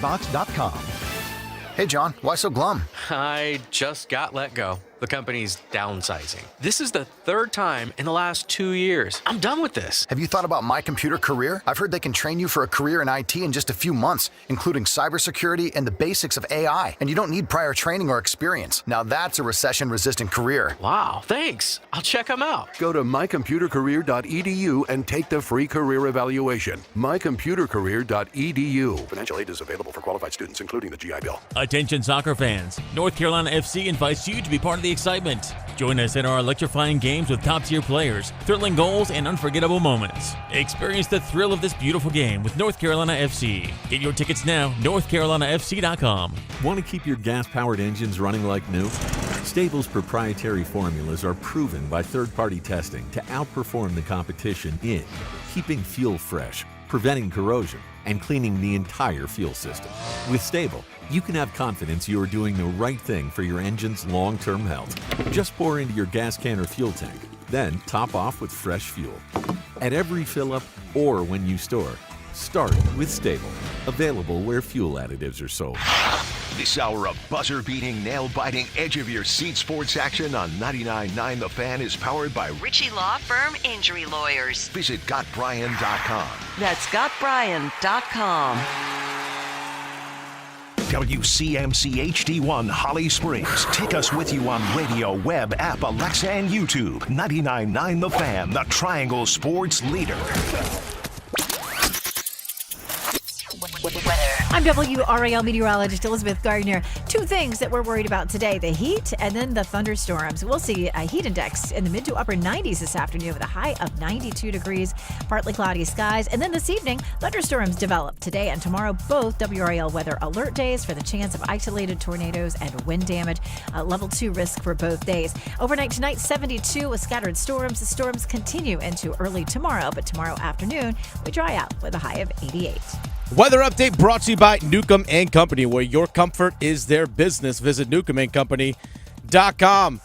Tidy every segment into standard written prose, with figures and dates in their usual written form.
Box.com. Hey, John, why so glum? I just got let go. The company's downsizing. This is the third time in the last 2 years. I'm done with this. Have you thought about My Computer Career? I've heard they can train you for a career in IT in just a few months, including cybersecurity and the basics of AI. And you don't need prior training or experience. Now that's a recession-resistant career. Wow, thanks. I'll check them out. Go to mycomputercareer.edu and take the free career evaluation. mycomputercareer.edu. Financial aid is available for qualified students, including the GI Bill. Attention soccer fans. North Carolina FC invites you to be part of the excitement. Join us in our electrifying games with top-tier players, thrilling goals, and unforgettable moments. Experience the thrill of this beautiful game with North Carolina FC. Get your tickets now, northcarolinafc.com. Want to keep your gas-powered engines running like new? Stable's proprietary formulas are proven by third-party testing to outperform the competition in keeping fuel fresh, preventing corrosion, and cleaning the entire fuel system. With Stable, you can have confidence you are doing the right thing for your engine's long-term health. Just pour into your gas can or fuel tank, then top off with fresh fuel. At every fill-up or when you store, start with Stable. Available where fuel additives are sold. This hour of buzzer-beating, nail-biting, edge-of-your-seat sports action on 99.9 The Fan is powered by Ritchie Law Firm Injury Lawyers. Visit GotBryan.com. That's GotBryan.com. WCMC HD1 Holly Springs. Take us with you on radio, web, app, Alexa, and YouTube. 99.9 The Fan, the Triangle Sports leader. I'm WRAL meteorologist Elizabeth Gardner. Two things that we're worried about today, the heat and then the thunderstorms. We'll see a heat index in the mid to upper 90s this afternoon with a high of 92 degrees, partly cloudy skies. And then this evening, thunderstorms develop today and tomorrow, both WRAL weather alert days for the chance of isolated tornadoes and wind damage. Level 2 risk for both days. Overnight tonight, 72 with scattered storms. The storms continue into early tomorrow, but tomorrow afternoon, we dry out with a high of 88. Weather update brought to you by Newcomb & Company, where your comfort is their business. Visit newcombandcompany.com.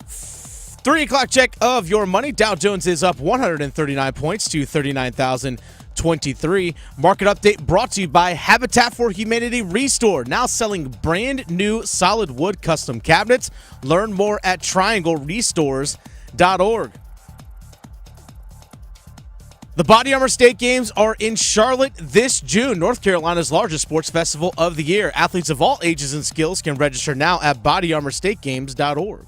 3 o'clock check of your money. Dow Jones is up 139 points to 39,023. Market update brought to you by Habitat for Humanity Restore, now selling brand new solid wood custom cabinets. Learn more at trianglerestores.org. The Body Armor State Games are in Charlotte this June, North Carolina's largest sports festival of the year. Athletes of all ages and skills can register now at bodyarmorstategames.org.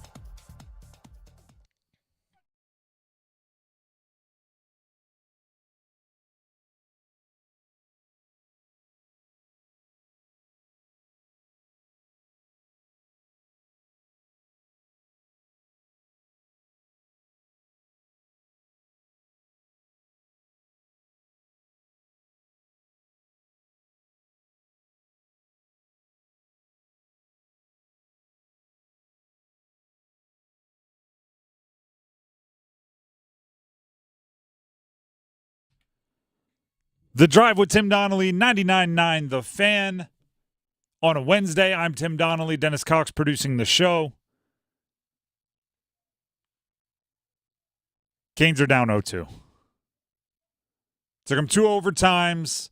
The Drive with Tim Donnelly, 99.9 The Fan. On a Wednesday, I'm Tim Donnelly, Dennis Cox producing the show. Canes are down 0-2. Took them 2 overtimes,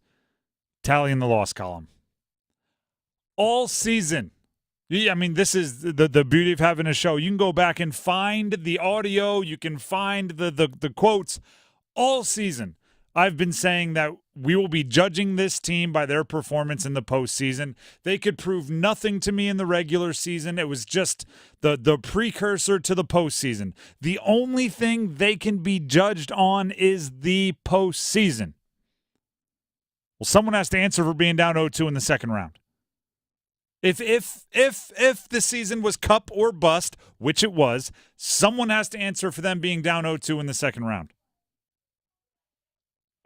tallying the loss column. All season, I mean, this is the beauty of having a show. You can go back and find the audio. You can find the quotes. All season, I've been saying that we will be judging this team by their performance in the postseason. They could prove nothing to me in the regular season. It was just the precursor to the postseason. The only thing they can be judged on is the postseason. Well, someone has to answer for being down 0-2 in the second round. If the season was cup or bust, which it was, someone has to answer for them being down 0-2 in the second round.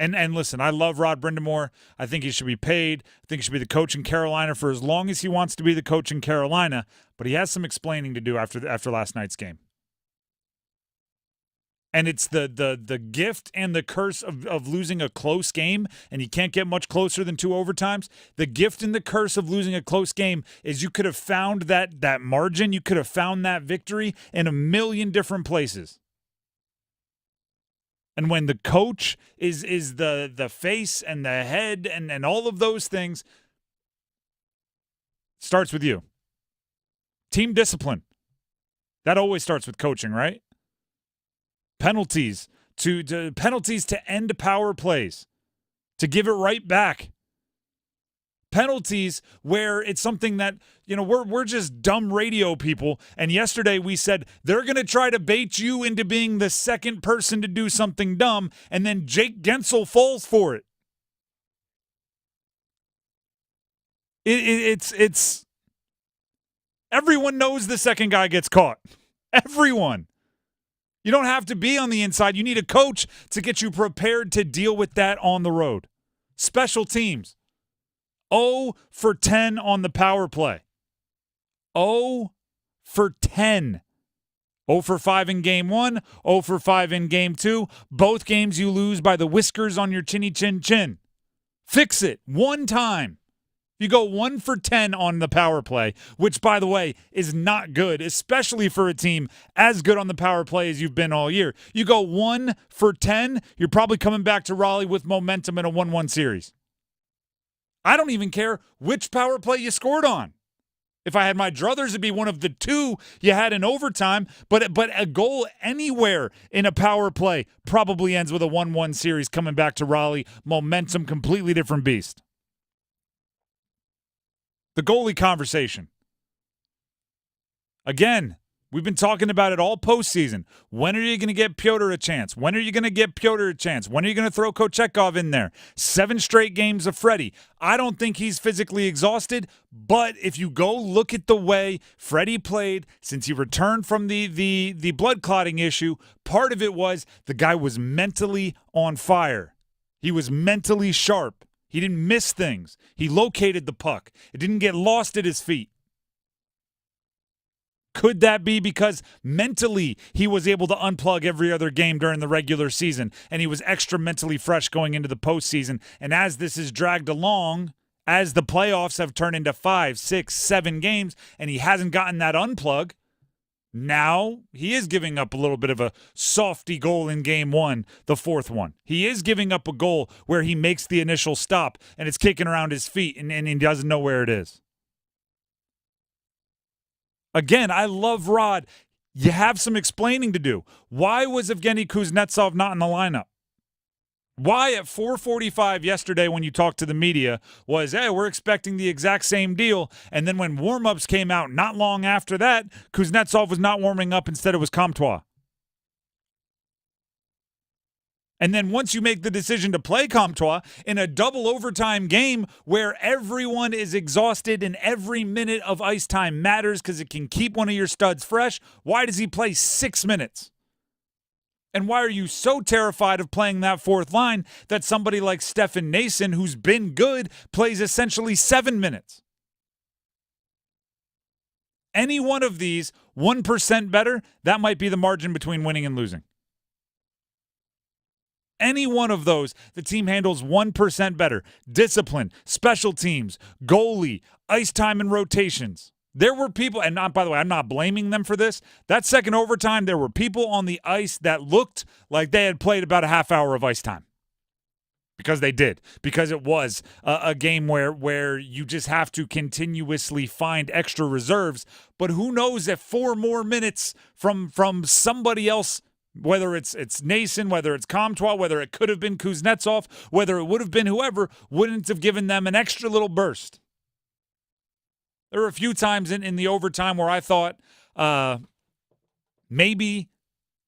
And listen, I love Rod Brindamore. I think he should be paid. I think he should be the coach in Carolina for as long as he wants to be the coach in Carolina. But he has some explaining to do after last night's game. And it's the gift and the curse of losing a close game, and you can't get much closer than 2 overtimes. The gift and the curse of losing a close game is you could have found that margin, you could have found that victory in a million different places. And when the coach is the face and the head and all of those things, Starts with you. Team discipline. That always starts with coaching, right? Penalties to end power plays, to give it right back. Penalties where it's something that, we're just dumb radio people. And yesterday we said they're going to try to bait you into being the second person to do something dumb, and then Jake Guentzel falls for it. It's everyone knows the second guy gets caught. Everyone. You don't have to be on the inside. You need a coach to get you prepared to deal with that on the road. Special teams. 0 for 10 on the power play. 0 for 10. 0 for 5 in game 1, 0 for 5 in game 2. Both games you lose by the whiskers on your chinny chin chin. Fix it one time. You go 1 for 10 on the power play, which, by the way, is not good, especially for a team as good on the power play as you've been all year. You go 1 for 10, you're probably coming back to Raleigh with momentum in a 1-1 series. I don't even care which power play you scored on. If I had my druthers, it'd be one of the 2 you had in overtime, but a goal anywhere in a power play probably ends with a 1-1 series coming back to Raleigh. Momentum, completely different beast. The goalie conversation. Again, we've been talking about it all postseason. When are you going to get Pyotr a chance? When are you going to get Pyotr a chance? When are you going to throw Kochetkov in there? 7 straight games of Freddie. I don't think he's physically exhausted, but if you go look at the way Freddie played since he returned from the blood clotting issue, part of it was the guy was mentally on fire. He was mentally sharp. He didn't miss things. He located the puck. It didn't get lost at his feet. Could that be because mentally he was able to unplug every other game during the regular season and he was extra mentally fresh going into the postseason? And as this is dragged along, as the playoffs have turned into 5, 6, 7 games and he hasn't gotten that unplug, now he is giving up a little bit of a softy goal in game 1, the 4th one. He is giving up a goal where he makes the initial stop and it's kicking around his feet and he doesn't know where it is. Again, I love Rod. You have some explaining to do. Why was Evgeny Kuznetsov not in the lineup? Why at 4:45 yesterday when you talked to the media was, hey, we're expecting the exact same deal. And then when warm-ups came out not long after that, Kuznetsov was not warming up. Instead, it was Comtois. And then once you make the decision to play Comtois in a double overtime game where everyone is exhausted and every minute of ice time matters because it can keep one of your studs fresh, why does he play 6 minutes? And why are you so terrified of playing that 4th line that somebody like Stefan Nason, who's been good, plays essentially 7 minutes? Any one of these, 1% better, that might be the margin between winning and losing. Any one of those, the team handles 1% better. Discipline, special teams, goalie, ice time and rotations. There were people, and by the way, I'm not blaming them for this. That second overtime, there were people on the ice that looked like they had played about a half hour of ice time. Because they did. Because it was a game where you just have to continuously find extra reserves. But who knows if 4 more minutes from somebody else, whether it's Nason, whether it's Comtois, whether it could have been Kuznetsov, whether it would have been whoever, wouldn't have given them an extra little burst. There were a few times in the overtime where I thought maybe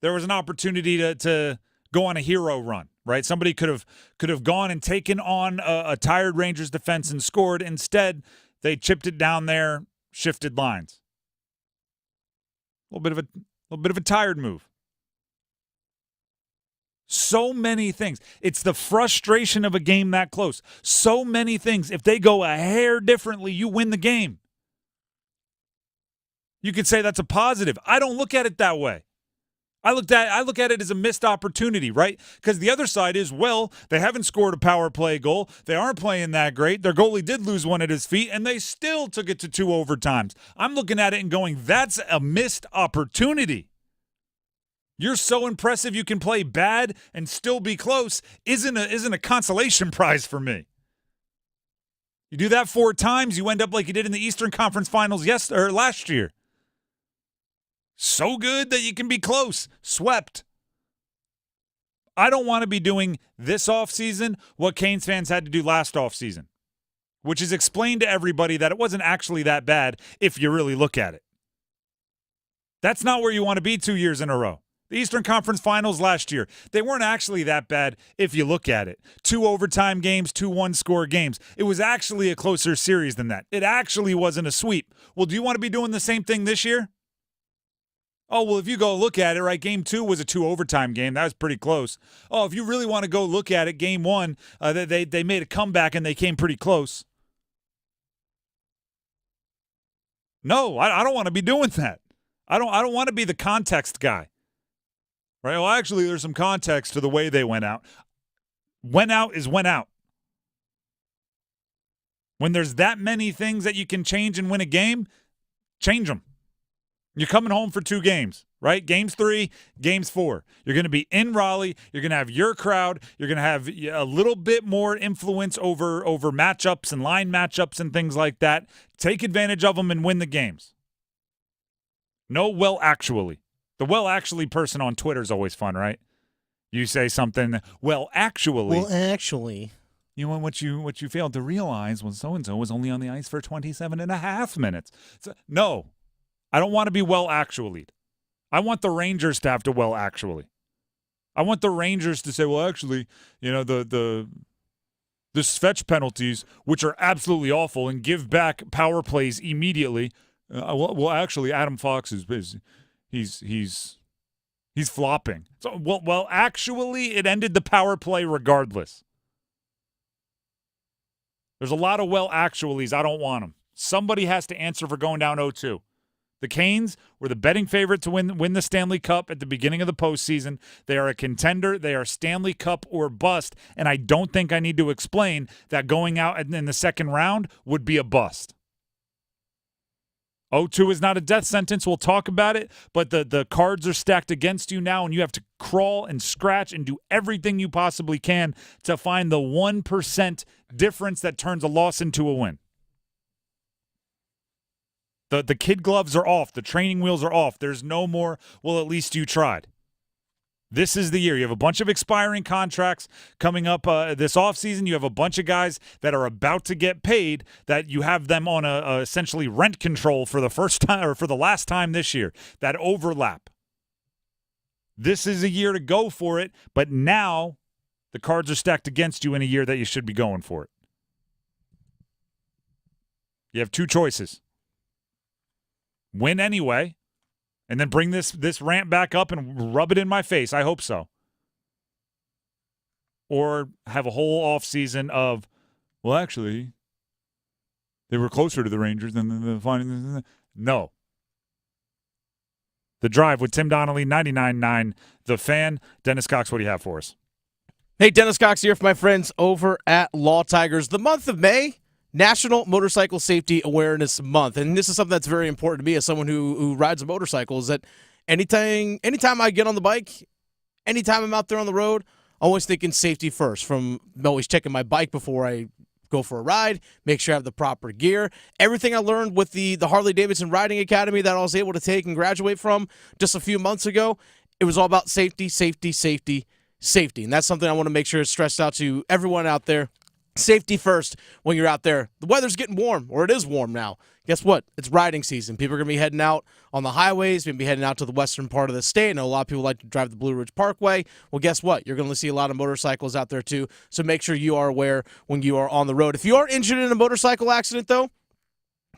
there was an opportunity to go on a hero run, right? Somebody could have gone and taken on a tired Rangers defense and scored. Instead, they chipped it down there, shifted lines. A little bit of a tired move. So many things. It's the frustration of a game that close. So many things. If they go a hair differently, you win the game. You could say that's a positive. I don't look at it that way. I look at it as a missed opportunity, right? Because the other side is, well, they haven't scored a power play goal. They aren't playing that great. Their goalie did lose one at his feet, and they still took it to 2 overtimes. I'm looking at it and going, that's a missed opportunity. You're so impressive you can play bad and still be close isn't a consolation prize for me. You do that 4 times, you end up like you did in the Eastern Conference Finals last year. So good that you can be close. Swept. I don't want to be doing this offseason what Canes fans had to do last offseason, which is explain to everybody that it wasn't actually that bad if you really look at it. That's not where you want to be 2 years in a row. The Eastern Conference Finals last year, they weren't actually that bad if you look at it. 2 overtime games, 2 one-score games. It was actually a closer series than that. It actually wasn't a sweep. Well, do you want to be doing the same thing this year? Oh, well, if you go look at it, right, Game 2 was a 2 overtime game. That was pretty close. Oh, if you really want to go look at it, Game 1, they made a comeback and they came pretty close. No, I don't want to be doing that. I don't want to be the context guy. Right? Well, actually, there's some context to the way they went out. Went out is went out. When there's that many things that you can change and win a game, change them. You're coming home for 2 games, right? Games 3, games 4. You're going to be in Raleigh. You're going to have your crowd. You're going to have a little bit more influence over matchups and line matchups and things like that. Take advantage of them and win the games. No, well, actually. The well, actually person on Twitter is always fun, right? You say something, well, actually. Well, actually. You know, what you failed to realize was so-and-so was only on the ice for 27 and a half minutes. So, no, I don't want to be well, actually. I want the Rangers to have to well, actually. I want the Rangers to say, well, actually, you know, the Svetch penalties, which are absolutely awful, and give back power plays immediately. Well, actually, Adam Fox is he's flopping. So, well, actually, it ended the power play regardless. There's a lot of well-actuallys. I don't want them. Somebody has to answer for going down 0-2. The Canes were the betting favorite to win the Stanley Cup at the beginning of the postseason. They are a contender. They are Stanley Cup or bust, and I don't think I need to explain that going out in the second round would be a bust. 0-2 is not a death sentence. We'll talk about it, but the cards are stacked against you now, and you have to crawl and scratch and do everything you possibly can to find the 1% difference that turns a loss into a win. The kid gloves are off. The training wheels are off. There's no more, well, at least you tried. This is the year. You have a bunch of expiring contracts coming up this offseason. You have a bunch of guys that are about to get paid that you have them on a essentially rent control for the first time or for the last time this year. That overlap. This is a year to go for it, but now the cards are stacked against you in a year that you should be going for it. You have 2 choices. Win anyway. And then bring this rant back up and rub it in my face. I hope so. Or have a whole offseason of, well, actually, they were closer to the Rangers than the final. No. The Drive with Tim Donnelly, 99.9 The Fan. Dennis Cox, what do you have for us? Hey, Dennis Cox here for my friends over at Law Tigers. The month of May, National Motorcycle Safety Awareness Month. And this is something that's very important to me as someone who rides a motorcycle, is that anytime I get on the bike, anytime I'm out there on the road, I'm always thinking safety first. From always checking my bike before I go for a ride, make sure I have the proper gear. Everything I learned with the Harley-Davidson Riding Academy that I was able to take and graduate from just a few months ago, it was all about safety, safety, safety, safety. And that's something I want to make sure is stressed out to everyone out there. Safety first when you're out there. The weather's getting warm, or it is warm now. Guess what? It's riding season. People are going to be heading out on the highways, going to be heading out to the western part of the state. I know a lot of people like to drive the Blue Ridge Parkway. Well, guess what? You're going to see a lot of motorcycles out there too, so make sure you are aware when you are on the road. If you are injured in a motorcycle accident, though,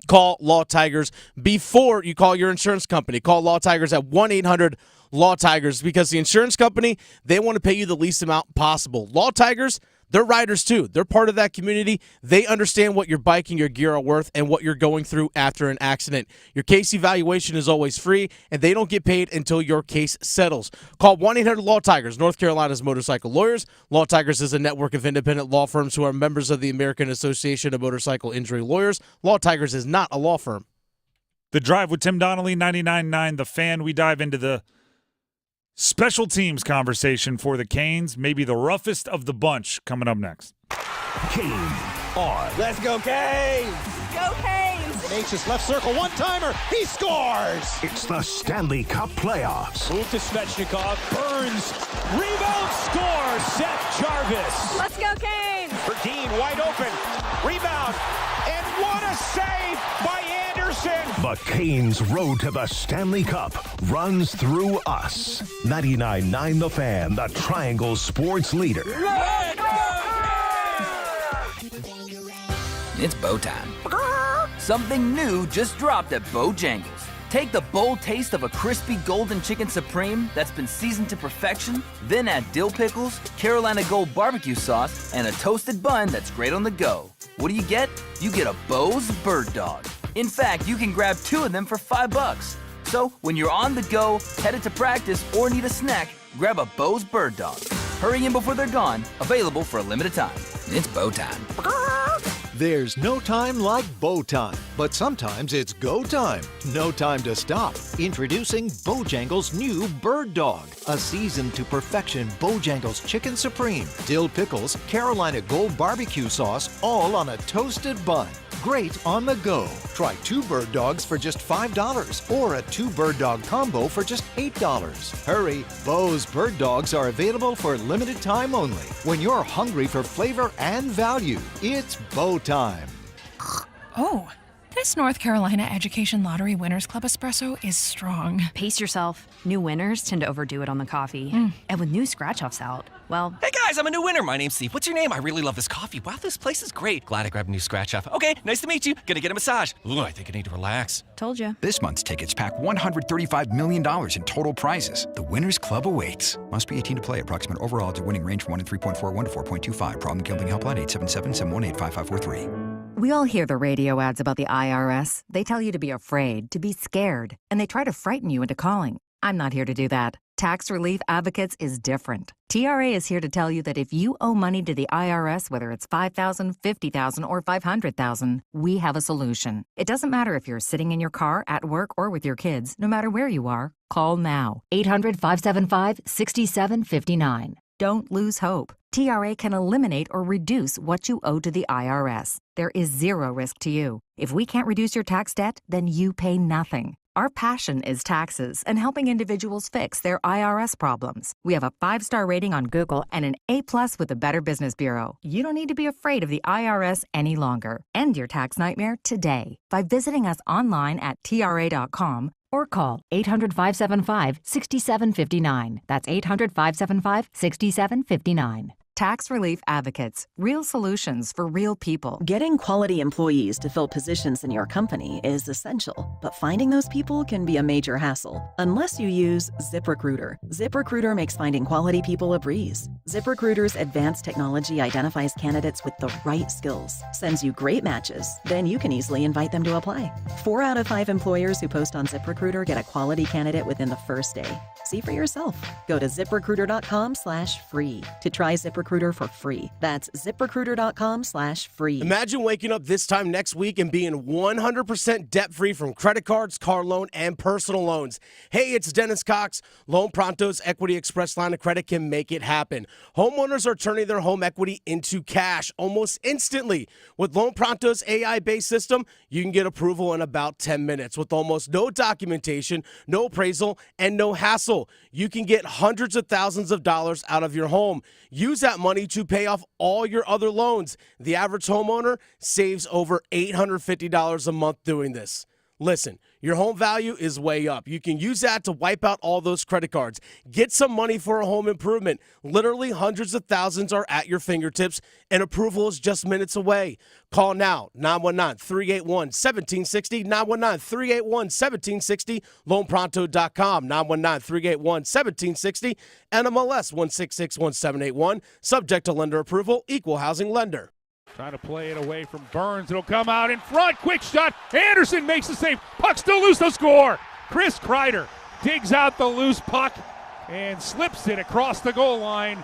call Law Tigers before you call your insurance company. Call Law Tigers at 1-800-LAW-TIGERS because the insurance company, they want to pay you the least amount possible. Law Tigers, they're riders too. They're part of that community. They understand what your bike and your gear are worth and what you're going through after an accident. Your case evaluation is always free, and they don't get paid until your case settles. Call 1-800-LAW-TIGERS, North Carolina's motorcycle lawyers. Law Tigers is a network of independent law firms who are members of the American Association of Motorcycle Injury Lawyers. Law Tigers is not a law firm. The Drive with Tim Donnelly, 99.9 The Fan. We dive into the special teams conversation for the Canes, maybe the roughest of the bunch, coming up next. Cane on. Let's go, Canes! Go Canes! Anxious left circle, one-timer, he scores! It's the Stanley Cup playoffs. Move to Svechnikov, Burns, rebound, score, Seth Jarvis! Let's go Canes! Verdeen wide open, rebound, and what a save by Andersen! The Canes' road to the Stanley Cup runs through us. 99.9 The Fan, the Triangle sports leader. It's bow time. Something new just dropped at Bojangles. Take the bold taste of a crispy golden chicken supreme that's been seasoned to perfection, then add dill pickles, Carolina Gold barbecue sauce, and a toasted bun that's great on the go. What do you get? You get a Bo's Bird Dog. In fact, you can grab 2 of them for $5. So when you're on the go, headed to practice, or need a snack, grab a Bo's Bird Dog. Hurry in before they're gone. Available for a limited time. It's bow time. There's no time like bow time, but sometimes it's go time. No time to stop. Introducing Bojangles' new Bird Dog, a seasoned to perfection Bojangles Chicken Supreme, dill pickles, Carolina Gold barbecue sauce, all on a toasted bun. Great on the go. Try 2 Bird Dogs for just $5 or a 2 Bird Dog combo for just $8. Hurry, Bo's Bird Dogs are available for limited time only. When you're hungry for flavor and value, it's bow time. Oh, this North Carolina Education Lottery Winners Club espresso is strong. Pace yourself. New winners tend to overdo it on the coffee. And with new scratch-offs out, well... Hey guys, I'm a new winner. My name's Steve. What's your name? I really love this coffee. Wow, this place is great. Glad I grabbed a new scratch-off. Okay, nice to meet you. Gonna get a massage. Ooh, I think I need to relax. Told you. This month's tickets pack $135 million in total prizes. The Winners Club awaits. Must be 18 to play. Approximate overall odds of winning range from 1 in 3.41 to 4.25. Problem gambling helpline 877-718-5543. We all hear the radio ads about the IRS. They tell you to be afraid, to be scared, and they try to frighten you into calling. I'm not here to do that. Tax Relief Advocates is different. TRA is here to tell you that if you owe money to the IRS, whether it's $5,000, $50,000, or $500,000, we have a solution. It doesn't matter if you're sitting in your car, at work, or with your kids. No matter where you are, call now. 800-575-6759. Don't lose hope. TRA can eliminate or reduce what you owe to the IRS. There is zero risk to you. If we can't reduce your tax debt, then you pay nothing. Our passion is taxes and helping individuals fix their IRS problems. We have a 5-star rating on Google and an A+ with the Better Business Bureau. You don't need to be afraid of the IRS any longer. End your tax nightmare today by visiting us online at TRA.com or call 800-575-6759. That's 800-575-6759. Tax Relief Advocates. Real solutions for real people. Getting quality employees to fill positions in your company is essential, but finding those people can be a major hassle unless you use ZipRecruiter. ZipRecruiter makes finding quality people a breeze. ZipRecruiter's advanced technology identifies candidates with the right skills, sends you great matches, then you can easily invite them to apply. 4 out of 5 employers who post on ZipRecruiter get a quality candidate within the first day. See for yourself. Go to ZipRecruiter.com/free to try ZipRecruiter for free. That's ZipRecruiter.com/free. Imagine waking up this time next week and being 100% debt-free from credit cards, car loan, and personal loans. Hey, it's Dennis Cox. Loan Pronto's Equity Express line of credit can make it happen. Homeowners are turning their home equity into cash almost instantly. With Loan Pronto's AI-based system, you can get approval in about 10 minutes with almost no documentation, no appraisal, and no hassle. You can get hundreds of thousands of dollars out of your home. Use that money to pay off all your other loans. The average homeowner saves over $850 a month doing this. Listen, your home value is way up. You can use that to wipe out all those credit cards. Get some money for a home improvement. Literally hundreds of thousands are at your fingertips, and approval is just minutes away. Call now, 919-381-1760, 919-381-1760, loanpronto.com, 919-381-1760, NMLS 1661781, subject to lender approval, equal housing lender. Trying to play it away from Burns. It'll come out in front. Quick shot. Andersen makes the save. Puck still loose. They'll score. Chris Kreider digs out the loose puck and slips it across the goal line.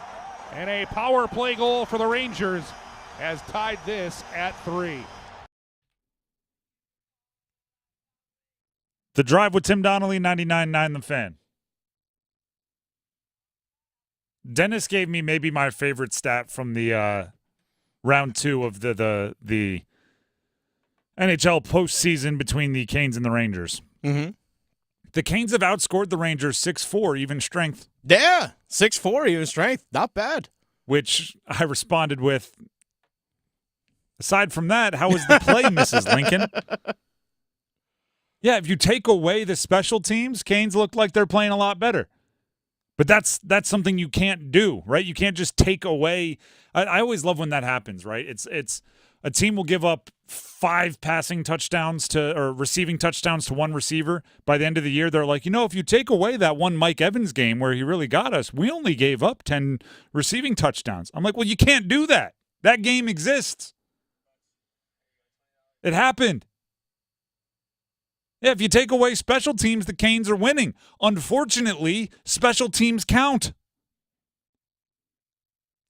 And a power play goal for the Rangers has tied this at 3. The Drive with Tim Donnelly, 99.9 The Fan. Dennis gave me maybe my favorite stat from the round 2 of the NHL postseason between the Canes and the Rangers. Mm-hmm. The Canes have outscored the Rangers 6-4 even strength. Yeah, 6-4 even strength. Not bad. Which I responded with, aside from that, how was the play, Mrs. Lincoln? Yeah, if you take away the special teams, Canes look like they're playing a lot better. But that's something you can't do, right? You can't just take away. I always love when that happens, right? It's a team will give up 5 passing touchdowns or receiving touchdowns to one receiver. By the end of the year, they're like, if you take away that one Mike Evans game where he really got us, we only gave up 10 receiving touchdowns. I'm like, well, you can't do that. That game exists. It happened. Yeah, if you take away special teams, the Canes are winning. Unfortunately, special teams count.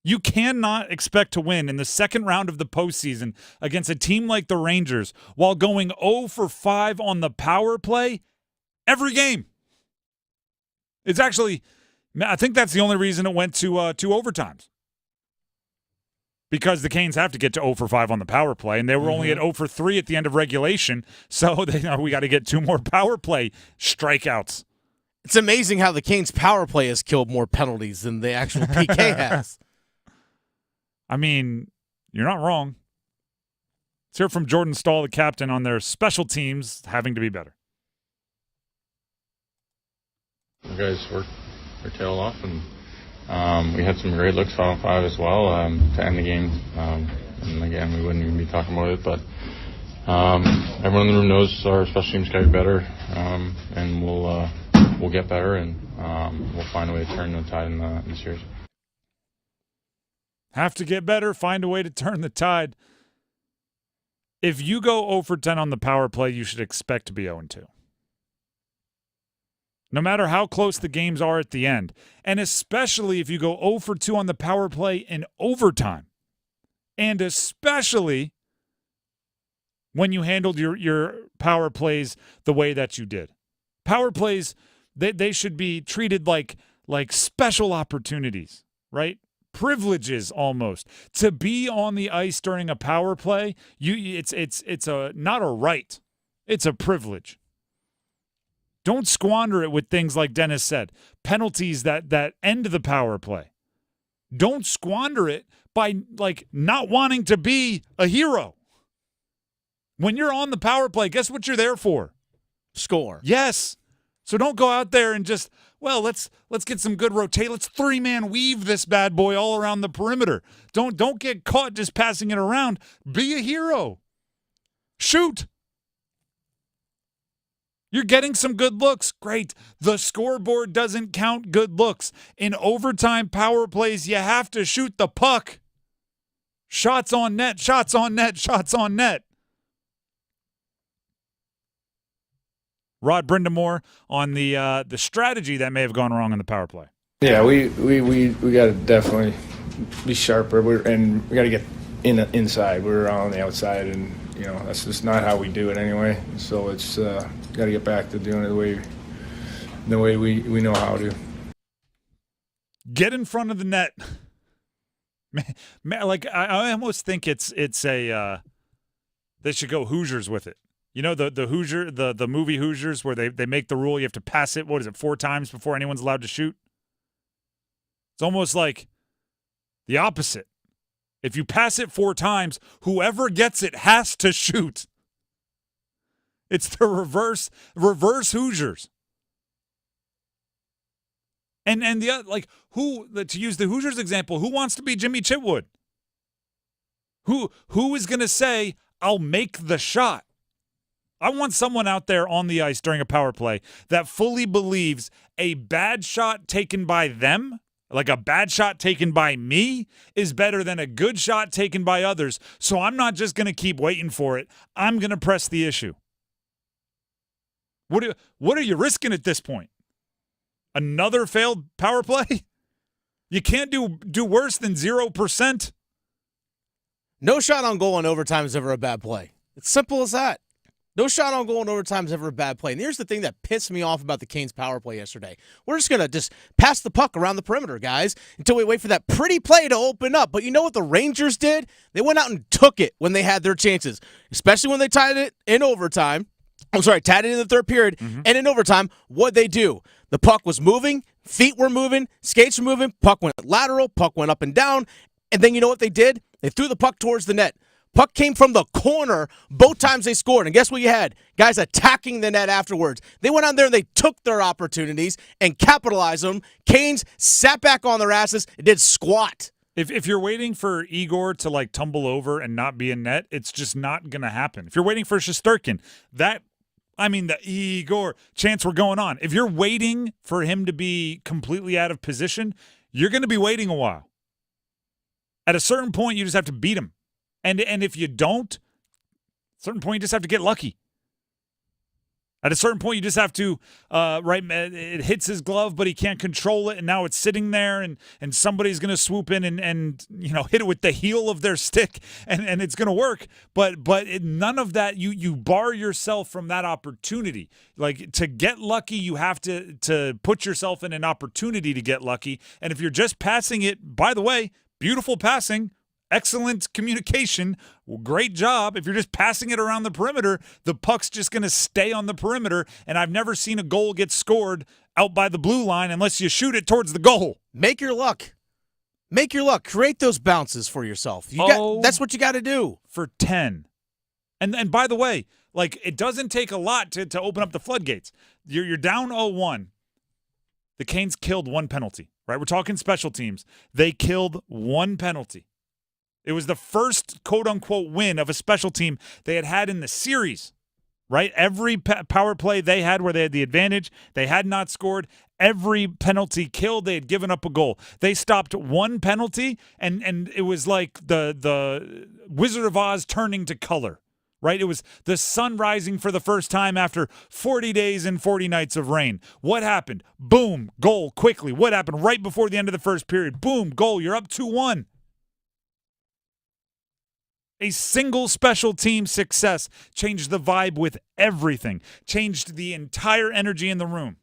You cannot expect to win in the second round of the postseason against a team like the Rangers while going 0 for 5 on the power play every game. It's actually, I think that's the only reason it went to overtimes. Because the Canes have to get to 0 for 5 on the power play, and they were only at 0 for 3 at the end of regulation, so we got to get 2 more power play strikeouts. It's amazing how the Canes' power play has killed more penalties than the actual PK has. I mean, you're not wrong. Let's hear from Jordan Stahl, the captain, on their special teams having to be better. You guys worked their tail off, and we had some great looks 5-on-5 as well to end the game. And again, we wouldn't even be talking about it, but everyone in the room knows our special teams got to be better, and we'll get better, and we'll find a way to turn the tide in the series. Have to get better, find a way to turn the tide. If you go 0 for 10 on the power play, you should expect to be 0-2. No matter how close the games are at the end. And especially if you go 0 for 2 on the power play in overtime. And especially when you handled your power plays the way that you did. Power plays, they should be treated like special opportunities, right? Privileges almost. To be on the ice during a power play, it's not a right. It's a privilege. Don't squander it with things like Dennis said, penalties that end the power play. Don't squander it by not wanting to be a hero. When you're on the power play, guess what you're there for? Score. Yes. So don't go out there and just, let's get some good rotate. Let's 3-man weave this bad boy all around the perimeter. Don't get caught just passing it around. Be a hero. Shoot. You're getting some good looks. Great. The scoreboard doesn't count good looks. In overtime power plays, you have to shoot the puck. Shots on net, shots on net, shots on net. Rod Brindamore on the strategy that may have gone wrong in the power play. Yeah, we got to definitely be sharper. We got to get inside. We're on the outside, and that's just not how we do it anyway. So it's got to get back to doing it the way we know how to. Get in front of the net. Man, I almost think it's a they should go Hoosiers with it. The movie Hoosiers where they make the rule you have to pass it, 4 times before anyone's allowed to shoot? It's almost like the opposite. If you pass it 4 times, whoever gets it has to shoot. It's the reverse Hoosiers. And to use the Hoosiers example, who wants to be Jimmy Chitwood? Who is going to say, I'll make the shot? I want someone out there on the ice during a power play that fully believes a bad shot taken by them, like a bad shot taken by me, is better than a good shot taken by others. So I'm not just going to keep waiting for it. I'm going to press the issue. What are you risking at this point? Another failed power play? You can't do worse than 0%. No shot on goal in overtime is ever a bad play. It's simple as that. No shot on goal in overtime is ever a bad play. And here's the thing that pissed me off about the Canes' power play yesterday. We're just going to just pass the puck around the perimeter, guys, until we wait for that pretty play to open up. But you know what the Rangers did? They went out and took it when they had their chances, especially when they tied it in overtime. Tied it in the third period. And in overtime, what'd they do? The puck was moving, feet were moving, skates were moving, puck went lateral, puck went up and down. And then you know what they did? They threw the puck towards the net. Puck came from the corner both times they scored. And guess what you had? Guys attacking the net afterwards. They went out there and they took their opportunities and capitalized them. Canes sat back on their asses and did squat. If you're waiting for Igor to tumble over and not be in net, it's just not going to happen. If you're waiting for Shesterkin, the Igor chants were going on. If you're waiting for him to be completely out of position, you're going to be waiting a while. At a certain point, you just have to beat him. And if you don't, at a certain point, you just have to get lucky. At a certain point, you just have to, it hits his glove, but he can't control it, and now it's sitting there, and somebody's going to swoop in and hit it with the heel of their stick, and it's going to work. But none of that, you bar yourself from that opportunity. Like, to get lucky, you have to put yourself in an opportunity to get lucky. And if you're just passing it, by the way, beautiful passing, excellent communication, great job. If you're just passing it around the perimeter, the puck's just going to stay on the perimeter, and I've never seen a goal get scored out by the blue line unless you shoot it towards the goal. Make your luck. Make your luck. Create those bounces for yourself. That's what you got to do. For 10. And by the way, it doesn't take a lot to open up the floodgates. You're down 0-1. The Canes killed one penalty, right? We're talking special teams. They killed one penalty. It was the first quote-unquote win of a special team they had in the series, right? Every power play they had where they had the advantage, they had not scored. Every penalty killed, they had given up a goal. They stopped one penalty, and it was like the Wizard of Oz turning to color, right? It was the sun rising for the first time after 40 days and 40 nights of rain. What happened? Boom, goal, quickly. What happened right before the end of the first period? Boom, goal, you're up 2-1. A single special team success changed the vibe with everything, changed the entire energy in the room.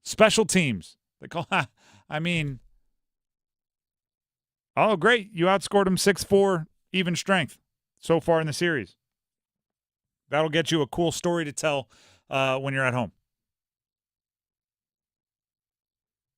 Special teams. They call, oh, great. You outscored them 6-4, even strength so far in the series. That'll get you a cool story to tell when you're at home.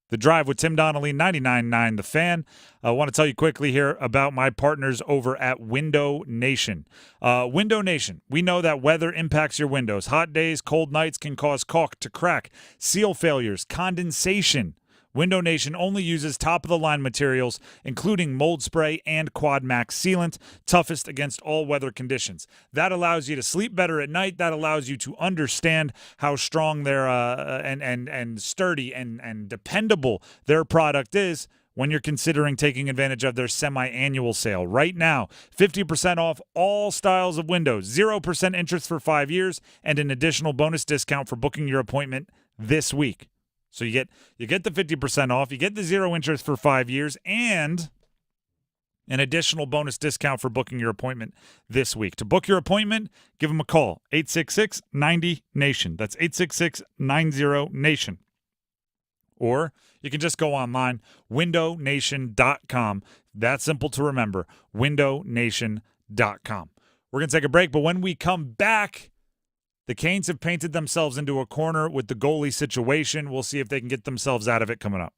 The Drive with Tim Donnelly, 99.9 The Fan. I want to tell you quickly here about my partners over at Window Nation. Window Nation, we know that weather impacts your windows. Hot days, cold nights can cause caulk to crack, seal failures, condensation. Window Nation only uses top-of-the-line materials, including mold spray and Quad Max sealant, toughest against all weather conditions. That allows you to sleep better at night. That allows you to understand how strong their and sturdy and dependable their product is when you're considering taking advantage of their semi-annual sale. Right now, 50% off all styles of windows, 0% interest for 5 years, and an additional bonus discount for booking your appointment this week. So you get the 50% off, you get the 0 interest for 5 years, and an additional bonus discount for booking your appointment this week. To book your appointment, give them a call, 866-90-NATION. That's 866-90-NATION. Or you can just go online, windownation.com. That's simple to remember, windownation.com. We're going to take a break, but when we come back, the Canes have painted themselves into a corner with the goalie situation. We'll see if they can get themselves out of it coming up.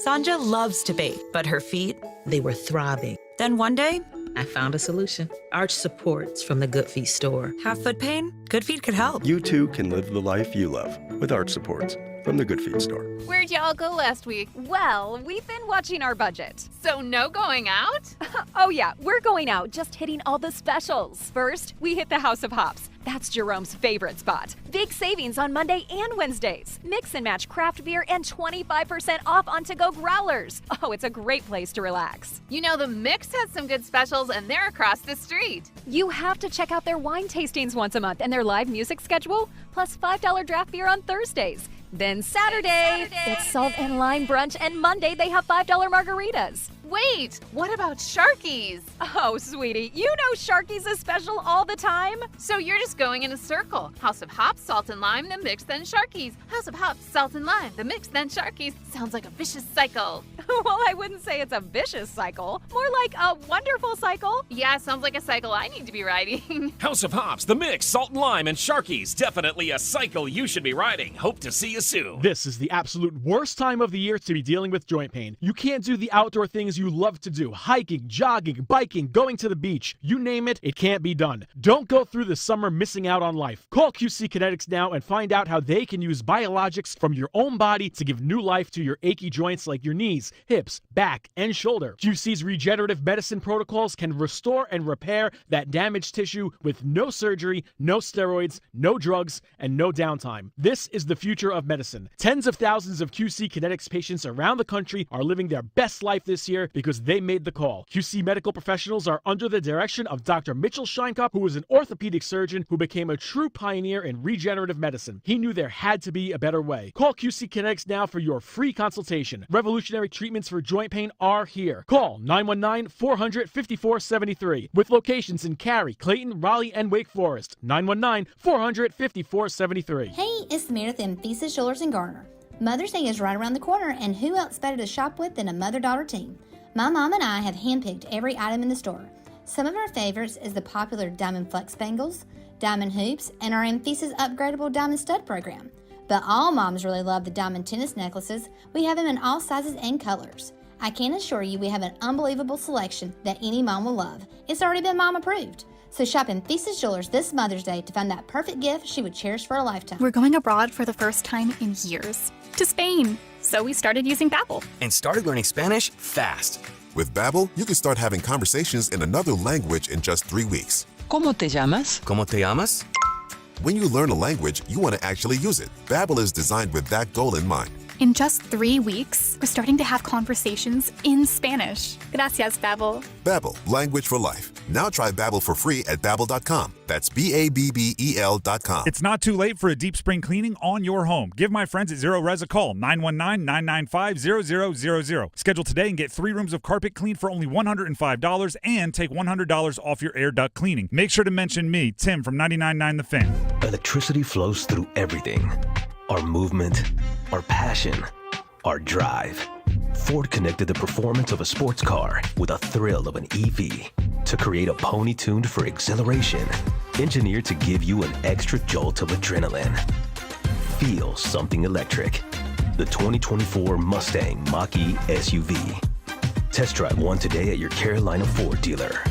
Sanja loves to bathe, but her feet, they were throbbing. Then one day, I found a solution. Arch supports from the Good Feet store. Have foot pain? Good Feet could help. You too can live the life you love with Arch supports from the Good Feet store. Where'd y'all go last week? Well, we've been watching our budget. So no going out? Oh yeah, we're going out, just hitting all the specials. First, we hit the House of Hops. That's Jerome's favorite spot. Big savings on Monday and Wednesdays. Mix and match craft beer and 25% off on to-go growlers. Oh, it's a great place to relax. You know, the Mix has some good specials and they're across the street. You have to check out their wine tastings once a month and their live music schedule, plus $5 draft beer on Thursdays. Then Saturday, it's salt and lime brunch, and Monday they have $5 margaritas. Wait, what about Sharkies? Oh, sweetie, you know Sharky's is special all the time. So you're just going in a circle. House of Hops, Salt and Lime, the mix, then Sharkies. House of Hops, Salt and Lime, the mix, then Sharkies. Sounds like a vicious cycle. Well, I wouldn't say it's a vicious cycle. More like a wonderful cycle. Yeah, sounds like a cycle I need to be riding. House of Hops, the mix, Salt and Lime, and Sharkies. Definitely a cycle you should be riding. Hope to see you soon. This is the absolute worst time of the year to be dealing with joint pain. You can't do the outdoor things you love to do. Hiking, jogging, biking, going to the beach. You name it, it can't be done. Don't go through the summer missing out on life. Call QC Kinetics now and find out how they can use biologics from your own body to give new life to your achy joints like your knees, hips, back, and shoulder. QC's regenerative medicine protocols can restore and repair that damaged tissue with no surgery, no steroids, no drugs, and no downtime. This is the future of medicine. Tens of thousands of QC Kinetics patients around the country are living their best life this year because they made the call. QC medical professionals are under the direction of Dr. Mitchell Scheinkopp, who is an orthopedic surgeon who became a true pioneer in regenerative medicine. He knew there had to be a better way. Call QC Kinetics now for your free consultation. Revolutionary treatments for joint pain are here. Call 919-400-5473 with locations in Cary, Clayton, Raleigh, and Wake Forest. 919-400-5473. Hey, it's Meredith in Thesis Jewelers and Garner. Mother's Day is right around the corner, and who else better to shop with than a mother-daughter team? My mom and I have handpicked every item in the store. Some of our favorites is the popular Diamond Flex Bangles, Diamond Hoops, and our Emphasis upgradable Diamond Stud program. But all moms really love the Diamond Tennis necklaces. We have them in all sizes and colors. I can assure you we have an unbelievable selection that any mom will love. It's already been mom approved. So shop in Thesis Jewelers this Mother's Day to find that perfect gift she would cherish for a lifetime. We're going abroad for the first time in years. To Spain. So we started using Babbel. And started learning Spanish fast. With Babbel, you can start having conversations in another language in just 3 weeks. ¿Cómo te llamas? ¿Cómo te llamas? When you learn a language, you want to actually use it. Babbel is designed with that goal in mind. In just 3 weeks, we're starting to have conversations in Spanish. Gracias, Babbel. Babbel, language for life. Now try Babbel for free at Babbel.com. That's Babbel.com. It's not too late for a deep spring cleaning on your home. Give my friends at Zero Res a call, 919-995-0000. Schedule today and get 3 rooms of carpet cleaned for only $105 and take $100 off your air duct cleaning. Make sure to mention me, Tim from 99.9 The Fan. Electricity flows through everything. Our movement, our passion, our drive. Ford connected the performance of a sports car with the thrill of an EV to create a pony tuned for exhilaration, engineered to give you an extra jolt of adrenaline. Feel something electric. The 2024 Mustang Mach-E SUV. Test drive one today at your Carolina Ford dealer.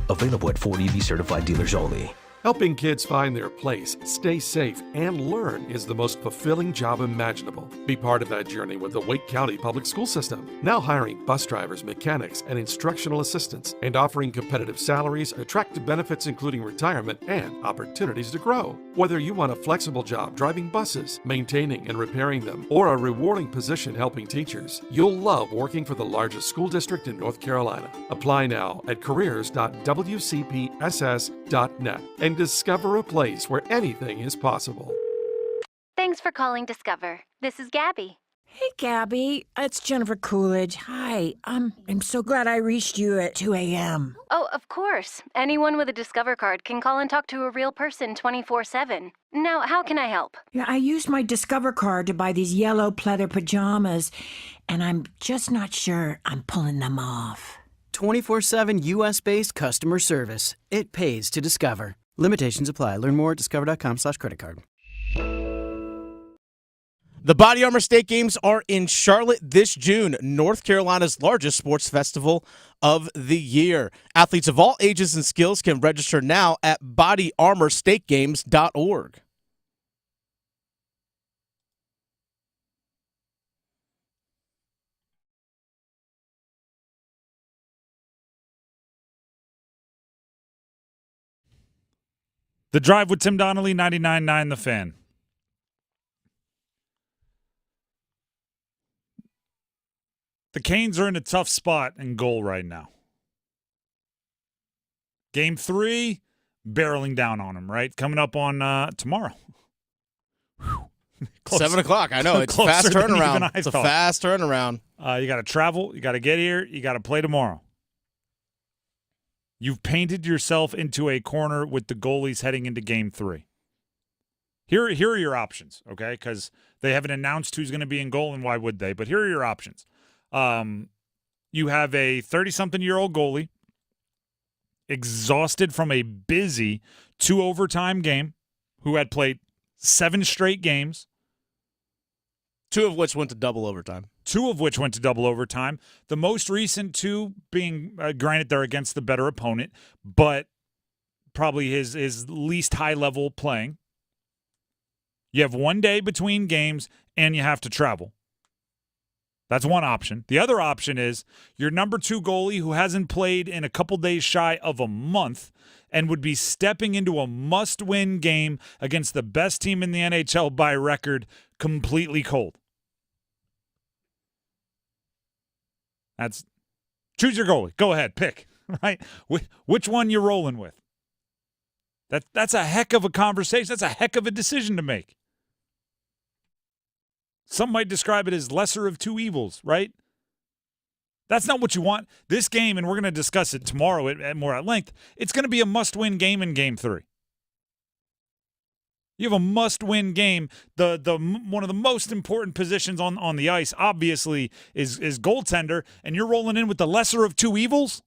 Available at Ford EV certified dealers only. Helping kids find their place, stay safe, and learn is the most fulfilling job imaginable. Be part of that journey with the Wake County Public School System. Now hiring bus drivers, mechanics, and instructional assistants, and offering competitive salaries, attractive benefits including retirement, and opportunities to grow. Whether you want a flexible job driving buses, maintaining and repairing them, or a rewarding position helping teachers, you'll love working for the largest school district in North Carolina. Apply now at careers.wcpss.net and discover a place where anything is possible. Thanks for calling Discover. This is Gabby. Hey, Gabby. It's Jennifer Coolidge. Hi. I'm so glad I reached you at 2 a.m. Oh, of course. Anyone with a Discover card can call and talk to a real person 24/7. Now, how can I help? Yeah, I used my Discover card to buy these yellow pleather pajamas, and I'm just not sure I'm pulling them off. 24/7 U.S.-based customer service. It pays to Discover. Limitations apply. Learn more at discover.com/creditcard. The Body Armor State Games are in Charlotte this June, North Carolina's largest sports festival of the year. Athletes of all ages and skills can register now at bodyarmorstategames.org. The Drive with Tim Donnelly, 99.9 The Fan. The Canes are in a tough spot in goal right now. Game 3, barreling down on them, right? Coming up on tomorrow. 7 o'clock. I know. It's a fast turnaround. It's a fast turnaround. You got to travel. You got to get here. You got to play tomorrow. You've painted yourself into a corner with the goalies heading into Game 3. Here are your options, okay? Because they haven't announced who's going to be in goal, and why would they? But here are your options. You have a 30-something-year-old goalie exhausted from a busy 2-overtime game who had played 7 straight games. 2 of which went to double overtime. The most recent 2 being, granted, they're against the better opponent, but probably his least high-level playing. You have 1 day between games, and you have to travel. That's one option. The other option is your number 2 goalie who hasn't played in a couple days shy of a month and would be stepping into a must-win game against the best team in the NHL by record completely cold. Choose your goalie. Go ahead, pick. Right? Which one you're rolling with. That's a heck of a conversation. That's a heck of a decision to make. Some might describe it as lesser of 2 evils, right? That's not what you want. This game, and we're going to discuss it tomorrow at more at length, it's going to be a must-win game in Game 3. You have a must-win game. The one of the most important positions on the ice, obviously, is goaltender, and you're rolling in with the lesser of 2 evils?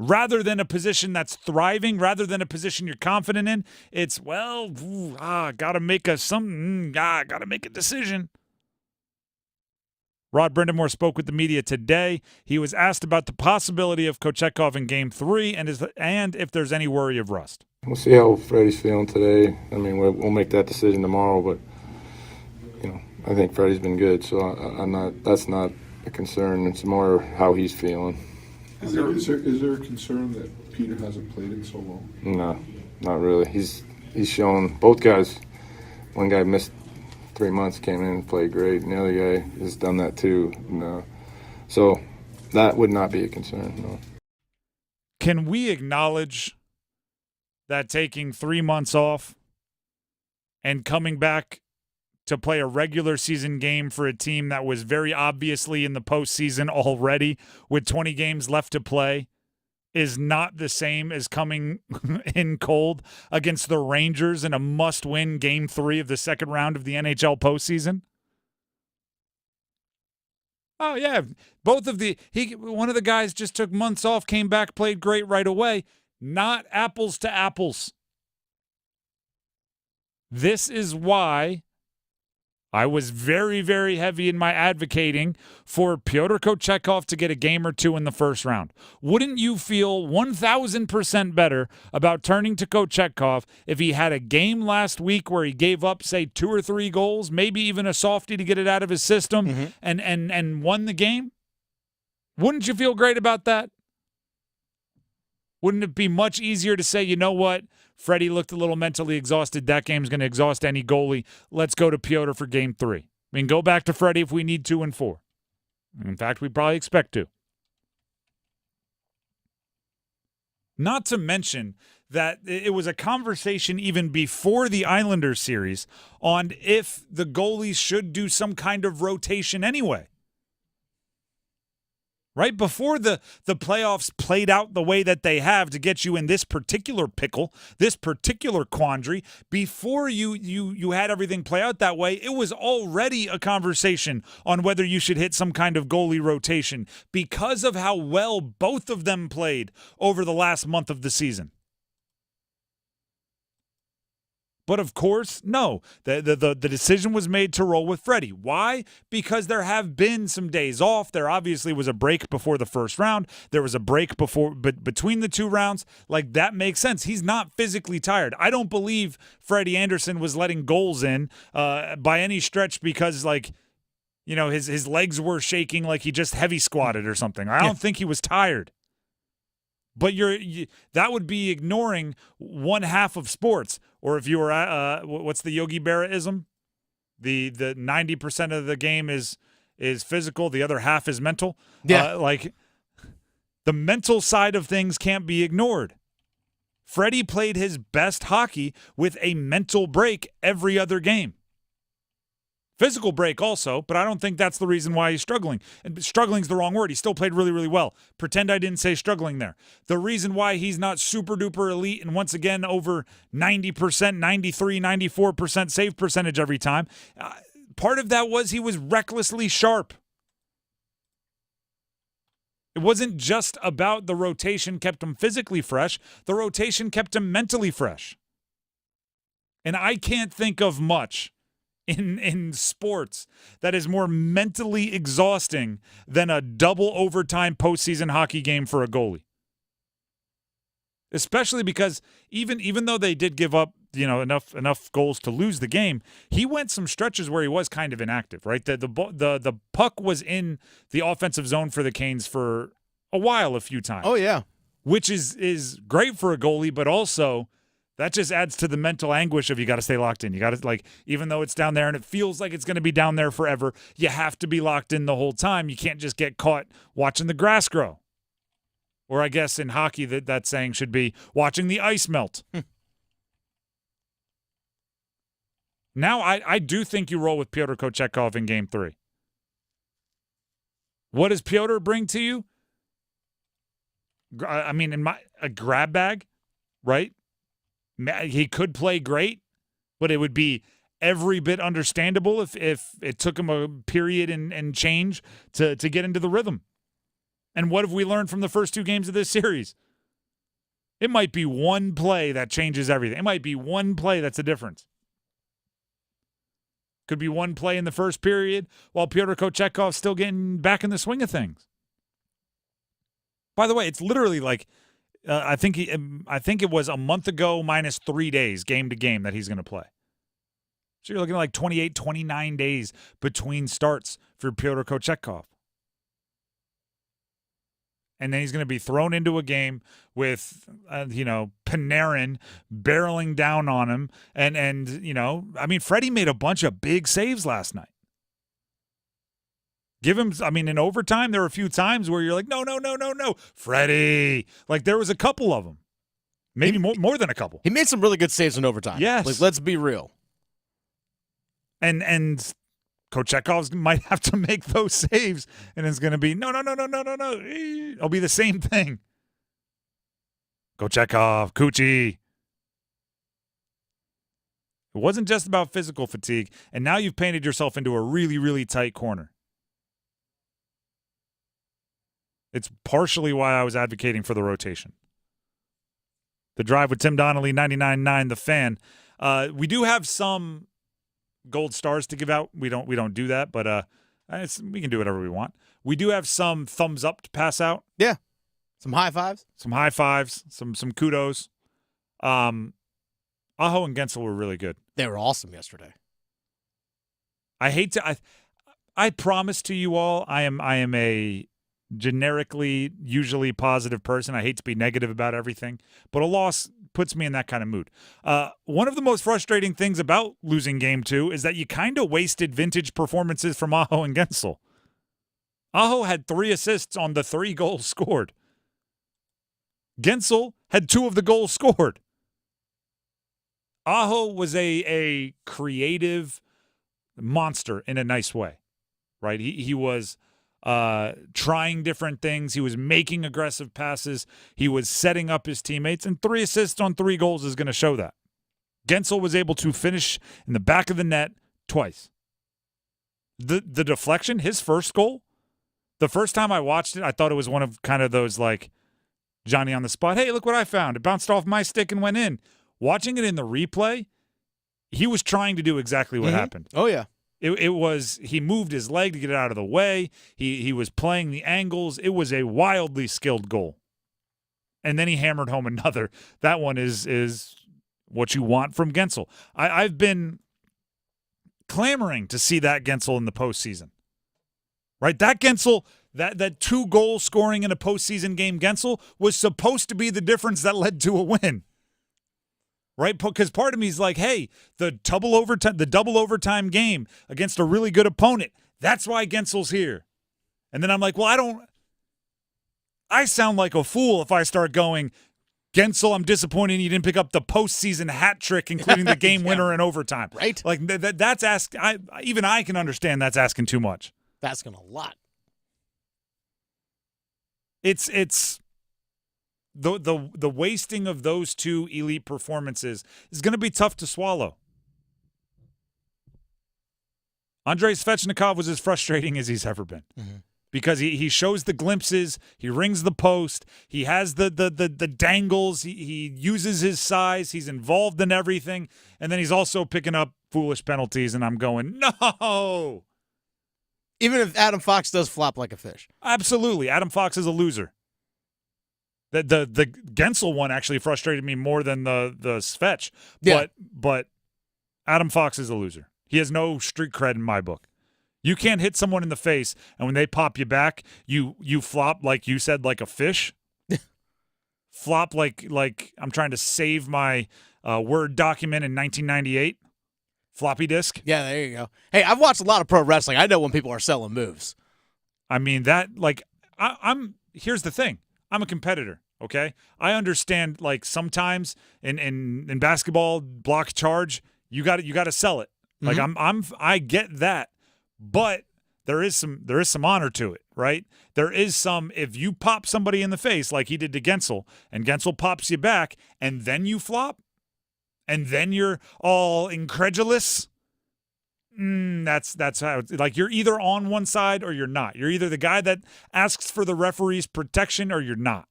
Rather than a position that's thriving, rather than a position you're confident in, it's, got to make a decision. Rod Brindamore spoke with the media today. He was asked about the possibility of Kochetkov in Game 3 and if there's any worry of rust. We'll see how Freddie's feeling today. I mean, we'll make that decision tomorrow, but I think Freddie's been good, so that's not a concern. It's more how he's feeling. Is there a concern that Peter hasn't played in so long? No, not really. He's shown both guys. One guy missed 3 months, came in and played great, and the other guy has done that too. No. So that would not be a concern, no. Can we acknowledge that taking 3 months off and coming back to play a regular season game for a team that was very obviously in the postseason already with 20 games left to play is not the same as coming in cold against the Rangers in a must-win Game 3 of the second round of the NHL postseason? Oh, yeah. One of the guys just took months off, came back, played great right away. Not apples to apples. This is why I was very, very heavy in my advocating for Pyotr Kochetkov to get a game or 2 in the first round. Wouldn't you feel 1,000% better about turning to Kochetkov if he had a game last week where he gave up, say, 2 or 3 goals, maybe even a softie to get it out of his system, and won the game? Wouldn't you feel great about that? Wouldn't it be much easier to say, you know what? Freddie looked a little mentally exhausted. That game's going to exhaust any goalie. Let's go to Pyotr for Game 3. I mean, go back to Freddie if we need 2 and 4. In fact, we probably expect to. Not to mention that it was a conversation even before the Islanders series on if the goalies should do some kind of rotation anyway. Right before the playoffs played out the way that they have to get you in this particular pickle, this particular quandary, before you had everything play out that way, it was already a conversation on whether you should hit some kind of goalie rotation because of how well both of them played over the last month of the season. But of course, no. The decision was made to roll with Freddie. Why? Because there have been some days off. There obviously was a break before the first round. There was a break between the 2 rounds. Like, that makes sense. He's not physically tired. I don't believe Freddie Andersen was letting goals in by any stretch because, his legs were shaking like he just heavy squatted or something. I don't think he was tired. But that would be ignoring one half of sports. Or if you were, what's the Yogi Berra-ism? The 90% of the game is physical, the other half is mental. Yeah. The mental side of things can't be ignored. Freddie played his best hockey with a mental break every other game. Physical break also, but I don't think that's the reason why he's struggling. And struggling's the wrong word. He still played really, really well. Pretend I didn't say struggling there. The reason why he's not super duper elite and once again over 90%, 93, 94% save percentage every time, part of that was he was recklessly sharp. It wasn't just about the rotation kept him physically fresh. The rotation kept him mentally fresh. And I can't think of much in sports that is more mentally exhausting than a double overtime postseason hockey game for a goalie. Especially because even though they did give up, enough goals to lose the game, he went some stretches where he was kind of inactive, right? The puck was in the offensive zone for the Canes for a while, a few times. Oh yeah, which is great for a goalie, but also that just adds to the mental anguish of you got to stay locked in. You got to, even though it's down there and it feels like it's going to be down there forever, you have to be locked in the whole time. You can't just get caught watching the grass grow. Or I guess in hockey that saying should be watching the ice melt. Now I do think you roll with Pyotr Kochetkov in Game 3. What does Pyotr bring to you? I mean, a grab bag, right? He could play great, but it would be every bit understandable if it took him a period and change to get into the rhythm. And what have we learned from the first 2 games of this series? It might be one play that changes everything. It might be one play that's the difference. Could be one play in the first period while Pyotr Kochetkov's still getting back in the swing of things. By the way, it's literally like I think it was a month ago minus 3 days game to game that he's going to play. So you're looking at like 28, 29 days between starts for Pyotr Kochetkov. And then he's going to be thrown into a game with, Panarin barreling down on him. And Freddie made a bunch of big saves last night. Give him, in overtime, there were a few times where you're like, no, Freddie. Like, there was a couple of them. Maybe more than a couple. He made some really good saves in overtime. Yes. Let's be real. And Kochetkov might have to make those saves, and it's going to be, no. It'll be the same thing. Kochetkov, Coochie. It wasn't just about physical fatigue, and now you've painted yourself into a really, really tight corner. It's partially why I was advocating for the rotation. The Drive with Tim Donnelly, 99.9 The Fan. We do have some gold stars to give out. We don't do that, but we can do whatever we want. We do have some thumbs up to pass out. Yeah. Some high fives. Some kudos. Aho and Guentzel were really good. They were awesome yesterday. I promise to you all, I am a generically usually positive person. I hate to be negative about everything, but a loss puts me in that kind of mood. One of the most frustrating things about losing Game 2 is that you kind of wasted vintage performances from Aho and Guentzel. Aho had 3 assists on the 3 goals scored. Guentzel had 2 of the goals scored. Aho was a creative monster in a nice way, right? He was trying different things. He was making aggressive passes. He was setting up his teammates, and 3 assists on 3 goals is going to show that. Guentzel was able to finish in the back of the net twice. The deflection, his first goal, the first time I watched it, I thought it was one of kind of those like Johnny on the spot. Hey, look what I found. It bounced off my stick and went in. Watching it in the replay, he was trying to do exactly what happened. Oh, yeah. It was, he moved his leg to get it out of the way. He was playing the angles. It was a wildly skilled goal. And then he hammered home another. That one is what you want from Guentzel. I've been clamoring to see that Guentzel in the postseason. Right? That Guentzel, that 2 goal scoring in a postseason game Guentzel was supposed to be the difference that led to a win. Right? Because part of me is like, hey, the double overtime game against a really good opponent, that's why Guentzel's here. And then I'm like, well, I sound like a fool if I start going, Guentzel, I'm disappointed you didn't pick up the postseason hat trick, including the game winner in overtime. Right? Like that's even I can understand that's asking too much. That's asking a lot. It's the wasting of those two elite performances is going to be tough to swallow. Andrei Svechnikov was as frustrating as he's ever been. Mm-hmm. Because he shows the glimpses, he rings the post, he has the dangles, he uses his size, he's involved in everything, and then he's also picking up foolish penalties, and I'm going, no! Even if Adam Fox does flop like a fish. Absolutely. Adam Fox is a loser. The Guentzel one actually frustrated me more than the Svech, but Adam Fox is a loser. He has no street cred in my book. You can't hit someone in the face, and when they pop you back, you flop, like you said, like a fish. Flop like I'm trying to save my Word document in 1998. Floppy disk. Yeah, there you go. Hey, I've watched a lot of pro wrestling. I know when people are selling moves. I mean, I'm here's the thing. I'm a competitor, okay? I understand, like, sometimes in basketball, block charge, you got to sell it. Like, I get that. But there is some honor to it, right? There is some, if you pop somebody in the face like he did to Guentzel, and Guentzel pops you back, and then you flop, and then you're all incredulous, that's how it's, like, you're either on one side or you're not. You're either the guy that asks for the referee's protection or you're not.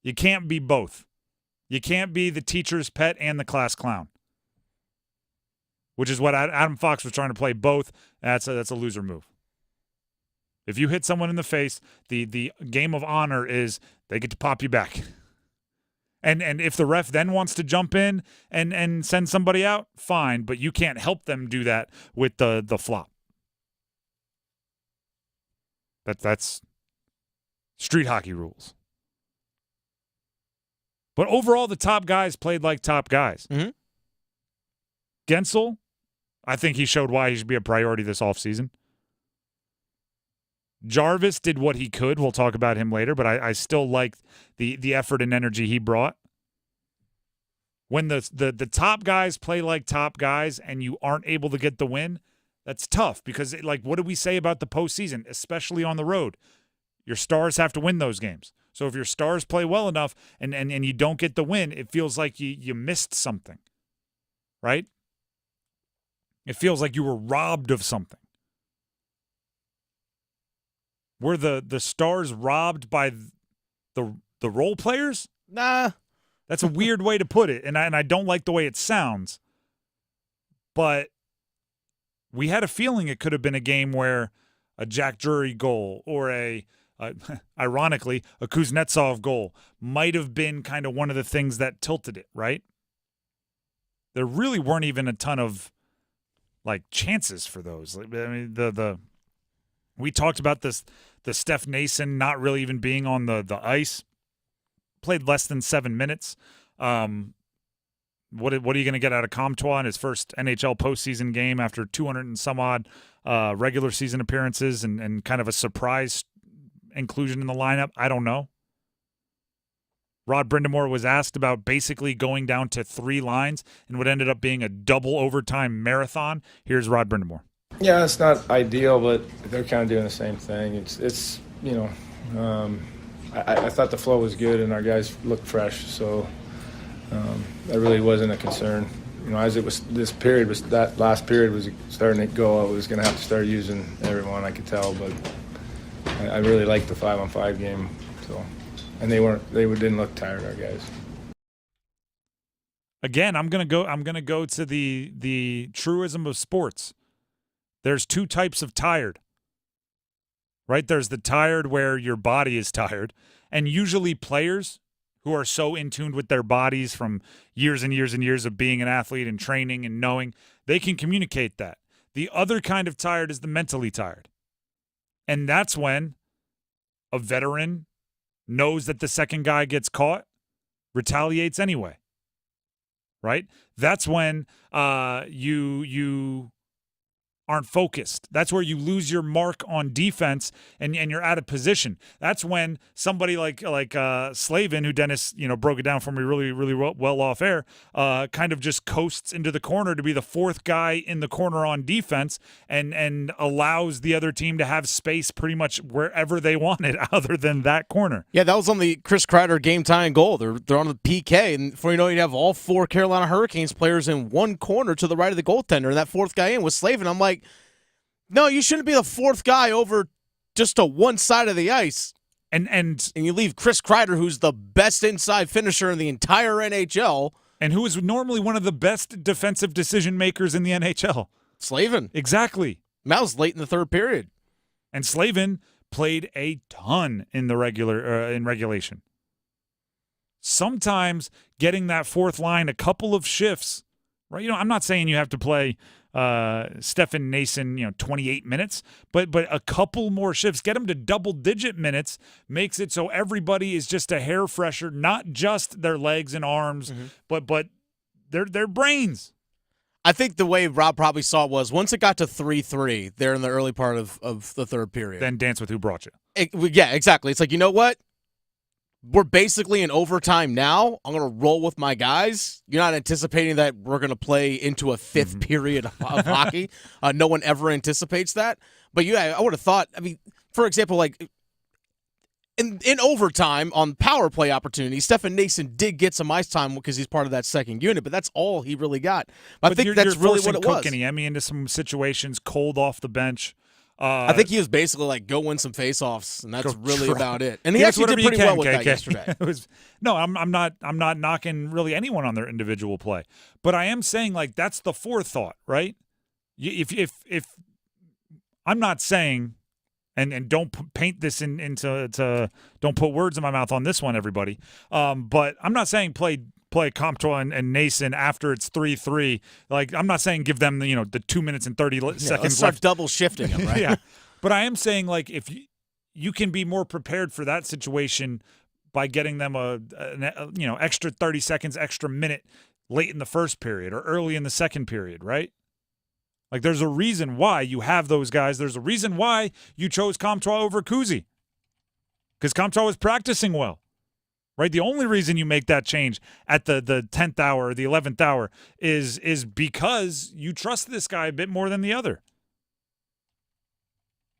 You can't be both. You can't be the teacher's pet and the class clown. Which is what Adam Fox was trying to play both. That's a loser move. If you hit someone in the face, the game of honor is they get to pop you back. And if the ref then wants to jump in and send somebody out, fine, but you can't help them do that with the flop. That's street hockey rules. But overall, the top guys played like top guys. Mm-hmm. Guentzel, I think he showed why he should be a priority this offseason. Jarvis did what he could. We'll talk about him later, but I still liked the effort and energy he brought. When the top guys play like top guys and you aren't able to get the win, that's tough because, like, what do we say about the postseason, especially on the road? Your stars have to win those games. So if your stars play well enough and you don't get the win, it feels like you missed something, right? It feels like you were robbed of something. Were the stars robbed by the role players? Nah. That's a weird way to put it, and I don't like the way it sounds. But we had a feeling it could have been a game where a Jack Drury goal or ironically, a Kuznetsov goal might have been kind of one of the things that tilted it, right? There really weren't even a ton of chances for those. I mean, we talked about this, the Steph Nason not really even being on the ice. Played less than 7 minutes. What are you going to get out of Comtois in his first NHL postseason game after 200 and some odd regular season appearances and kind of a surprise inclusion in the lineup? I don't know. Rod Brindamore was asked about basically going down to 3 lines in what ended up being a double overtime marathon. Here's Rod Brindamore. Yeah, it's not ideal, but they're kind of doing the same thing. It's I thought the flow was good and our guys looked fresh, so that really wasn't a concern. As it was, that last period was starting to go. I was going to have to start using everyone, I could tell, but I really liked the 5-on-5 game. So, and they didn't look tired, our guys. Again, I'm gonna go to the truism of sports. There's 2 types of tired. Right? There's the tired where your body is tired, and usually players who are so in tune with their bodies from years and years and years of being an athlete and training and knowing, they can communicate that. The other kind of tired is the mentally tired. And that's when a veteran knows that the second guy gets caught, retaliates anyway. Right? That's when you aren't focused. That's where you lose your mark on defense and you're out of position. That's when somebody like Slavin, who Dennis broke it down for me really well off air, kind of just coasts into the corner to be the fourth guy in the corner on defense and allows the other team to have space pretty much wherever they want it other than that corner. Yeah, that was on the Chris Kreider game-tying goal. They're on the PK, and before you know it, you have all four Carolina Hurricanes players in one corner to the right of the goaltender, and that fourth guy in was Slavin. I'm like, no, you shouldn't be the fourth guy over just to one side of the ice. And you leave Chris Kreider, who's the best inside finisher in the entire NHL. And who is normally one of the best defensive decision makers in the NHL. Slavin. Exactly. That was late in the third period. And Slavin played a ton in the in regulation. Sometimes getting that fourth line a couple of shifts, right? I'm not saying you have to play Stefan Noesen, 28 minutes, but a couple more shifts, get him to double-digit minutes, makes it so everybody is just a hair fresher, not just their legs and arms, but their brains. I think the way Rob probably saw it was once it got to 3-3 there in the early part of the third period. Then dance with who brought you. Yeah, exactly. It's like, you know what? We're basically in overtime now. I'm going to roll with my guys. You're not anticipating that we're going to play into a fifth period of hockey. No one ever anticipates that. But yeah, I would have thought, for example, like in overtime on power play opportunities, Stefan Noesen did get some ice time because he's part of that second unit, but that's all he really got. I think that's really what it was. You're forcing into some situations cold off the bench. I think he was basically like, go win some face-offs, and that's really about it. And he actually did pretty well with that yesterday. I'm not knocking really anyone on their individual play, but I am saying like that's the forethought, right? If I'm not saying, and don't paint this into don't put words in my mouth on this one, everybody. But I'm not saying play Comtois and Noesen after it's 3-3. Like, I'm not saying give them the 2 minutes and 30 seconds let's start left. double shifting them, right? Yeah, but I am saying like if you can be more prepared for that situation by getting them an extra 30 seconds, extra minute late in the first period or early in the second period, right? Like, there's a reason why you have those guys. There's a reason why you chose Comtois over Kuzi, because Comtois was practicing well. Right, the only reason you make that change at the 10th hour or the 11th hour is because you trust this guy a bit more than the other.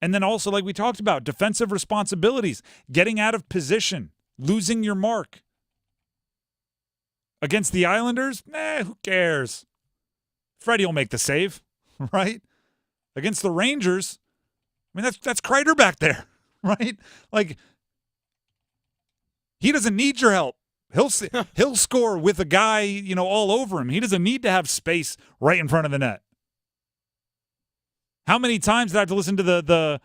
And then also, like we talked about, defensive responsibilities, getting out of position, losing your mark. Against the Islanders, who cares? Freddie will make the save, right? Against the Rangers, that's Kreider back there, right? Like, he doesn't need your help. He'll score with a guy, all over him. He doesn't need to have space right in front of the net. How many times did I have to listen to the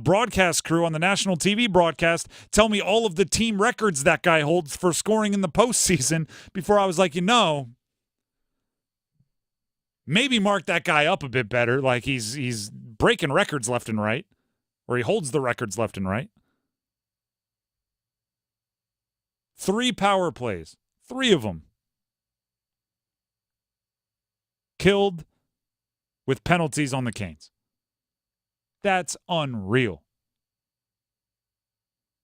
broadcast crew on the national TV broadcast tell me all of the team records that guy holds for scoring in the postseason before I was like, maybe mark that guy up a bit better. Like he's breaking records left and right, or he holds the records left and right. 3 power plays, 3 of them killed with penalties on the Canes. That's unreal.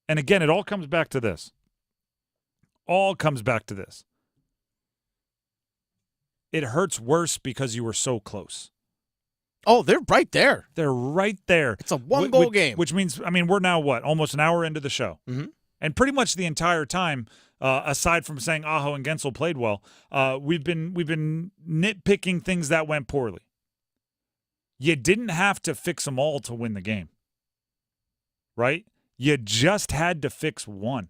And again, it all comes back to this. It hurts worse because you were so close. Oh, they're right there. They're right there. It's a one-goal game. Which means, we're now, almost an hour into the show. Mm-hmm. And pretty much the entire time, aside from saying Aho and Guentzel played well, we've been nitpicking things that went poorly. You didn't have to fix them all to win the game, right? You just had to fix one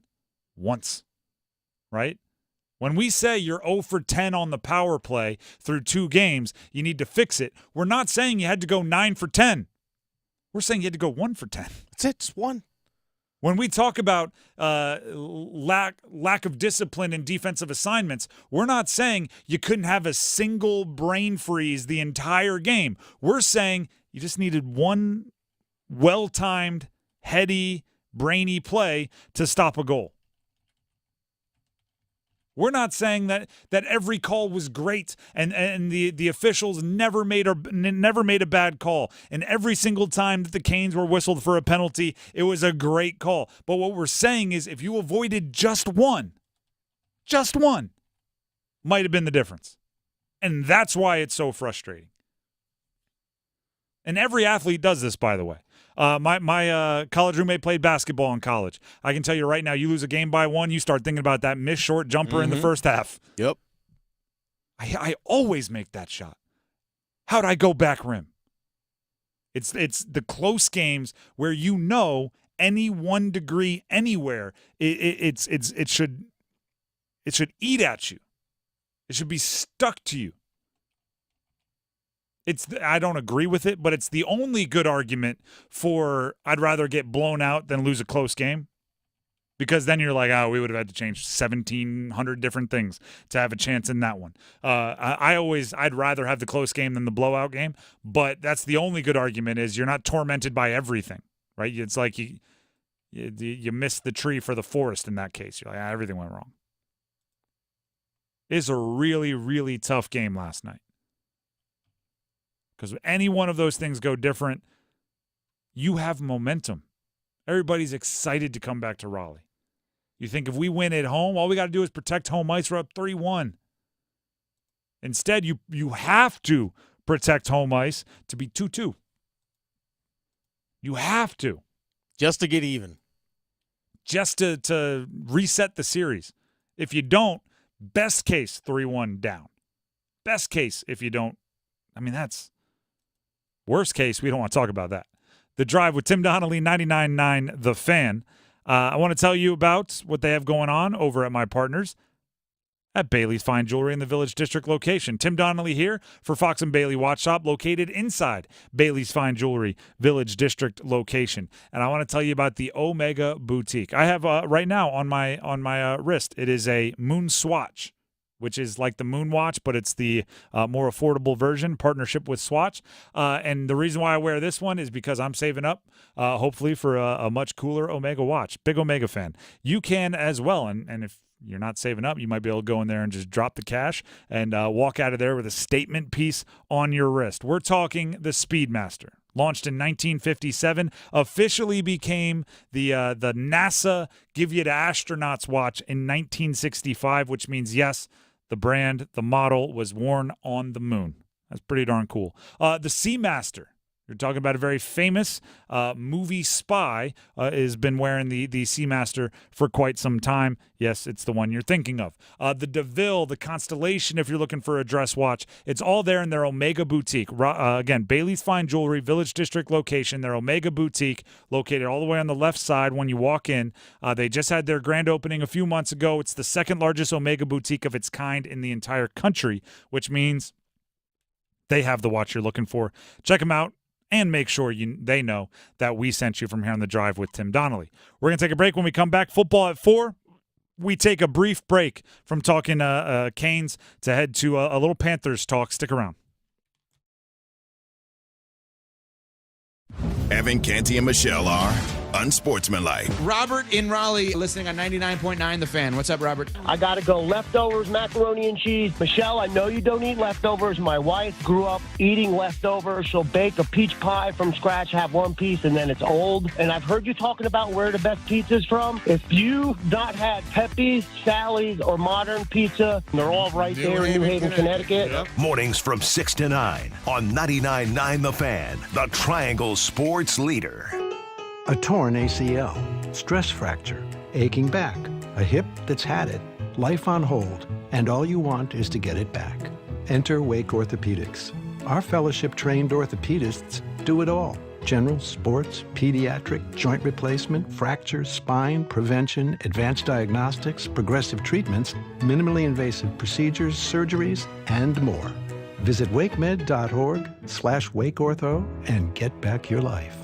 once, right? When we say you're 0 for 10 on the power play through 2 games, you need to fix it. We're not saying you had to go 9 for 10. We're saying you had to go 1 for 10. That's it, just 1. When we talk about lack of discipline in defensive assignments, we're not saying you couldn't have a single brain freeze the entire game. We're saying you just needed one well-timed, heady, brainy play to stop a goal. We're not saying that every call was great and the officials never made a bad call. And every single time that the Canes were whistled for a penalty, it was a great call. But what we're saying is if you avoided just one, might have been the difference. And that's why it's so frustrating. And every athlete does this, by the way. My college roommate played basketball in college. I can tell you right now, you lose a game by one, you start thinking about that missed short jumper in the first half. Yep. I always make that shot. How'd I go back rim? It's the close games where you know any 1 degree anywhere, it should eat at you. It should be stuck to you. I don't agree with it, but it's the only good argument for I'd rather get blown out than lose a close game. Because then you're like, we would have had to change 1,700 different things to have a chance in that one. I'd rather have the close game than the blowout game, but that's the only good argument is you're not tormented by everything, right? It's like you missed the tree for the forest in that case. You're like, everything went wrong. It's a really, really tough game last night. Because any one of those things go different, you have momentum. Everybody's excited to come back to Raleigh. You think if we win at home, all we got to do is protect home ice. We're up 3-1. Instead, you have to protect home ice to be 2-2. You have to. Just to get even. Just to reset the series. If you don't, best case, 3-1 down. Best case, if you don't, that's worst case, we don't want to talk about that. The Drive with Tim Donnelly, 99.9 The Fan. I want to tell you about what they have going on over at my partners at Bailey's Fine Jewelry in the Village District location. Tim Donnelly here for Fox and Bailey Watch Shop, located inside Bailey's Fine Jewelry Village District location. And I want to tell you about the Omega Boutique. I have right now on my wrist, it is a moon swatch, which is like the Moon Watch, but it's the more affordable version, partnership with Swatch. And the reason why I wear this one is because I'm saving up, hopefully, for a much cooler Omega watch. Big Omega fan. You can as well. And if you're not saving up, you might be able to go in there and just drop the cash and walk out of there with a statement piece on your wrist. We're talking the Speedmaster. Launched in 1957, officially became the NASA Give You to Astronauts watch in 1965, which means, yes, the brand, the model was worn on the moon. That's pretty darn cool. The Seamaster. You're talking about a very famous movie spy has been wearing the Seamaster for quite some time. Yes, it's the one you're thinking of. The DeVille, the Constellation, if you're looking for a dress watch, it's all there in their Omega Boutique. Again, Bailey's Fine Jewelry, Village District location, their Omega Boutique, located all the way on the left side when you walk in. They just had their grand opening a few months ago. It's the second largest Omega Boutique of its kind in the entire country, which means they have the watch you're looking for. Check them out. And make sure they know that we sent you from here on The Drive with Tim Donnelly. We're going to take a break. When we come back, football at 4. We take a brief break from talking Canes to head to a little Panthers talk. Stick around. Evan, Canty, and Michelle are unsportsmanlike. Robert in Raleigh, listening on 99.9 The Fan. What's up, Robert? I gotta go. Leftovers, macaroni and cheese. Michelle, I know you don't eat leftovers. My wife grew up eating leftovers. She'll bake a peach pie from scratch, have one piece, and then it's old. And I've heard you talking about where the best pizza's from. If you've not had Pepe's, Sally's, or Modern Pizza, they're all right there in New Haven, Connecticut. Yep. Mornings from 6 to 9 on 99.9 The Fan, the Triangle Sports Leader. A torn ACL, stress fracture, aching back, a hip that's had it, life on hold, and all you want is to get it back. Enter Wake Orthopedics. Our fellowship-trained orthopedists do it all. General, sports, pediatric, joint replacement, fractures, spine, prevention, advanced diagnostics, progressive treatments, minimally invasive procedures, surgeries, and more. Visit wakemed.org/wakeortho and get back your life.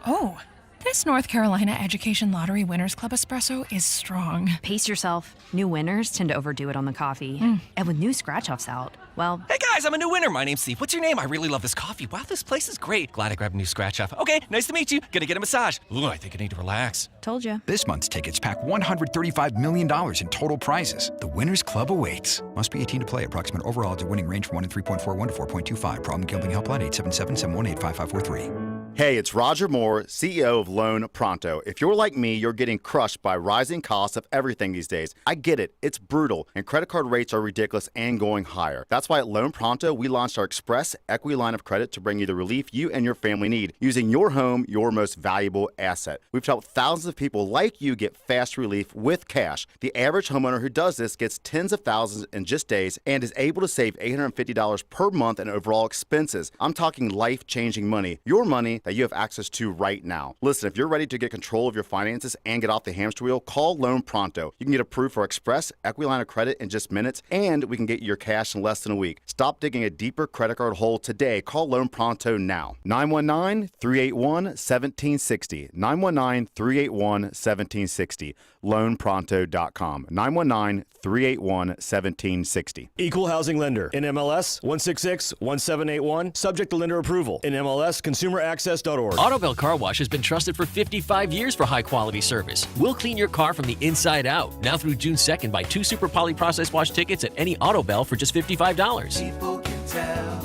Oh, This North Carolina Education Lottery Winners Club espresso is strong. Pace yourself. New winners tend to overdo it on the coffee. And with new scratch-offs out, well... Hey guys, I'm a new winner. My name's Steve. What's your name? I really love this coffee. Wow, this place is great. Glad I grabbed a new scratch-off. Okay, nice to meet you. Gonna get a massage. Ooh, I think I need to relax. Told you. This month's tickets pack $135 million in total prizes. The Winners Club awaits. Must be 18 to play. Approximate overall odds of winning range from 1 in 3.41 to 4.25. Problem gambling helpline 877-718-5543. Hey, it's Roger Moore, CEO of Loan Pronto. If you're like me, you're getting crushed by rising costs of everything these days. I get it. It's brutal, and credit card rates are ridiculous and going higher. That's why at Loan Pronto, we launched our Express Equity Line of Credit to bring you the relief you and your family need, using your home, your most valuable asset. We've helped thousands of people like you get fast relief with cash. The average homeowner who does this gets tens of thousands in just days and is able to save $850 per month in overall expenses. I'm talking life-changing money. Your money that you have access to right now. Listen, if you're ready to get control of your finances and get off the hamster wheel, call Loan Pronto. You can get approved for Express Equity Line of Credit in just minutes, and we can get you your cash in less than a week. Stop digging a deeper credit card hole today. Call Loan Pronto now. 919-381-1760. 919-381-1760. LoanPronto.com. 919-381-1760. Equal housing lender. NMLS 166-1781. Subject to lender approval. NMLS consumeraccess.org. Autobell Car Wash has been trusted for 55 years for high-quality service. We'll clean your car from the inside out. Now through June 2nd, buy 2 Super Poly Process Wash tickets at any Autobell for just $55. People can tell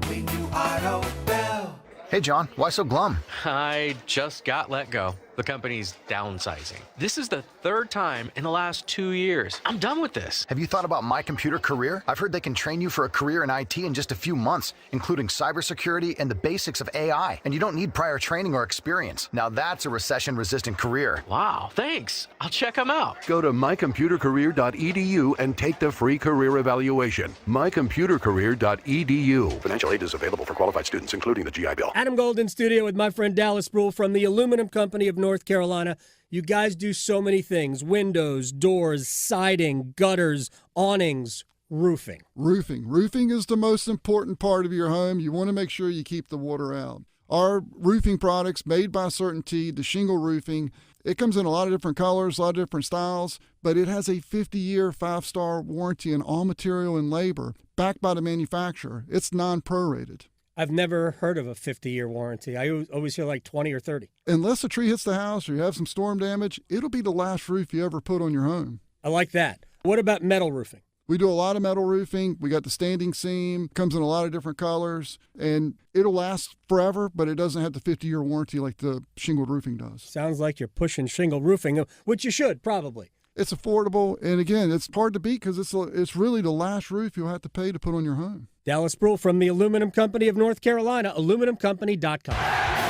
when you Autobell. Hey, John, why so glum? I just got let go. The company's downsizing. This is the 3rd time in the last 2 years. I'm done with this. Have you thought about My Computer Career? I've heard they can train you for a career in IT in just a few months, including cybersecurity and the basics of AI. And you don't need prior training or experience. Now that's a recession-resistant career. Wow, thanks. I'll check them out. Go to mycomputercareer.edu and take the free career evaluation. mycomputercareer.edu. Financial aid is available for qualified students, including the GI Bill. Adam Gold in studio with my friend Dallas Rhule from the Aluminum Company of North Carolina. You guys do so many things: windows, doors, siding, gutters, awnings, roofing. Roofing is the most important part of your home. You want to make sure you keep the water out. Our roofing products, made by Certainty, the shingle roofing, it comes in a lot of different colors, a lot of different styles, but it has a 50-year, 5-star warranty on all material and labor, backed by the manufacturer. It's non-prorated. I've never heard of a 50-year warranty. I always hear like 20 or 30. Unless a tree hits the house or you have some storm damage, it'll be the last roof you ever put on your home. I like that. What about metal roofing? We do a lot of metal roofing. We got the standing seam, comes in a lot of different colors, and it'll last forever, but it doesn't have the 50-year warranty like the shingled roofing does. Sounds like you're pushing shingle roofing, which you should, probably. It's affordable, and again, it's hard to beat because it's really the last roof you'll have to pay to put on your home. Dallas Rhule from the Aluminum Company of North Carolina, aluminumcompany.com.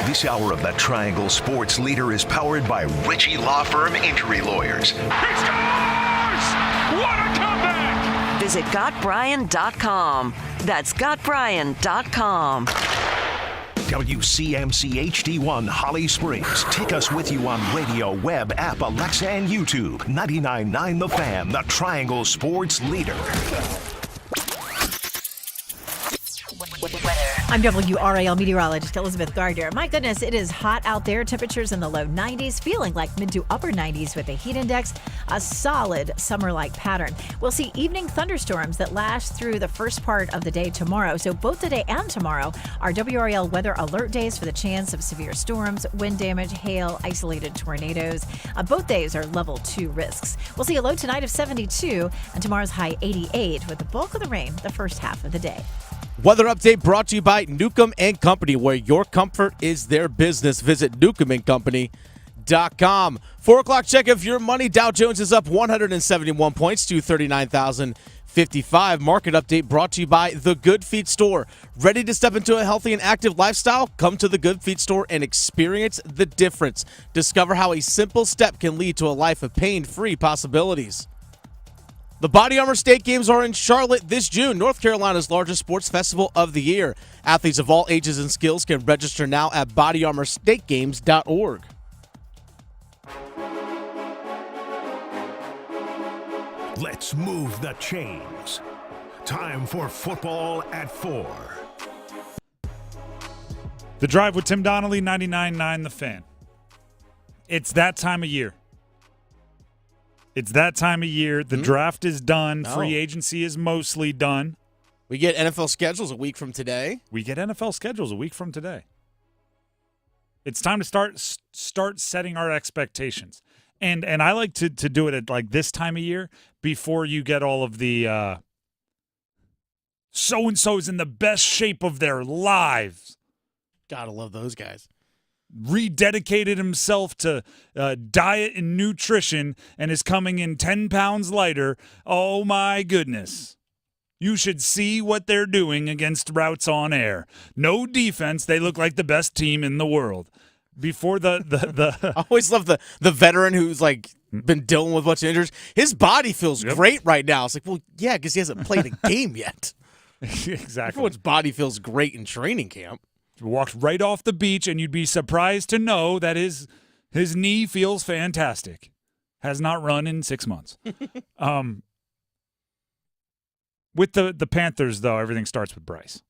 This hour of the Triangle Sports Leader is powered by Ritchie Law Firm Injury Lawyers. He scores! What a comeback! Visit GotBryan.com. That's GotBryan.com. WCMC HD1 Holly Springs. Take us with you on radio, web, app, Alexa, and YouTube. 99.9 The Fan, the Triangle Sports Leader. I'm WRAL meteorologist Elizabeth Gardner. My goodness, it is hot out there. Temperatures in the low 90s, feeling like mid to upper 90s with a heat index, a solid summer-like pattern. We'll see evening thunderstorms that last through the first part of the day tomorrow. So both today and tomorrow are WRAL weather alert days for the chance of severe storms, wind damage, hail, isolated tornadoes. Both days are level 2 risks. We'll see a low tonight of 72 and tomorrow's high 88 with the bulk of the rain the first half of the day. Weather update brought to you by Newcomb & Company, where your comfort is their business. Visit newcombandcompany.com. 4 o'clock check of your money. Dow Jones is up 171 points to 39,055. Market update brought to you by The Good Feet Store. Ready to step into a healthy and active lifestyle? Come to The Good Feet Store and experience the difference. Discover how a simple step can lead to a life of pain-free possibilities. The Body Armor State Games are in Charlotte this June, North Carolina's largest sports festival of the year. Athletes of all ages and skills can register now at bodyarmorstategames.org. Let's move the chains. Time for football at 4. The Drive with Tim Donnelly, 99.9 The Fan. It's that time of year. It's that time of year. The draft is done. No. Free agency is mostly done. We get NFL schedules a week from today. It's time to start setting our expectations. And I like to do it at like this time of year before you get all of the so-and-so's in the best shape of their lives. Gotta love those guys. Rededicated himself to diet and nutrition and is coming in 10 pounds lighter. Oh, my goodness. You should see what they're doing against routes on air. No defense. They look like the best team in the world. Before the I always love the veteran who's like been dealing with a bunch of injuries. His body feels great right now. It's like, well, yeah, because he hasn't played a game yet. Exactly. Everyone's body feels great in training camp. Walked right off the beach, and you'd be surprised to know that his knee feels fantastic. Has not run in 6 months. With the Panthers, though, everything starts with Bryce.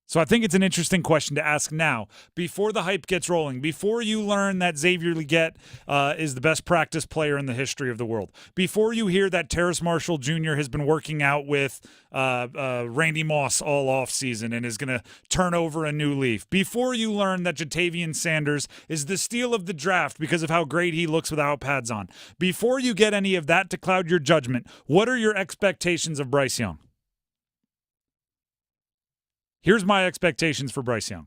So I think it's an interesting question to ask now, before the hype gets rolling, before you learn that Xavier Legette is the best practice player in the history of the world, before you hear that Terrace Marshall Jr. has been working out with Randy Moss all offseason and is going to turn over a new leaf, before you learn that Jatavian Sanders is the steal of the draft because of how great he looks without pads on, before you get any of that to cloud your judgment, what are your expectations of Bryce Young? Here's my expectations for Bryce Young.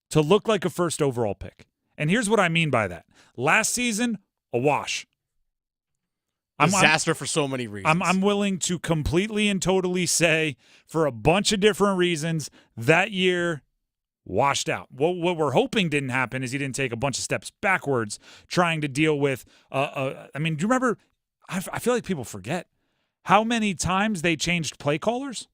To look like a first overall pick. And here's what I mean by that. Last season, a wash. Disaster for so many reasons. I'm willing to completely and totally say, for a bunch of different reasons, that year washed out. What we're hoping didn't happen is he didn't take a bunch of steps backwards trying to deal with, do you remember, I feel like people forget how many times they changed play callers?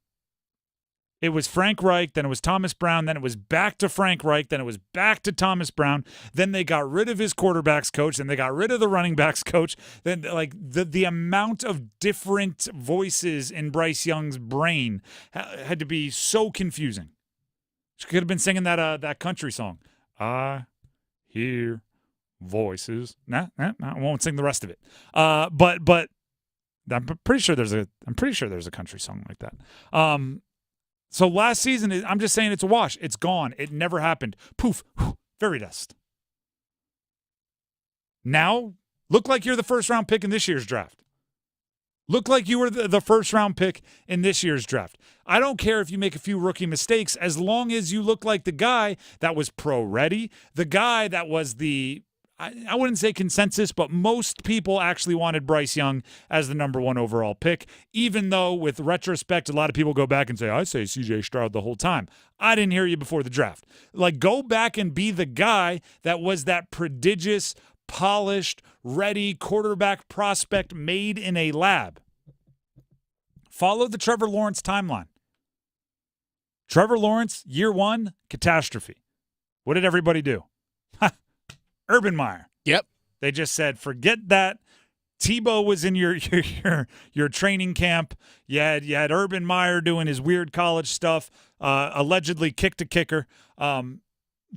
It was Frank Reich, then it was Thomas Brown, then it was back to Frank Reich, then it was back to Thomas Brown, then they got rid of his quarterbacks coach, then they got rid of the running backs coach. Then like the amount of different voices in Bryce Young's brain had to be so confusing. She could have been singing that country song. I hear voices. I won't sing the rest of it. But I'm pretty sure there's a country song like that. So last season, I'm just saying it's a wash. It's gone. It never happened. Poof. Very dust. Now, look like you're the first-round pick in this year's draft. Look like you were the first-round pick in this year's draft. I don't care if you make a few rookie mistakes, as long as you look like the guy that was pro-ready, the guy that was the I wouldn't say consensus, but most people actually wanted Bryce Young as the number one overall pick, even though with retrospect, a lot of people go back and say, I say C.J. Stroud the whole time. I didn't hear you before the draft. Like, go back and be the guy that was that prodigious, polished, ready quarterback prospect made in a lab. Follow the Trevor Lawrence timeline. Trevor Lawrence, year one, catastrophe. What did everybody do? Urban Meyer. Yep. They just said, forget that. Tebow was in your training camp. You had Urban Meyer doing his weird college stuff, allegedly kicked a kicker.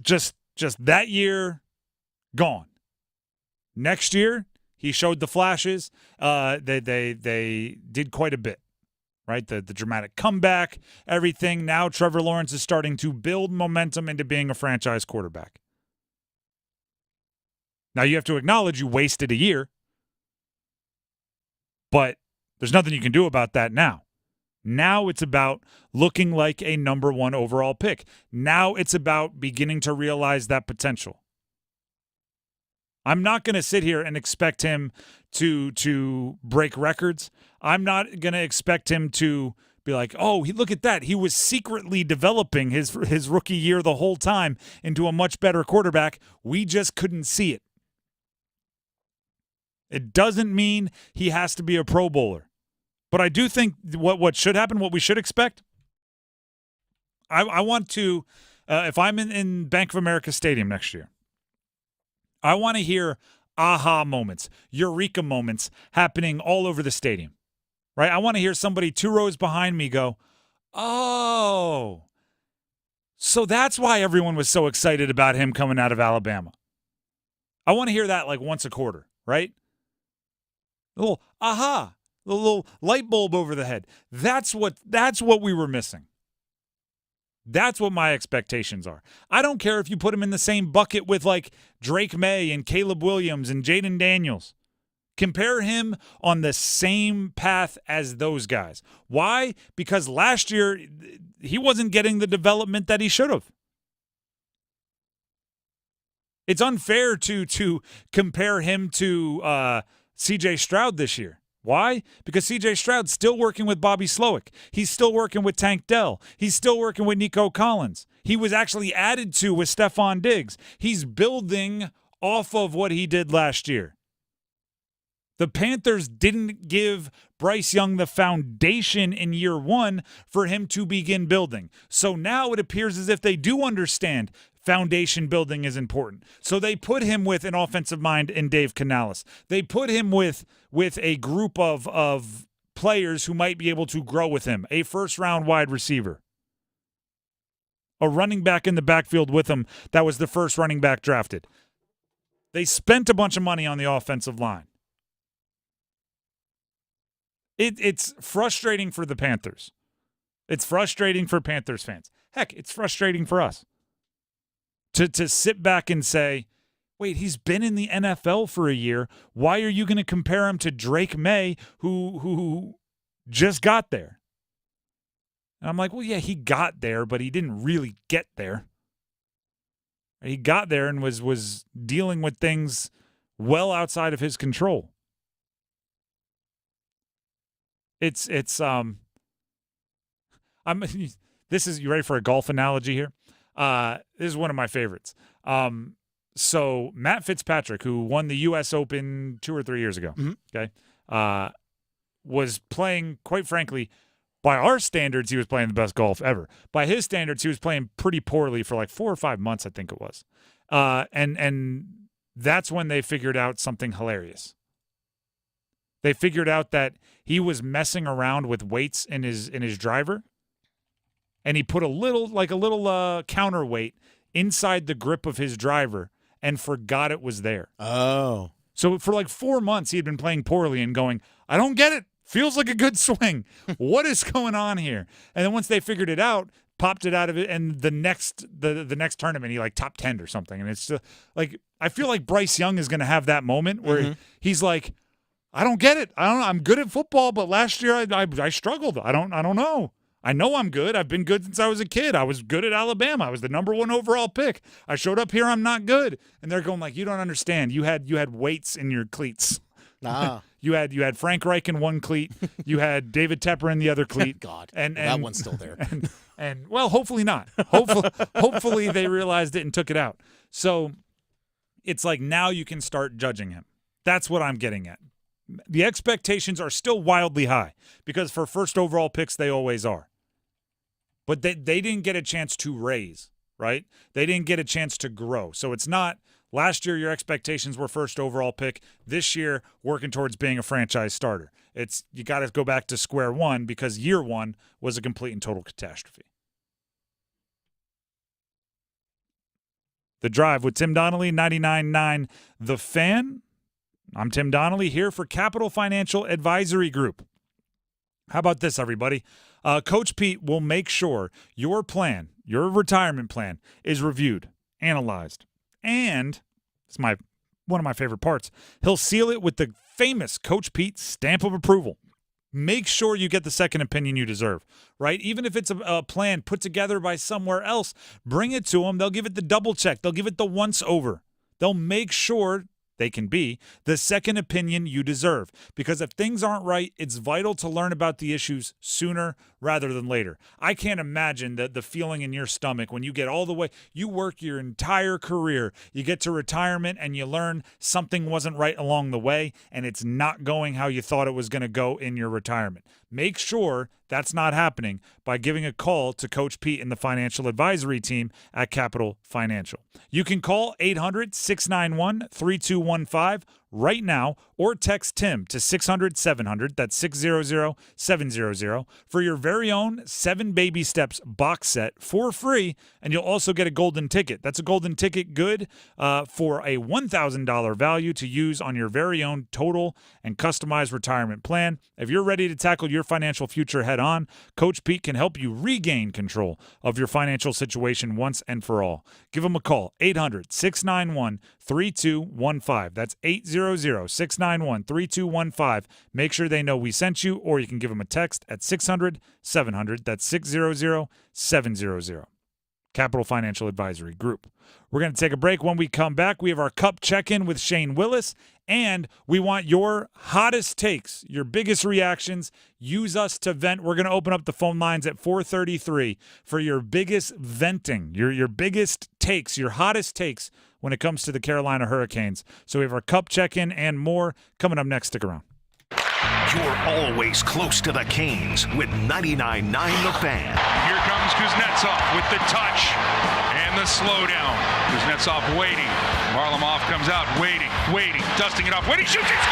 Just that year, gone. Next year, he showed the flashes. They did quite a bit, right? The dramatic comeback, everything. Now Trevor Lawrence is starting to build momentum into being a franchise quarterback. Now, you have to acknowledge you wasted a year, but there's nothing you can do about that now. Now it's about looking like a number one overall pick. Now it's about beginning to realize that potential. I'm not going to sit here and expect him to break records. I'm not going to expect him to be like, oh, look at that. He was secretly developing his rookie year the whole time into a much better quarterback. We just couldn't see it. It doesn't mean he has to be a Pro Bowler. But I do think what should happen, what we should expect, I want to, if I'm in Bank of America Stadium next year, I want to hear aha moments, eureka moments happening all over the stadium, right? I want to hear somebody 2 rows behind me go, oh, So that's why everyone was so excited about him coming out of Alabama. I want to hear that like once a quarter, right? A little aha, a little light bulb over the head. That's what we were missing. That's what my expectations are. I don't care if you put him in the same bucket with like Drake May and Caleb Williams and Jaden Daniels. Compare him on the same path as those guys. Why? Because last year he wasn't getting the development that he should have. It's unfair to compare him to C.J. Stroud this year. Why? Because C.J. Stroud's still working with Bobby Slowick. He's still working with Tank Dell. He's still working with Nico Collins. He was actually added to with Stephon Diggs. He's building off of what he did last year. The Panthers didn't give Bryce Young the foundation in year one for him to begin building. So now it appears as if they do understand foundation building is important. So they put him with an offensive mind in Dave Canales. They put him with a group of players who might be able to grow with him. A first-round wide receiver. A running back in the backfield with him that was the first running back drafted. They spent a bunch of money on the offensive line. It's frustrating for the Panthers. It's frustrating for Panthers fans. Heck, it's frustrating for us. To sit back and say, wait, he's been in the NFL for a year. Why are you going to compare him to Drake May, who just got there? And I'm like, well, yeah, he got there, but he didn't really get there. He got there and was dealing with things well outside of his control. This is, you ready for a golf analogy here? This is one of my favorites. So Matt Fitzpatrick, who won the U.S. Open 2 or 3 years ago, okay, was playing, quite frankly, by our standards, he was playing the best golf ever. By his standards, he was playing pretty poorly for like 4 or 5 months, I think it was. And that's when they figured out something hilarious. They figured out that he was messing around with weights in his driver, and he put a little counterweight inside the grip of his driver and forgot it was there. Oh. So for like 4 months, he had been playing poorly and going, I don't get it. Feels like a good swing. What is going on here? And then once they figured it out, popped it out of it, and the next tournament, he like top 10 or something. And it's just, like, I feel like Bryce Young is going to have that moment where he's like, I don't get it. I don't know. I'm good at football, but last year I struggled. I don't know. I know I'm good. I've been good since I was a kid. I was good at Alabama. I was the number 1 overall pick. I showed up here. I'm not good. And they're going like, you don't understand. You had weights in your cleats. Ah. You had Frank Reich in one cleat. You had David Tepper in the other cleat. God, and that one's still there. And well, hopefully not. Hopefully they realized it and took it out. So it's like now you can start judging him. That's what I'm getting at. The expectations are still wildly high because for first overall picks, they always are. But they didn't get a chance to raise, right? They didn't get a chance to grow. So it's not last year your expectations were first overall pick. This year, working towards being a franchise starter. You got to go back to square one because year one was a complete and total catastrophe. The Drive with Tim Donnelly, 99.9 The Fan. I'm Tim Donnelly here for Capital Financial Advisory Group. How about this, everybody? Coach Pete will make sure your plan, your retirement plan, is reviewed, analyzed, and it's one of my favorite parts. He'll seal it with the famous Coach Pete stamp of approval. Make sure you get the second opinion you deserve, right? Even if it's a plan put together by somewhere else, bring it to them. They'll give it the double check. They'll give it the once over. They'll make sure they can be the second opinion you deserve. Because if things aren't right, it's vital to learn about the issues sooner rather than later. I can't imagine the feeling in your stomach when you get all the way, you work your entire career, you get to retirement and you learn something wasn't right along the way and it's not going how you thought it was going to go in your retirement. Make sure that's not happening by giving a call to Coach Pete and the financial advisory team at Capital Financial. You can call 800-691-3215 right now or text Tim to 600-700, that's 600-700, for your very own 7 Baby Steps box set for free, and you'll also get a golden ticket. That's a golden ticket good for a $1,000 value to use on your very own total and customized retirement plan. If you're ready to tackle your financial future head on, Coach Pete can help you regain control of your financial situation once and for all. Give him a call, 800-691-3215. That's 800-691-3215. Make sure they know we sent you, or you can give them a text at 600-700. That's 600-700. Capital Financial Advisory Group. We're going to take a break. When we come back, we have our Cup check-in with Shane Willis, and we want your hottest takes, your biggest reactions. Use us to vent. We're going to open up the phone lines at 4:33 for your biggest venting, your biggest takes, your hottest takes when it comes to the Carolina Hurricanes. So we have our Cup check-in and more coming up next. Stick around. You're always close to the Canes with 99.9 The Fan. Here comes Kuznetsov with the touch and the slowdown. Kuznetsov waiting. Varlamov comes out waiting, dusting it off. When he shoots, he scores!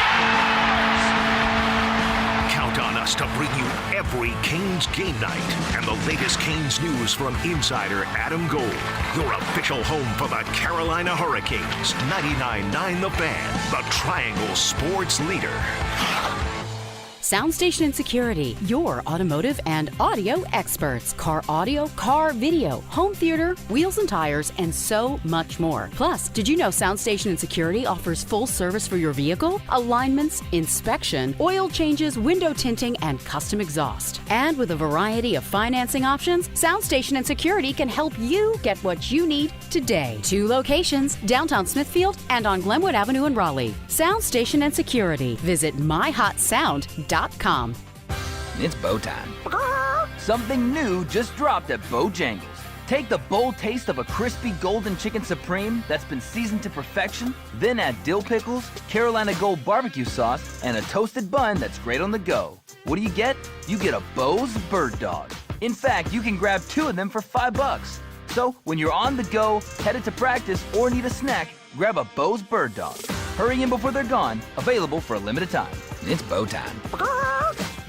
Count on us to bring you every Canes game night and the latest Canes news from insider Adam Gold. Your official home for the Carolina Hurricanes. 99.9 The Fan, the Triangle Sports leader. Soundstation and Security, your automotive and audio experts. Car audio, car video, home theater, wheels and tires, and so much more. Plus, did you know Soundstation and Security offers full service for your vehicle? Alignments, inspection, oil changes, window tinting, and custom exhaust. And with a variety of financing options, Soundstation and Security can help you get what you need today. 2 locations, downtown Smithfield and on Glenwood Avenue in Raleigh. Soundstation and Security. Visit myhotsound.com. It's bow time. Something new just dropped at Bojangles. Take the bold taste of a crispy golden chicken supreme that's been seasoned to perfection, then add dill pickles, Carolina Gold barbecue sauce, and a toasted bun that's great on the go. What do you get? You get a Bo's Bird Dog. In fact, you can grab 2 of them for $5. So when you're on the go, headed to practice, or need a snack, grab a Bo's Bird Dog. Hurry in before they're gone. Available for a limited time. It's bow time.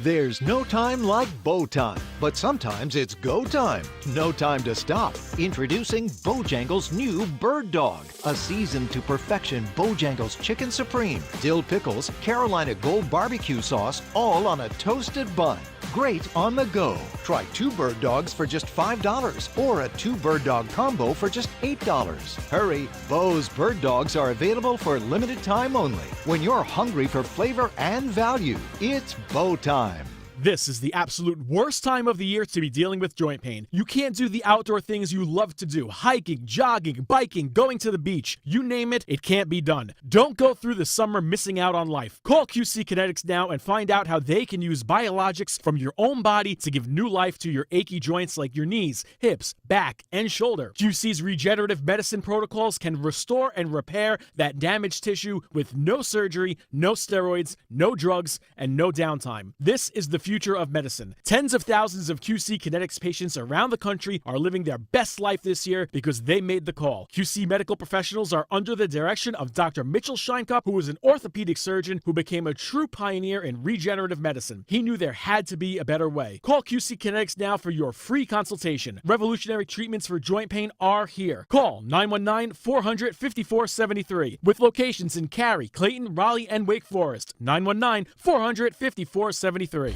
There's no time like bow time, but sometimes it's go time. No time to stop. Introducing Bojangles' new Bird Dog, a seasoned to perfection Bojangles Chicken Supreme, dill pickles, Carolina Gold barbecue sauce, all on a toasted bun. Great on the go. Try 2 bird dogs for just $5 or a 2 bird dog combo for just $8. Hurry, Bo's Bird Dogs are available for limited time only. When you're hungry for flavor and value, it's bow time. This is the absolute worst time of the year to be dealing with joint pain. You can't do the outdoor things you love to do. Hiking, jogging, biking, going to the beach. You name it, it can't be done. Don't go through the summer missing out on life. Call QC Kinetics now and find out how they can use biologics from your own body to give new life to your achy joints like your knees, hips, back, and shoulder. QC's regenerative medicine protocols can restore and repair that damaged tissue with no surgery, no steroids, no drugs, and no downtime. This is the future of medicine. Tens of thousands of QC Kinetics patients around the country are living their best life this year because they made the call. QC medical professionals are under the direction of Dr. Mitchell Scheinkup, who was an orthopedic surgeon who became a true pioneer in regenerative medicine. He knew there had to be a better way. Call QC Kinetics now for your free consultation. Revolutionary treatments for joint pain are here. Call 919-400-5473 with locations in Cary, Clayton, Raleigh, and Wake Forest. 919-400-5473.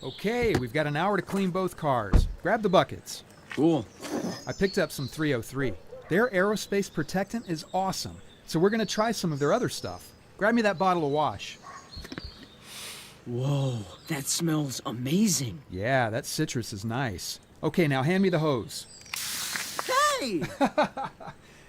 Okay, we've got an hour to clean both cars. Grab the buckets. Cool. I picked up some 303. Their aerospace protectant is awesome, so we're going to try some of their other stuff. Grab me that bottle of wash. Whoa, that smells amazing. Yeah, that citrus is nice. Okay, now hand me the hose. Hey!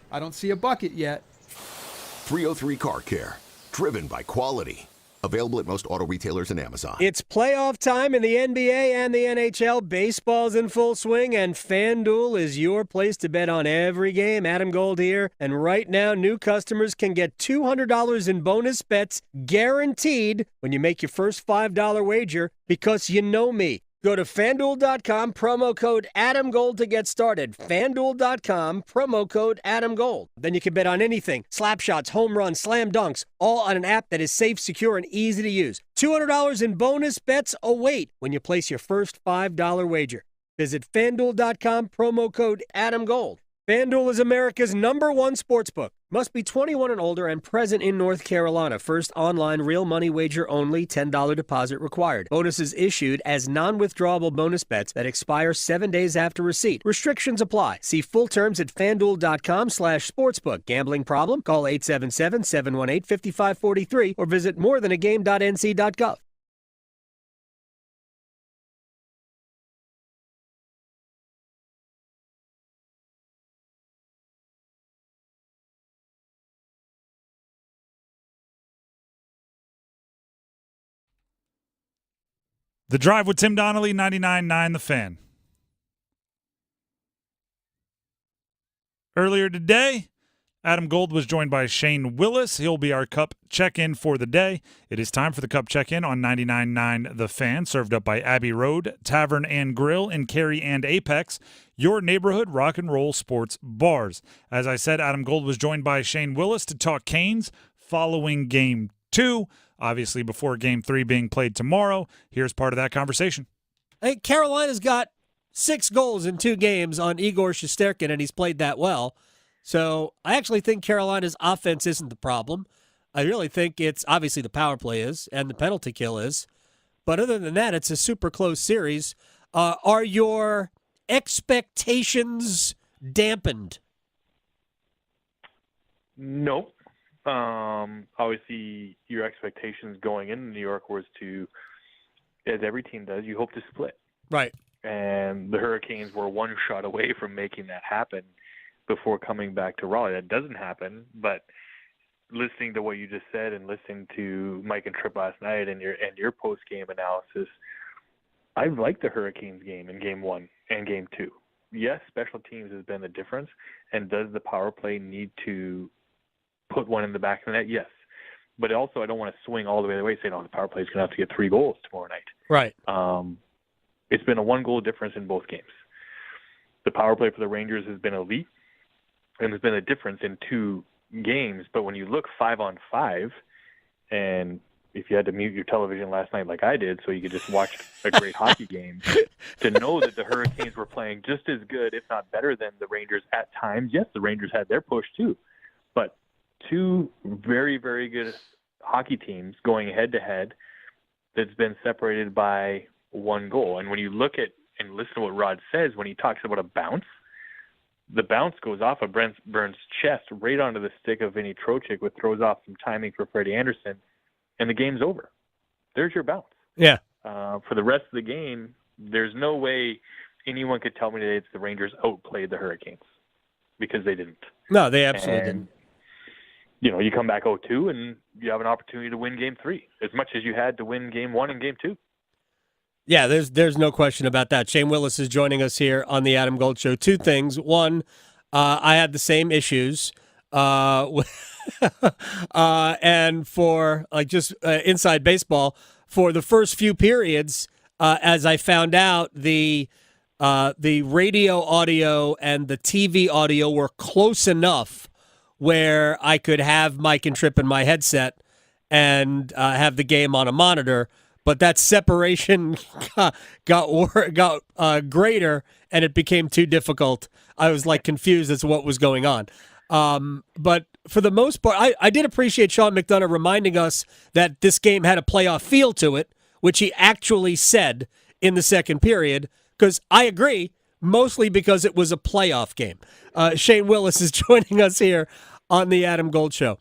I don't see a bucket yet. 303 Car Care. Driven by quality. Available at most auto retailers and Amazon. It's playoff time in the NBA and the NHL. Baseball's in full swing, and FanDuel is your place to bet on every game. Adam Gold here. And right now, new customers can get $200 in bonus bets guaranteed when you make your first $5 wager, because you know me. Go to FanDuel.com, promo code AdamGold to get started. FanDuel.com, promo code AdamGold. Then you can bet on anything. Slap shots, home runs, slam dunks, all on an app that is safe, secure, and easy to use. $200 in bonus bets await when you place your first $5 wager. Visit FanDuel.com, promo code AdamGold. FanDuel is America's #1 sportsbook. Must be 21 and older and present in North Carolina. First online real money wager only. $10 deposit required. Bonuses issued as non-withdrawable bonus bets that expire 7 days after receipt. Restrictions apply. See full terms at FanDuel.com/sportsbook. Gambling problem? Call 877-718-5543 or visit morethanagame.nc.gov. The Drive with Tim Donnelly, 99.9 The Fan. Earlier today, Adam Gold was joined by Shane Willis. He'll be our Cup check-in for the day. It is time for the Cup check-in on 99.9 The Fan, served up by Abbey Road Tavern and Grill in Cary and Apex, your neighborhood rock and roll sports bars. As I said, Adam Gold was joined by Shane Willis to talk Canes following Game 2. Obviously, before Game 3 being played tomorrow, here's part of that conversation. Hey, Carolina's got 6 goals in 2 games on Igor Shesterkin, and he's played that well. So I actually think Carolina's offense isn't the problem. I really think it's obviously the power play is and the penalty kill is. But other than that, it's a super close series. Are your expectations dampened? No. Obviously, your expectations going into New York was to, as every team does, you hope to split. Right. And the Hurricanes were one shot away from making that happen before coming back to Raleigh. That doesn't happen, but listening to what you just said and listening to Mike and Tripp last night and your post-game analysis, I've liked the Hurricanes game in Game 1 and Game 2. Yes, special teams has been the difference, and does the power play need to put one in the back of the net? Yes. But also, I don't want to swing all the way the way saying, the power play is going to have to get 3 goals tomorrow night. Right. It's been a 1-goal difference in both games. The power play for the Rangers has been elite, and there's been a difference in 2 games. But when you look 5-on-5, and if you had to mute your television last night like I did so you could just watch a great hockey game, to know that the Hurricanes were playing just as good, if not better, than the Rangers at times. Yes, the Rangers had their push too, but 2 very, very good hockey teams going head-to-head that's been separated by 1 goal. And when you look at and listen to what Rod says when he talks about a bounce, the bounce goes off of Burns' chest right onto the stick of Vinny Trocheck, which throws off some timing for Freddie Andersen, and the game's over. There's your bounce. Yeah. For the rest of the game, there's no way anyone could tell me that the Rangers outplayed the Hurricanes, because they didn't. No, they absolutely didn't. You come back 0-2 and you have an opportunity to win Game 3 as much as you had to win Game 1 and Game 2. Yeah, there's no question about that. Shane Willis is joining us here on the Adam Gold Show. 2 things. One, I had the same issues. And for just inside baseball, for the first few periods, as I found out, the radio audio and the TV audio were close enough where I could have Mike and Tripp in my headset and have the game on a monitor, but that separation got greater, and it became too difficult. I was confused as to what was going on. But for the most part, I did appreciate Sean McDonough reminding us that this game had a playoff feel to it, which he actually said in the second period, because I agree, mostly because it was a playoff game. Shane Willis is joining us here on the Adam Gold Show.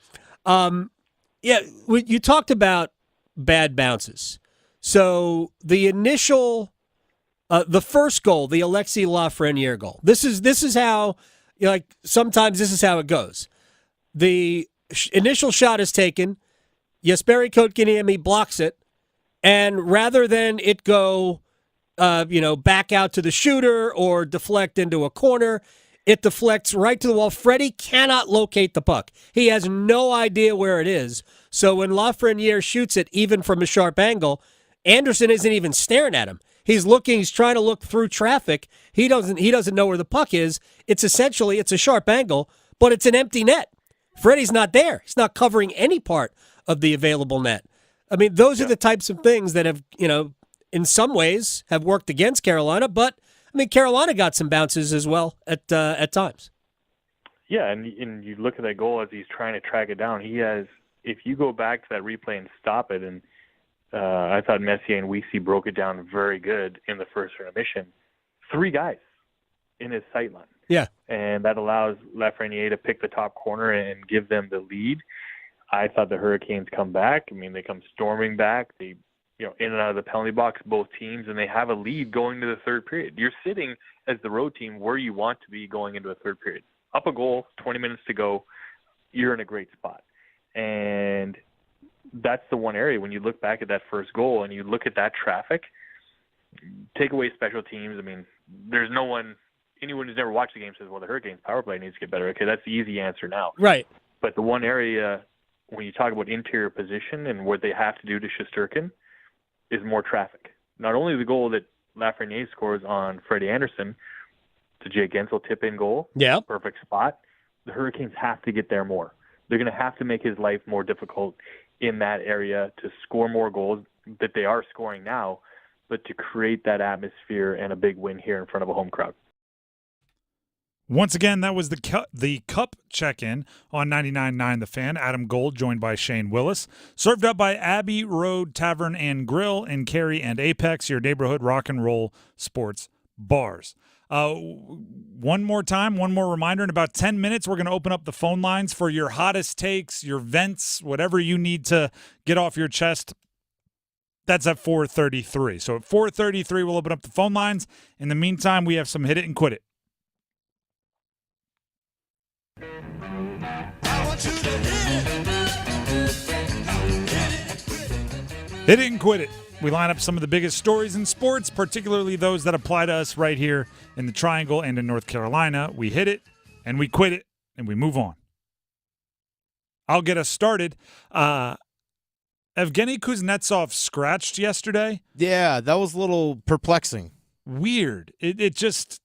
You talked about bad bounces. So the initial, the first goal, the Alexis Lafreniere goal, this is how, sometimes this is how it goes. The initial shot is taken, Jesperi Kotkaniemi blocks it, and rather than it go, back out to the shooter or deflect into a corner, it deflects right to the wall. Freddie cannot locate the puck. He has no idea where it is. So when Lafreniere shoots it, even from a sharp angle, Andersen isn't even staring at him. He's trying to look through traffic. He doesn't know where the puck is. It's a sharp angle, but it's an empty net. Freddie's not there. He's not covering any part of the available net. I mean, those are the types of things that have, in some ways have worked against Carolina, but I mean, Carolina got some bounces as well at times. Yeah, and you look at that goal as he's trying to track it down. He has, if you go back to that replay and stop it, and I thought Messier and Weesey broke it down very good in the first intermission. 3 guys in his sight line. Yeah. And that allows Lafreniere to pick the top corner and give them the lead. I thought the Hurricanes come back. I mean, they come storming back. They, in and out of the penalty box, both teams, and they have a lead going to the third period. You're sitting as the road team where you want to be going into a third period. Up a goal, 20 minutes to go, you're in a great spot. And that's the one area when you look back at that first goal and you look at that traffic, take away special teams. I mean, there's anyone who's never watched the game says, well, the Hurricanes power play needs to get better. Okay, that's the easy answer now. Right. But the one area when you talk about interior position and what they have to do to Shesterkin is more traffic. Not only the goal that Lafreniere scores on Frederik Andersen, the Jake Guentzel tip-in goal, perfect spot, the Hurricanes have to get there more. They're going to have to make his life more difficult in that area to score more goals that they are scoring now, but to create that atmosphere and a big win here in front of a home crowd. Once again, that was the Cup check-in on 99.9 The Fan. Adam Gold joined by Shane Willis. Served up by Abbey Road Tavern and Grill in Cary and Apex, your neighborhood rock and roll sports bars. One more reminder. In about 10 minutes, we're going to open up the phone lines for your hottest takes, your vents, whatever you need to get off your chest. That's at 4:33. So at 4:33, we'll open up the phone lines. In the meantime, we have some Hit It and Quit It. Hit it and quit it. We line up some of the biggest stories in sports, particularly those that apply to us right here in the Triangle and in North Carolina. We hit it and we quit it and we move on. I'll get us started. Evgeny Kuznetsov scratched yesterday. Yeah, that was a little perplexing. Weird. It just,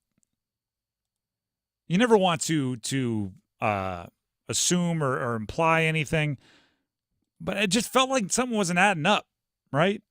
you never want to assume or imply anything, but it just felt like something wasn't adding up, right?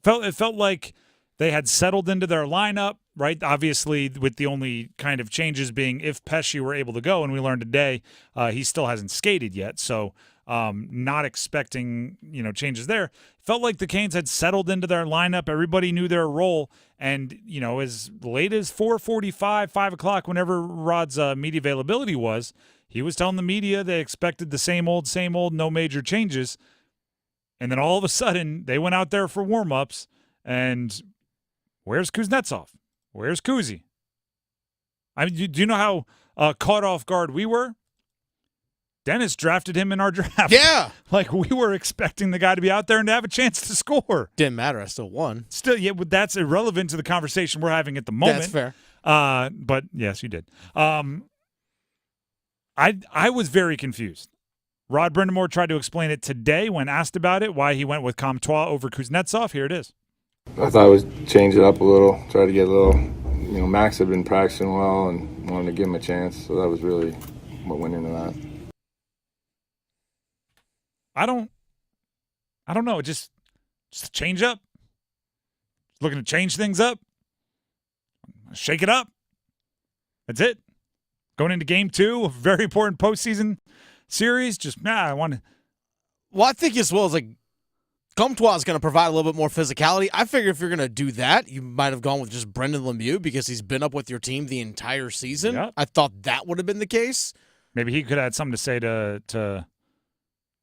It felt like they had settled into their lineup, right? Obviously, with the only kind of changes being if Pesce were able to go, and we learned today he still hasn't skated yet, so not expecting changes there. Felt like the Canes had settled into their lineup. Everybody knew their role, and as late as 4:45, 5 o'clock, whenever Rod's media availability was, he was telling the media they expected the same old, no major changes. And then all of a sudden, they went out there for warm-ups, and where's Kuznetsov? Where's Kuzi? I mean, do you know how caught off guard we were? Dennis drafted him in our draft. Yeah. Like, we were expecting the guy to be out there and to have a chance to score. Didn't matter. I still won. Still, yeah, but that's irrelevant to the conversation we're having at the moment. That's fair. But, yes, you did. I was very confused. Rod Brindamore tried to explain it today when asked about it, why he went with Comtois over Kuznetsov. Here it is. I thought I would change it up a little, try to get a little, Max had been practicing well and wanted to give him a chance, so that was really what went into that. I don't know. Just change up. Looking to change things up. Shake it up. That's it. Going into game 2, a very important postseason series. I want to. Well, I think as well as Comtois is going to provide a little bit more physicality. I figure if you're going to do that, you might have gone with just Brendan Lemieux because he's been up with your team the entire season. Yep. I thought that would have been the case. Maybe he could have had something to say to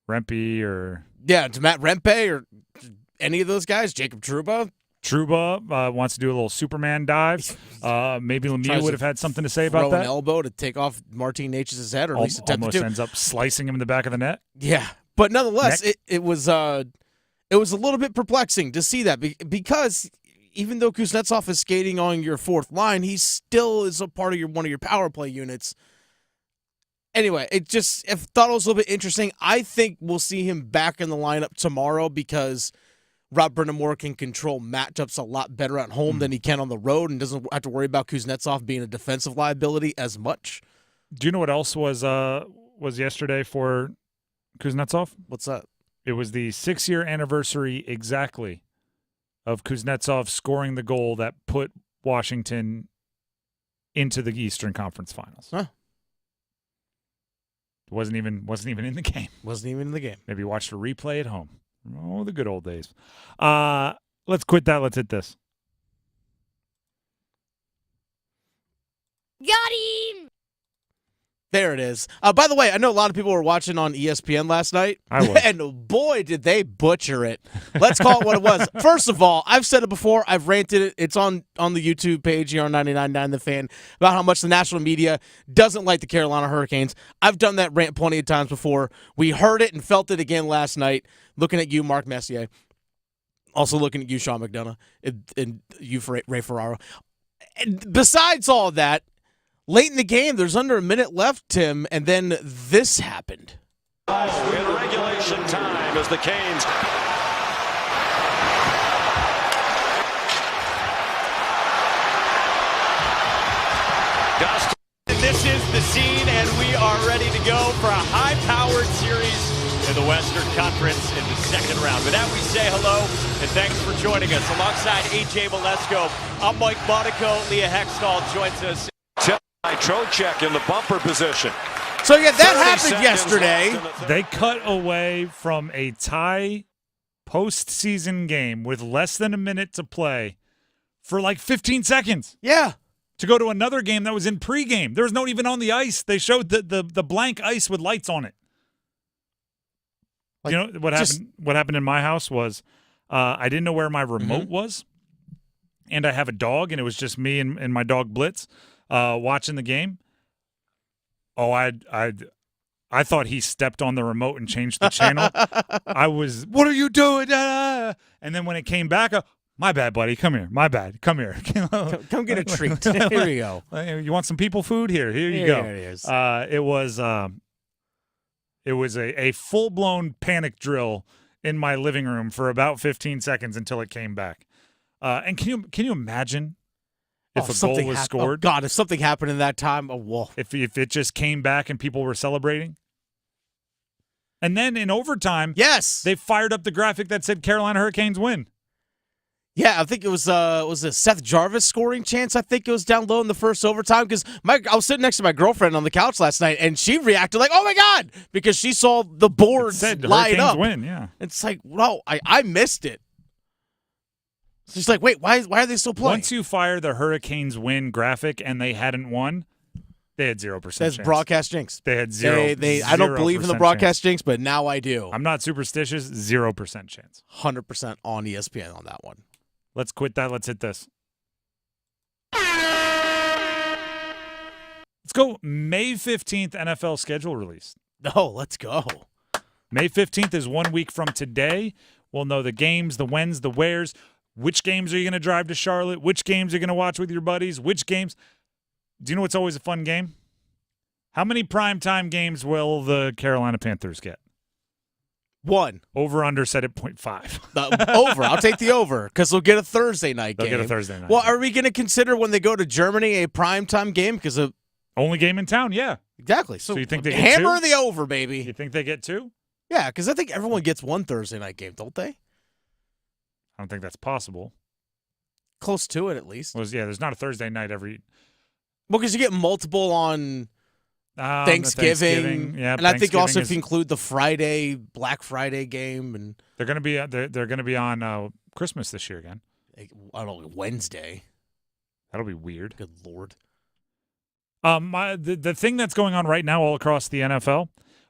Rempe or to Matt Rempe or any of those guys. Jacob Trouba. Wants to do a little Superman dive. Maybe Lemieux would have had something to say about that. Throw an elbow to take off Martin Necas' head, or at least attempt almost to. Ends up slicing him in the back of the net. Yeah, but nonetheless, it was a little bit perplexing to see that because even though Kuznetsov is skating on your fourth line, he still is a part of one of your power play units. Anyway, I thought it was a little bit interesting. I think we'll see him back in the lineup tomorrow because Rob Brindamore can control matchups a lot better at home than he can on the road and doesn't have to worry about Kuznetsov being a defensive liability as much. Do you know what else was yesterday for Kuznetsov? What's that? It was the 6-year anniversary exactly of Kuznetsov scoring the goal that put Washington into the Eastern Conference Finals. Huh. Wasn't even in the game. Wasn't even in the game. Maybe watched a replay at home. Oh, the good old days. Let's quit that. Let's hit this. Got him! There it is. By the way, I know a lot of people were watching on ESPN last night. I was. And boy, did they butcher it. Let's call it what it was. First of all, I've said it before. I've ranted it. It's on the YouTube page here on 99.9 The Fan about how much the national media doesn't like the Carolina Hurricanes. I've done that rant plenty of times before. We heard it and felt it again last night. Looking at you, Mark Messier. Also looking at you, Sean McDonough. And you, Ray Ferraro. And besides all of that, late in the game, there's under a minute left, Tim, and then this happened. In regulation time as the Canes This is the scene, and we are ready to go for a high-powered series in the Western Conference in the second round. With that, we say hello, and thanks for joining us. Alongside A.J. Malesko, I'm Mike Monaco. Leah Hextall joins us. Trocheck in the bumper position. So, yeah, that happened yesterday. They cut away from a tie postseason game with less than a minute to play for like 15 seconds. Yeah. To go to another game that was in pregame. There was no one even on the ice. They showed the blank ice with lights on it. Like, you know what happened? What happened in my house was I didn't know where my remote was, and I have a dog, and it was just me and my dog Blitz watching the game. Oh, I thought he stepped on the remote and changed the channel. I was, what are you doing? And then when it came back, my bad, buddy. Come here. My bad. Come here. Come get a treat. Here you go. You want some people food? Here you go. Here it is. It was a full-blown panic drill in my living room for about 15 seconds until it came back. And can you imagine if a goal was scored? Oh, God, if something happened in that time, whoa. If it just came back and people were celebrating? And then in overtime, yes, they fired up the graphic that said Carolina Hurricanes win. Yeah, I think it was a Seth Jarvis scoring chance. I think it was down low in the first overtime because I was sitting next to my girlfriend on the couch last night, and she reacted like, "Oh my God!" because she saw the boards light up. Win, yeah. It's like, no, I missed it. She's like, "Wait, why are they still playing?" Once you fire the Hurricanes win graphic and they hadn't won, they had 0% That's chance. Broadcast jinx. They had zero. I don't believe in the broadcast jinx, but now I do. I'm not superstitious. 0% chance. 100% on ESPN on that one. Let's quit that. Let's hit this. Let's go May 15th NFL schedule release. No, let's go. May 15th is 1 week from today. We'll know the games, the whens, the wheres. Which games are you going to drive to Charlotte? Which games are you going to watch with your buddies? Which games? Do you know what's always a fun game? How many primetime games will the Carolina Panthers get? 1. Over-under set at 0.5. Over. I'll take the over because they'll get a Thursday night game. They'll get a Thursday night. Well, are we going to consider when they go to Germany a primetime game? Because only game in town, yeah. Exactly. So you think they get hammer 2? the over, baby. You think they get 2? Yeah, because I think everyone gets one Thursday night game, don't they? I don't think that's possible. Close to it, at least. Well, yeah, there's not a Thursday night every. Well, because you get multiple on Thanksgiving. Yeah, and I think also if you include the Friday, Black Friday game, and they're going to be on Christmas this year again. I don't know, Wednesday. That'll be weird. Good Lord. The thing that's going on right now all across the NFL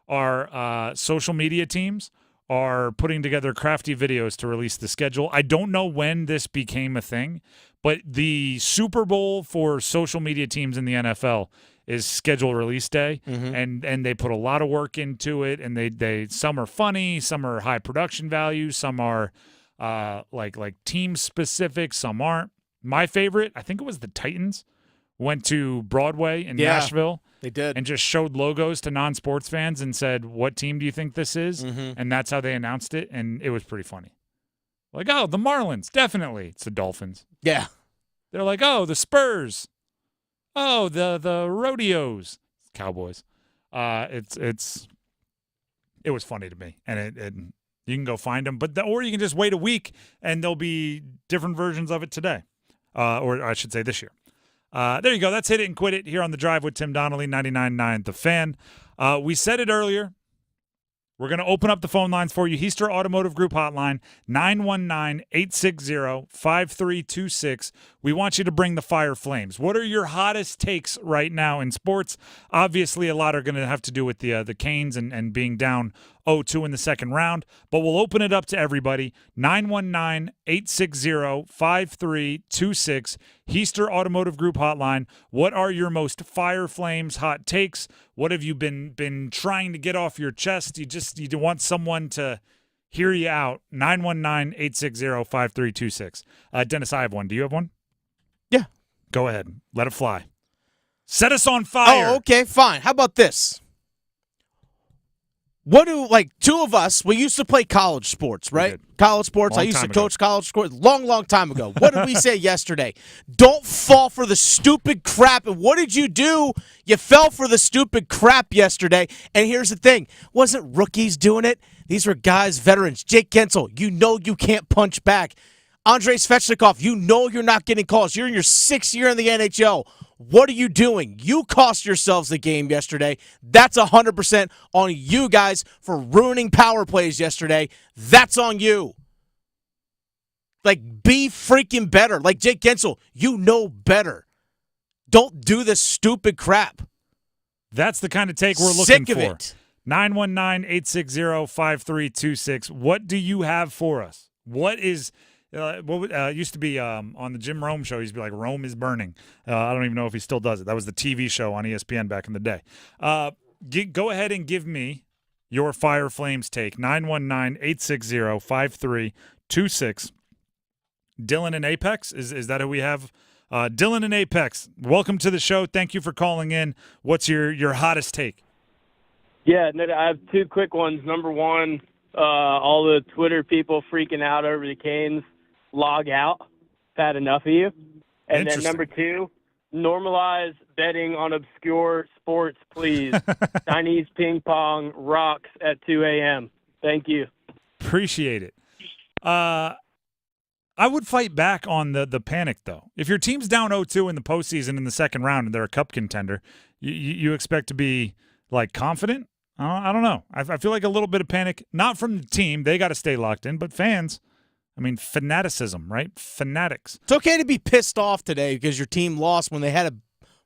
are social media teams are putting together crafty videos to release the schedule. I don't know when this became a thing, but the Super Bowl for social media teams in the NFL is schedule release day, and they put a lot of work into it, and they some are funny, some are high production value, some are like team specific, some aren't. My favorite, I think it was the Titans, went to Broadway in Nashville. They did. And just showed logos to non-sports fans and said, what team do you think this is? And that's how they announced it, and it was pretty funny. Like, oh, the Marlins, definitely. It's the Dolphins. Yeah. They're like, oh, the Spurs. Oh, the Rodeos. Cowboys. It was funny to me, and you can go find them, or you can just wait a week, and there'll be different versions of it today, or I should say this year. There you go. That's Hit It and Quit It here on The Drive with Tim Donnelly, 99.9 The Fan. We said it earlier. We're going to open up the phone lines for you. Heister Automotive Group hotline, 919-860-5326. We want you to bring the fire flames. What are your hottest takes right now in sports? Obviously, a lot are going to have to do with the Canes and being down 0-2 in the second round, but we'll open it up to everybody. 919-860-5326. Heister Automotive Group hotline. What are your most fire flames hot takes? What have you been trying to get off your chest? You want someone to hear you out. 919-860-5326. Dennis, I have one. Do you have one? Yeah. Go ahead. Let it fly. Set us on fire. Oh, okay, fine. How about this? What do, two of us, we used to play college sports, right? College sports. I used to coach college sports long time ago. What did we say yesterday? Don't fall for the stupid crap. And what did you do? You fell for the stupid crap yesterday. And here's the thing. Wasn't rookies doing it? These were guys, veterans. Jake Guentzel, you know you can't punch back. Andrei Svechnikov, you know you're not getting calls. You're in your 6th year in the NHL. What are you doing? You cost yourselves the game yesterday. That's 100% on you guys for ruining power plays yesterday. That's on you. Be freaking better. Like Jake Guentzel, you know better. Don't do this stupid crap. That's the kind of take we're looking Sick of for. It. 919-860-5326. What do you have for us? What is... used to be on the Jim Rome show, he used to be like, Rome is burning. I don't even know if he still does it. That was the TV show on ESPN back in the day. Go ahead and give me your Fire Flames take. 919-860-5326. Dylan in Apex, is that who we have? Dylan in Apex, welcome to the show. Thank you for calling in. What's your hottest take? Yeah, I have two quick ones. Number one, all the Twitter people freaking out over the Canes. Log out. I've had enough of you. And then number two, normalize betting on obscure sports, please. Chinese ping pong rocks at 2 a.m. Thank you. Appreciate it. I would fight back on the panic, though. If your team's down 0-2 in the postseason in the second round and they're a cup contender, you expect to be, confident? I don't know. I feel like a little bit of panic, not from the team. They got to stay locked in, but fans. I mean, fanaticism, right? Fanatics. It's okay to be pissed off today because your team lost when they had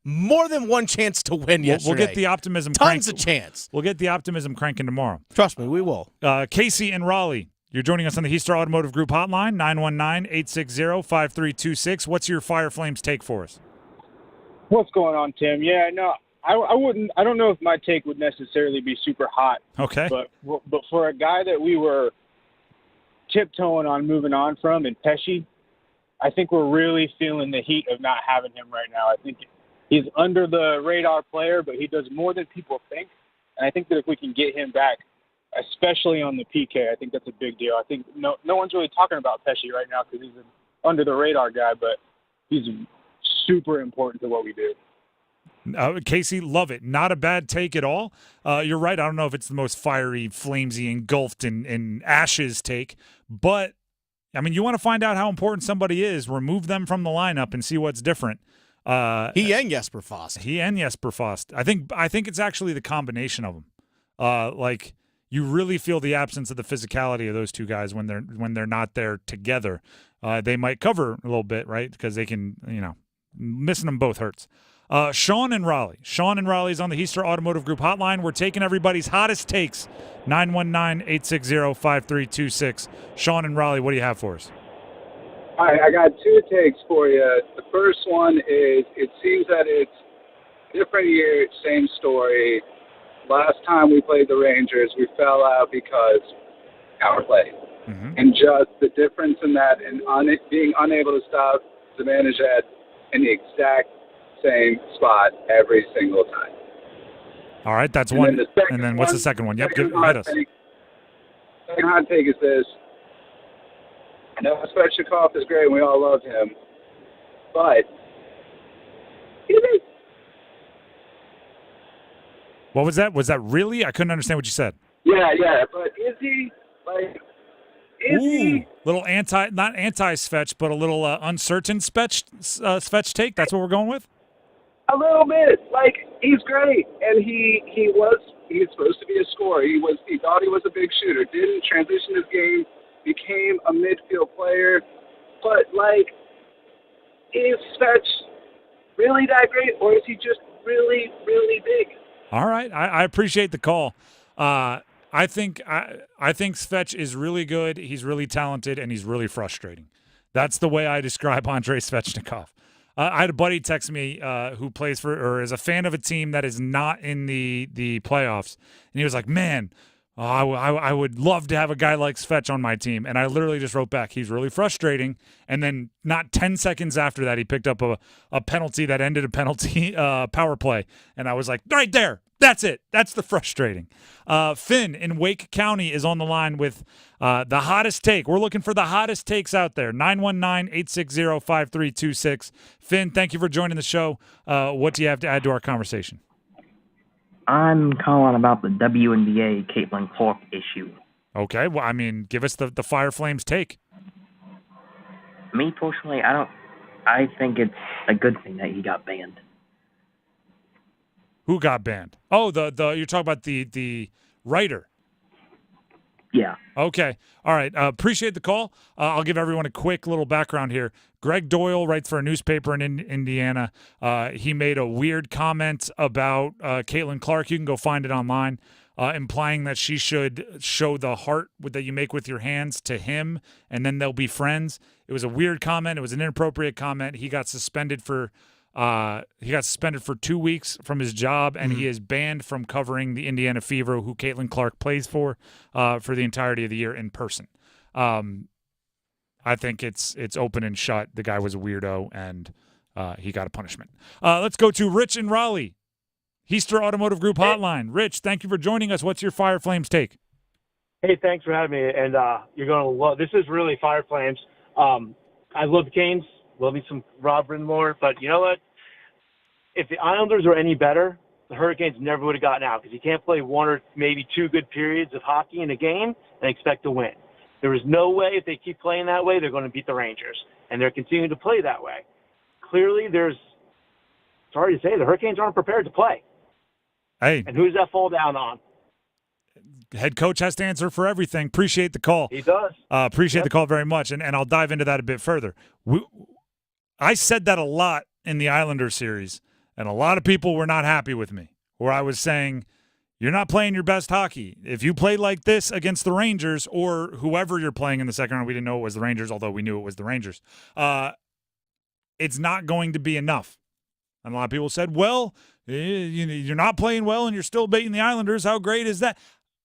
more than one chance to win yesterday. We'll get the optimism Tons of chance. We'll get the optimism cranking tomorrow. Trust me, we will. Casey in Raleigh, you're joining us on the Heister Automotive Group hotline, 919-860-5326. What's your Fire Flames take for us? What's going on, Tim? Yeah, no, I don't know if my take would necessarily be super hot. Okay. But for a guy that we were tiptoeing on moving on from in Pesci, I think we're really feeling the heat of not having him right now. I think he's under the radar player, but he does more than people think. And I think that if we can get him back, especially on the PK, I think that's a big deal. I think no one's really talking about Pesci right now because he's an under the radar guy, but he's super important to what we do. Casey, love it. Not a bad take at all. You're right. I don't know if it's the most fiery, flamesy, engulfed in ashes take, but I mean, you want to find out how important somebody is, remove them from the lineup and see what's different. He and Jesper Fast. I think it's actually the combination of them. You really feel the absence of the physicality of those two guys when they're not there together. They might cover a little bit, right? Because they can, missing them both hurts. Sean in Raleigh. Sean in Raleigh is on the Heister Automotive Group hotline. We're taking everybody's hottest takes. 919-860-5326. Sean in Raleigh, what do you have for us? Hi, I got two takes for you. The first one is, it seems that it's different year, same story. Last time we played the Rangers, we fell out because power play. Mm-hmm. And just the difference in that and being unable to stop Zibanejad in the exact same spot every single time. All right, that's one. And then what's the second one? Yep, hit us. Second hot take is this. I know Kochetkov is great, and we all love him, but is he? What was that? Was that really? I couldn't understand what you said. Yeah, but is he, like, is he? Little not anti-Svetch, but a little uncertain Svetch take? That's what we're going with? A little bit. Like, he's great, and he's supposed to be a scorer. He thought he was a big shooter, didn't transition his game, became a midfield player. But, like, is Svetch really that great, or is he just really, really big? All right. I appreciate the call. I think Svetch is really good. He's really talented, and he's really frustrating. That's the way I describe Andrei Svechnikov. I had a buddy text me who plays for or is a fan of a team that is not in the playoffs, and he was like, "Man, I would love to have a guy like Svetch on my team." And I literally just wrote back, "He's really frustrating." And then not 10 seconds after that, he picked up a penalty that ended a penalty power play, and I was like, "Right there. That's it. That's the frustrating." Finn in Wake County is on the line with the hottest take. We're looking for the hottest takes out there. 919-860-5326. Finn, thank you for joining the show. What do you have to add to our conversation? I'm calling about the WNBA Caitlin Clark issue. Okay. Well, I mean, give us the Fire Flames take. Me personally, I think it's a good thing that he got banned. Who got banned? Oh, the you're talking about the writer. Yeah. Okay. All right. Appreciate the call. I'll give everyone a quick little background here. Greg Doyle writes for a newspaper in Indiana. He made a weird comment about Caitlin Clark. You can go find it online, implying that she should show the heart that you make with your hands to him, and then they'll be friends. It was a weird comment. It was an inappropriate comment. He got suspended for 2 weeks from his job, and he is banned from covering the Indiana Fever, who Caitlin Clark plays for the entirety of the year in person. I think it's open and shut. The guy was a weirdo, and he got a punishment. Let's go to Rich in Raleigh. Heister Automotive Group Hotline. Rich, thank you for joining us. What's your Fire Flames take? Hey, thanks for having me. And you're going to love this. Is really Fire Flames. I love the Canes. Love me some Rob Brindamore. But you know what? If the Islanders were any better, the Hurricanes never would have gotten out, because you can't play one or maybe two good periods of hockey in a game and expect to win. There is no way, if they keep playing that way, they're going to beat the Rangers. And they're continuing to play that way. Clearly, sorry to say, the Hurricanes aren't prepared to play. Hey. And who does that fall down on? Head coach has to answer for everything. Appreciate the call. He does. Appreciate the call very much, and I'll dive into that a bit further. I said that a lot in the Islanders series, and a lot of people were not happy with me, where I was saying, you're not playing your best hockey. If you play like this against the Rangers or whoever you're playing in the second round, we didn't know it was the Rangers, although we knew it was the Rangers, it's not going to be enough. And a lot of people said, well, you're not playing well and you're still beating the Islanders. How great is that?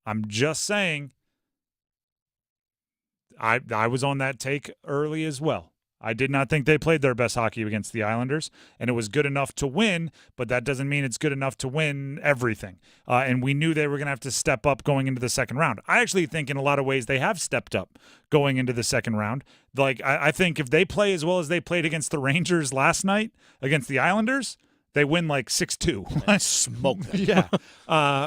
I'm just saying I was on that take early as well. I did not think they played their best hockey against the Islanders, and it was good enough to win, but that doesn't mean it's good enough to win everything. And we knew they were going to have to step up going into the second round. I actually think in a lot of ways they have stepped up going into the second round. Like, I think if they play as well as they played against the Rangers last night against the Islanders, they win like 6-2. Smoke them. Yeah.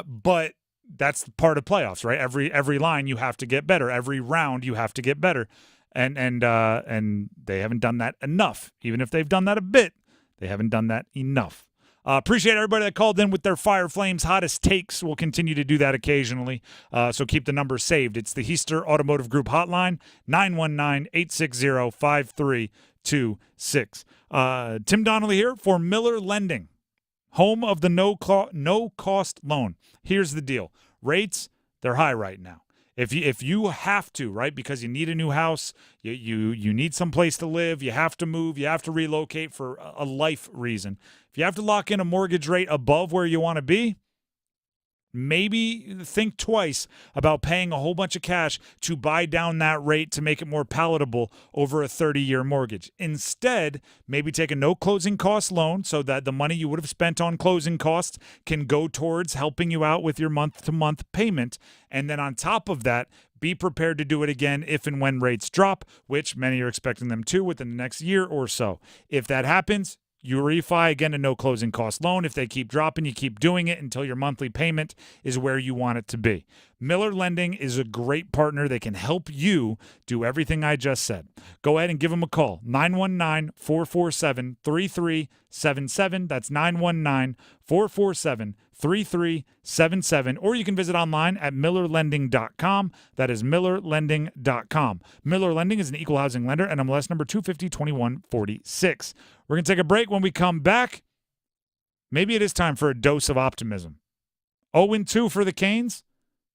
But that's part of playoffs, right? Every line you have to get better. Every round you have to get better. And they haven't done that enough. Even if they've done that a bit, they haven't done that enough. Appreciate everybody that called in with their Fire Flames hottest takes. We'll continue to do that occasionally, so keep the number saved. It's the Heister Automotive Group hotline, 919-860-5326. Tim Donnelly here for Miller Lending, home of the no-cost loan. Here's the deal. Rates, they're high right now. If you have to, right, because you need a new house, you need some place to live, you have to move, you have to relocate for a life reason. If you have to lock in a mortgage rate above where you want to be, maybe think twice about paying a whole bunch of cash to buy down that rate to make it more palatable over a 30-year mortgage. Instead, maybe take a no closing cost loan so that the money you would have spent on closing costs can go towards helping you out with your month-to-month payment. And then on top of that, be prepared to do it again if and when rates drop, which many are expecting them to within the next year or so. If that happens, you refi, again, a no closing cost loan. If they keep dropping, you keep doing it until your monthly payment is where you want it to be. Miller Lending is a great partner. They can help you do everything I just said. Go ahead and give them a call, 919-447-3377. That's 919-447-3377. Or you can visit online at millerlending.com. That is millerlending.com. Miller Lending is an equal housing lender, NMLS number 250-2146. We're going to take a break. When we come back, maybe it is time for a dose of optimism. 0-2 for the Canes.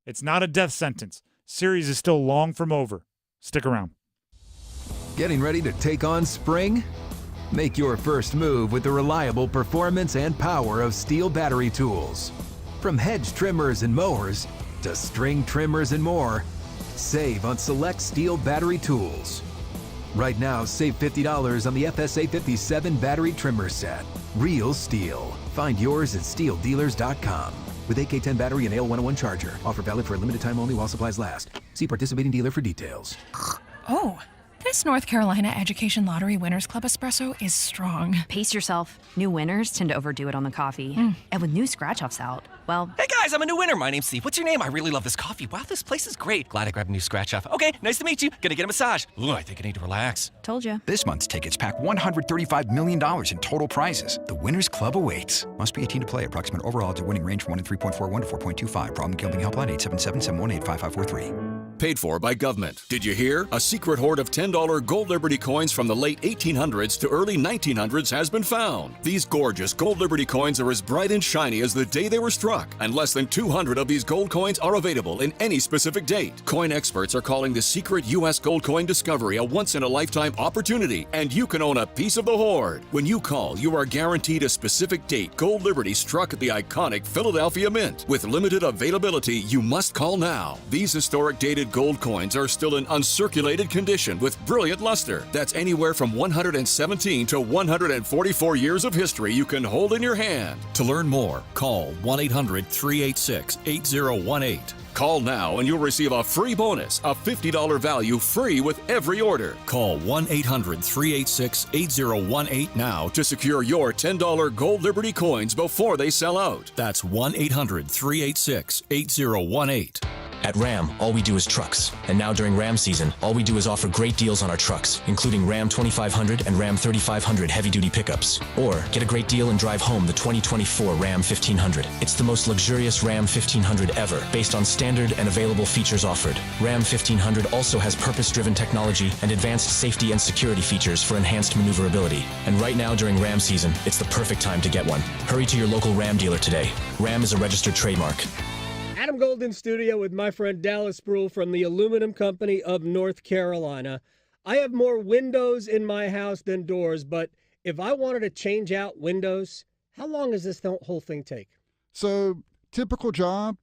It's not a death sentence. Series is still long from over. Stick around. Getting ready to take on spring? Make your first move with the reliable performance and power of Steel battery tools. From hedge trimmers and mowers to string trimmers and more, save on select Steel battery tools. Right now, save $50 on the FSA 57 battery trimmer set. Real Steel. Find yours at steeldealers.com. With AK-10 battery and AL101 charger. Offer valid for a limited time only while supplies last. See participating dealer for details. Oh, this North Carolina Education Lottery Winners Club espresso is strong. Pace yourself. New winners tend to overdo it on the coffee. And with new scratch-offs out, well... Hey guys, I'm a new winner. My name's Steve. What's your name? I really love this coffee. Wow, this place is great. Glad I grabbed a new scratch-off. Okay, nice to meet you. Gonna get a massage. Ooh, I think I need to relax. Told you. This month's tickets pack $135 million in total prizes. The Winners Club awaits. Must be 18 to play. Approximate overall odds of winning range from 1 in 3.41 to 4.25. Problem gambling helpline 877-718-5543. Paid for by government. Did you hear? A secret hoard of $10 Gold Liberty coins from the late 1800s to early 1900s has been found. These gorgeous Gold Liberty coins are as bright and shiny as the day they were struck, and less than 200 of these gold coins are available in any specific date. Coin experts are calling the secret U.S. gold coin discovery a once-in-a-lifetime opportunity, and you can own a piece of the hoard. When you call, you are guaranteed a specific date Gold Liberty struck at the iconic Philadelphia Mint. With limited availability, you must call now. These historic dated gold coins are still in uncirculated condition with brilliant luster. That's anywhere from 117 to 144 years of history you can hold in your hand. To learn more, call 1-800-386-8018. Call now and you'll receive a free bonus, a $50 value free with every order. Call 1-800-386-8018 now to secure your $10 Gold Liberty coins before they sell out. That's 1-800-386-8018. At Ram, all we do is trucks. And now during Ram season, all we do is offer great deals on our trucks, including Ram 2500 and Ram 3500 heavy-duty pickups. Or get a great deal and drive home the 2024 Ram 1500. It's the most luxurious Ram 1500 ever, based on standard and available features offered. Ram 1500 also has purpose-driven technology and advanced safety and security features for enhanced maneuverability. And right now during Ram season, it's the perfect time to get one. Hurry to your local Ram dealer today. Ram is a registered trademark. Adam Gold in studio with my friend Dallas Rhule from the Aluminum Company of North Carolina. I have more windows in my house than doors, but if I wanted to change out windows, how long does this whole thing take? So, typical job,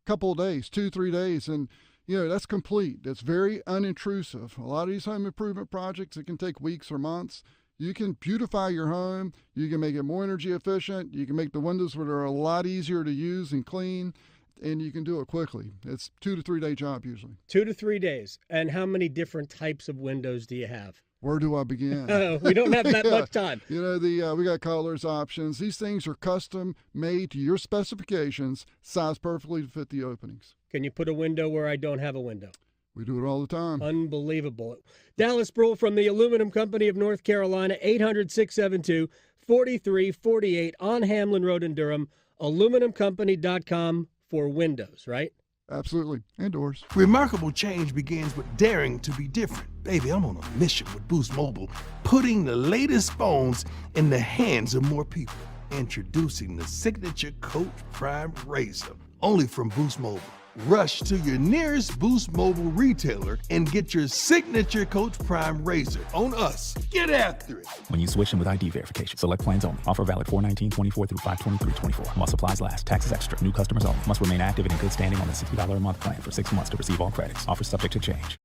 couple of days, 2-3 days, and that's complete. That's very unintrusive. A lot of these home improvement projects, it can take weeks or months. You can beautify your home. You can make it more energy efficient. You can make the windows that are a lot easier to use and clean. And you can do it quickly. It's 2 to 3 day job usually. 2 to 3 days. And how many different types of windows do you have? Where do I begin? We don't have that much time. We got colors, options. These things are custom made to your specifications, sized perfectly to fit the openings. Can you put a window where I don't have a window? We do it all the time. Unbelievable. Dallas Rhule from the Aluminum Company of North Carolina, 800-672-4348 on Hamlin Road in Durham, aluminumcompany.com. For windows, right? Absolutely. And doors. Remarkable change begins with daring to be different. Baby, I'm on a mission with Boost Mobile, putting the latest phones in the hands of more people. Introducing the signature Coach Prime Razor, only from Boost Mobile. Rush to your nearest Boost Mobile retailer and get your signature Coach Prime razor on us. Get after it. When you switch in with ID verification, select plans only. Offer valid 4/19/24 through 5/23/24. While supplies last. Taxes extra. New customers only. Must remain active and in good standing on the $60 a month plan for 6 months to receive all credits. Offer subject to change.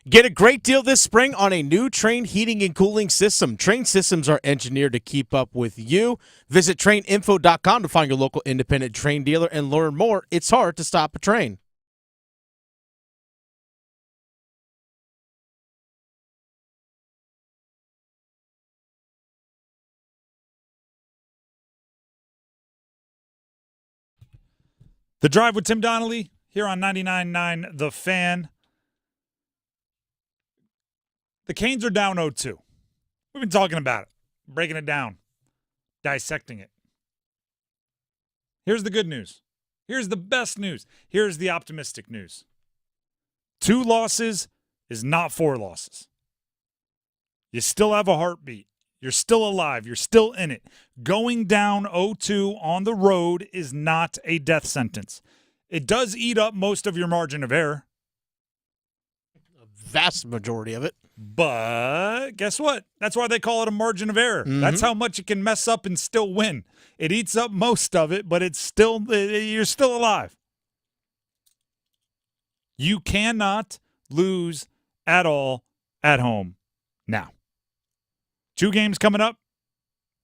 Get a great deal this spring on a new Trane heating and cooling system. Trane systems are engineered to keep up with you. Visit TraneInfo.com to find your local independent Trane dealer and learn more. It's hard to stop a Trane. The Drive with Tim Donnelly here on 99.9 The Fan. The Canes are down 0-2. We've been talking about it, breaking it down, dissecting it. Here's the good news. Here's the best news. Here's the optimistic news. 2 losses is not 4 losses. You still have a heartbeat. You're still alive. You're still in it. Going down 0-2 on the road is not a death sentence. It does eat up most of your margin of error. A vast majority of it. But guess what? That's why they call it a margin of error. Mm-hmm. That's how much it can mess up and still win. It eats up most of it, but you're still alive. You cannot lose at all at home now. 2 games coming up,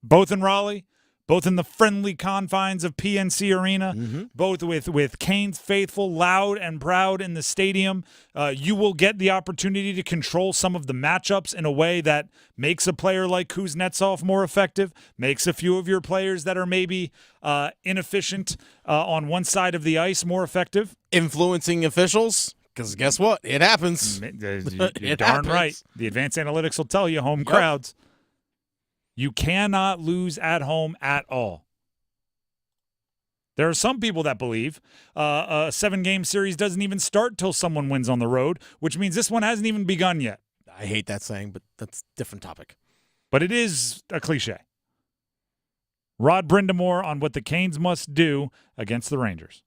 both in Raleigh, both in the friendly confines of PNC Arena, both with Canes faithful loud and proud in the stadium. You will get the opportunity to control some of the matchups in a way that makes a player like Kuznetsov more effective, makes a few of your players that are maybe inefficient on one side of the ice more effective. Influencing officials, because guess what? It happens. You're darn right. The advanced analytics will tell you home crowds. You cannot lose at home at all. There are some people that believe a 7-game series doesn't even start till someone wins on the road, which means this one hasn't even begun yet. I hate that saying, but that's a different topic. But it is a cliche. Rod Brindamore on what the Canes must do against the Rangers.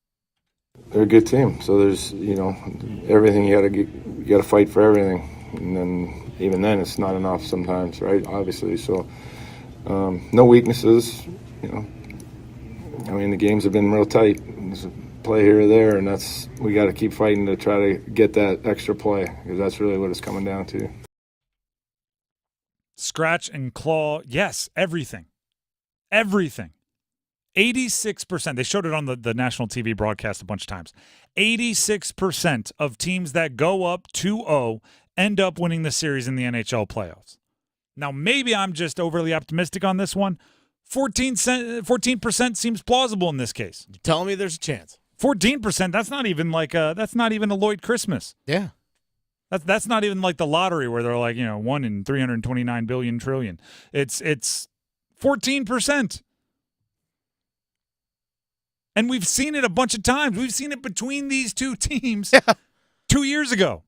They're a good team, so there's everything you got to fight for everything, and then even then it's not enough sometimes, right? Obviously, so. No weaknesses, I mean, the games have been real tight. There's a play here or there, and we got to keep fighting to try to get that extra play, because that's really what it's coming down to. Scratch and claw, yes, everything. Everything. 86%, they showed it on the national TV broadcast a bunch of times. 86% of teams that go up 2-0 end up winning the series in the NHL playoffs. Now, maybe I'm just overly optimistic on this one. 14% seems plausible in this case. You're telling me there's a chance. 14%, that's not even a Lloyd Christmas. Yeah. That's not even like the lottery where they're like, 1 in 329 billion trillion. It's 14%. And we've seen it a bunch of times. We've seen it between these two teams 2 years ago.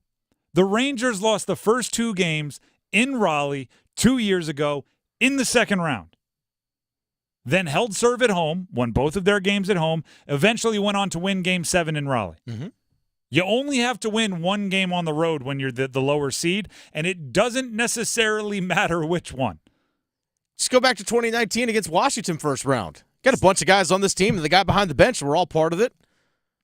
The Rangers lost the first 2 games in Raleigh 2 years ago in the second round. Then held serve at home, won both of their games at home, eventually went on to win Game 7 in Raleigh. Mm-hmm. You only have to win 1 game on the road when you're the lower seed, and it doesn't necessarily matter which one. Just go back to 2019 against Washington first round. Got a bunch of guys on this team, and the guy behind the bench were all part of it.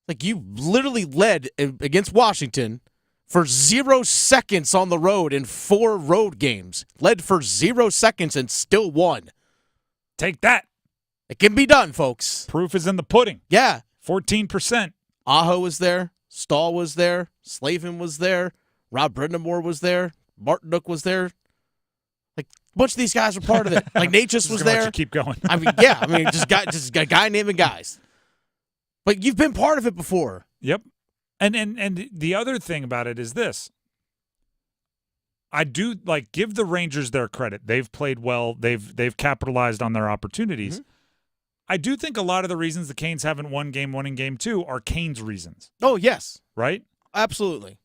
Like, you literally led against Washington for 0 seconds on the road in 4 road games. Led for 0 seconds and still won. Take that. It can be done, folks. Proof is in the pudding. Yeah. 14%. Aho was there. Stahl was there. Slavin was there. Rob Brindamore was there. Martinook was there. Like, a bunch of these guys were part of it. Like, Natchez was there. Let you keep going. I mean, yeah. I mean, just a guy naming guys. But you've been part of it before. Yep. And the other thing about it is this. I do give the Rangers their credit. They've played well. They've capitalized on their opportunities. Mm-hmm. I do think a lot of the reasons the Canes haven't won Game 1 and Game 2 are Canes reasons. Oh, yes. Right? Absolutely.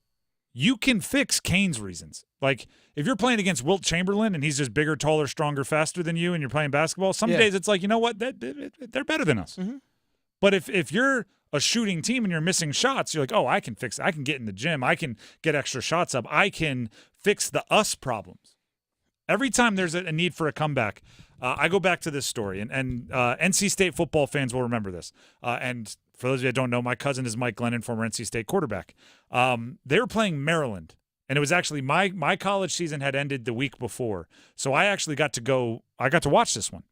You can fix Canes reasons. Like, if you're playing against Wilt Chamberlain and he's just bigger, taller, stronger, faster than you and you're playing basketball, some days it's like, you know what? They're better than us. Mm-hmm. But if you're a shooting team and you're missing shots, you're like, oh, I can fix it. I can get in the gym. I can get extra shots up. I can fix the us problems. Every time there's a need for a comeback, I go back to this story, and NC State football fans will remember this. And for those of you that don't know, my cousin is Mike Glennon, former NC State quarterback. They were playing Maryland, and it was actually my college season had ended the week before. So I actually got to watch this one.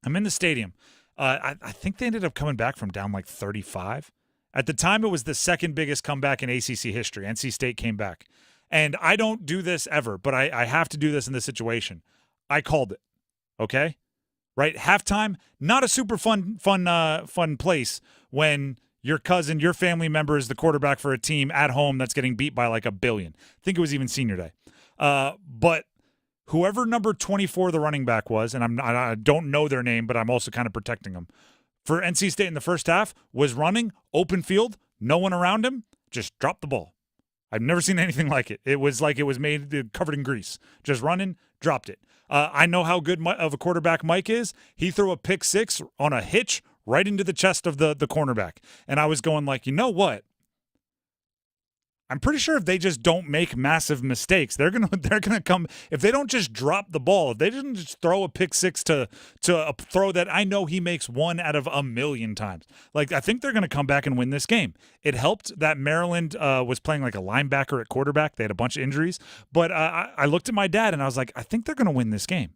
I'm in the stadium. I think they ended up coming back from down like 35. At the time, it was the second biggest comeback in ACC history. NC State came back. And I don't do this ever, but I have to do this in this situation. I called it, okay? Right? Halftime, not a super fun place when your cousin, your family member is the quarterback for a team at home that's getting beat by like 1 billion. I think it was even senior day. But whoever number 24 the running back was, and I don't know their name, but I'm also kind of protecting them, for NC State in the first half was running, open field, no one around him, just dropped the ball. I've never seen anything like it. It was like it was made covered in grease. Just running, dropped it. I know how good of a quarterback Mike is. He threw a pick six on a hitch right into the chest of the cornerback. And I was going like, you know what? I'm pretty sure if they just don't make massive mistakes, they're gonna come. If they don't just drop the ball, if they didn't just throw a pick six to a throw that I know he makes 1 out of 1,000,000 times, like I think they're gonna come back and win this game. It helped that Maryland was playing like a linebacker at quarterback. They had a bunch of injuries, but I looked at my dad and I was like, I think they're gonna win this game.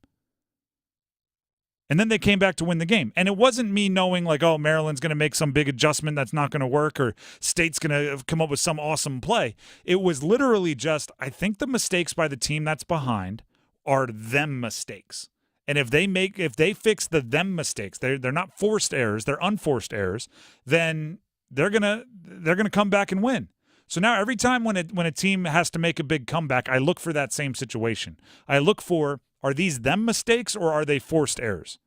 And then they came back to win the game. And it wasn't me knowing like, oh, Maryland's going to make some big adjustment that's not going to work or State's going to come up with some awesome play. It was literally just, I think the mistakes by the team that's behind are them mistakes. And if they fix the them mistakes, they're not forced errors, they're unforced errors, then they're going to come back and win. So now every time when a team has to make a big comeback, I look for that same situation. I look for, are these them mistakes or are they forced errors?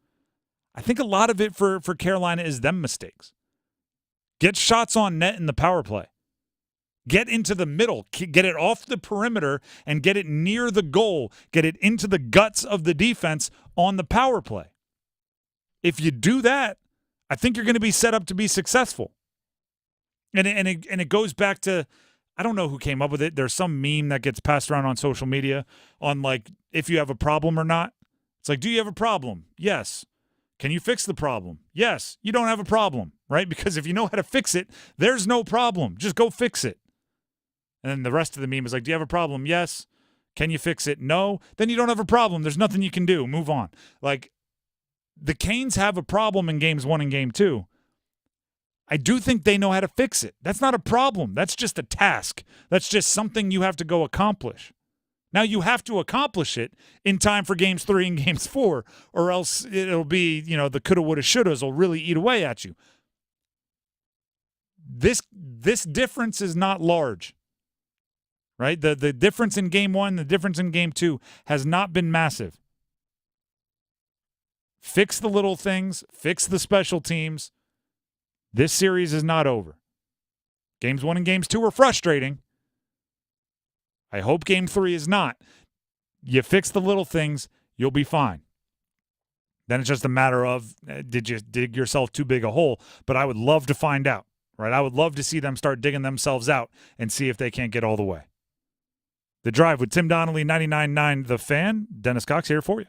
I think a lot of it for Carolina is them mistakes. Get shots on net in the power play. Get into the middle. Get it off the perimeter and get it near the goal. Get it into the guts of the defense on the power play. If you do that, I think you're going to be set up to be successful. And it goes back to, I don't know who came up with it. There's some meme that gets passed around on social media on like if you have a problem or not. It's like, do you have a problem? Yes. Can you fix the problem? Yes. You don't have a problem, right? Because if you know how to fix it, there's no problem. Just go fix it. And then the rest of the meme is like, do you have a problem? Yes. Can you fix it? No. Then you don't have a problem. There's nothing you can do. Move on. Like the Canes have a problem in games 1 and game 2. I do think they know how to fix it. That's not a problem. That's just a task. That's just something you have to go accomplish. Now you have to accomplish it in time for games 3 and games 4, or else it'll be, the coulda, woulda, shouldas will really eat away at you. This difference is not large, right? The difference in game 1, the difference in game 2 has not been massive. Fix the little things, fix the special teams. This series is not over. Games 1 and games 2 are frustrating. I hope game 3 is not. You fix the little things, you'll be fine. Then it's just a matter of, did you dig yourself too big a hole? But I would love to find out, right? I would love to see them start digging themselves out and see if they can't get all the way. The Drive with Tim Donnelly, 99.9 The Fan. Dennis Cox here for you.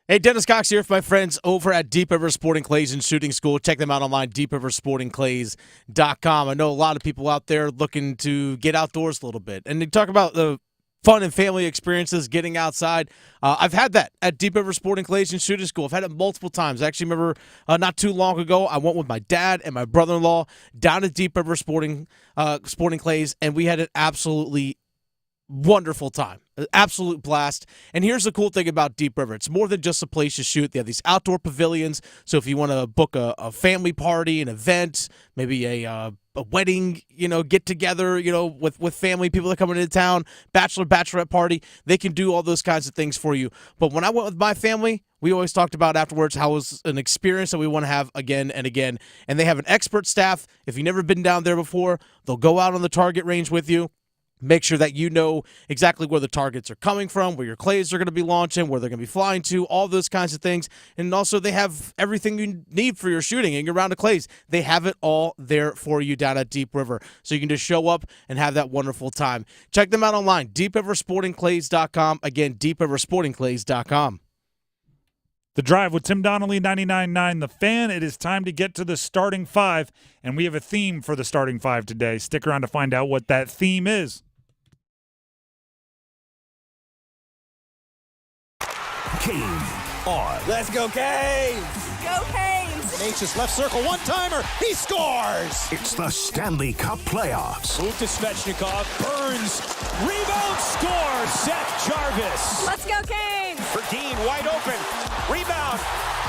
Hey, Dennis Cox here with my friends over at Deep River Sporting Clays and Shooting School. Check them out online, deepriversportingclays.com. I know a lot of people out there looking to get outdoors a little bit. And they talk about the fun and family experiences, getting outside. I've had that at Deep River Sporting Clays and Shooting School. I've had it multiple times. I actually remember not too long ago, I went with my dad and my brother-in-law down at Deep River Sporting Clays, and we had an absolutely wonderful time. An absolute blast. And here's the cool thing about Deep River. It's more than just a place to shoot. They have these outdoor pavilions. So if you want to book a family party, an event, maybe a wedding, get together, with family, people that come into town, bachelorette party, they can do all those kinds of things for you. But when I went with my family, we always talked about afterwards how it was an experience that we want to have again and again. And they have an expert staff. If you've never been down there before, they'll go out on the target range with you. Make sure that you know exactly where the targets are coming from, where your clays are going to be launching, where they're going to be flying to, all those kinds of things. And also they have everything you need for your shooting and your round of clays. They have it all there for you down at Deep River. So you can just show up and have that wonderful time. Check them out online, deepriversportingclays.com. Again, deepriversportingclays.com. The Drive with Tim Donnelly, 99.9 The Fan. It is time to get to the starting five, and we have a theme for the starting five today. Stick around to find out what that theme is. Canes are. Let's go, Canes! Go, Canes! An anxious left circle, one-timer, he scores! It's the Stanley Cup playoffs. Move to Svechnikov, Burns, rebound, score, Seth Jarvis! Let's go, Canes! Verdeen wide open, rebound,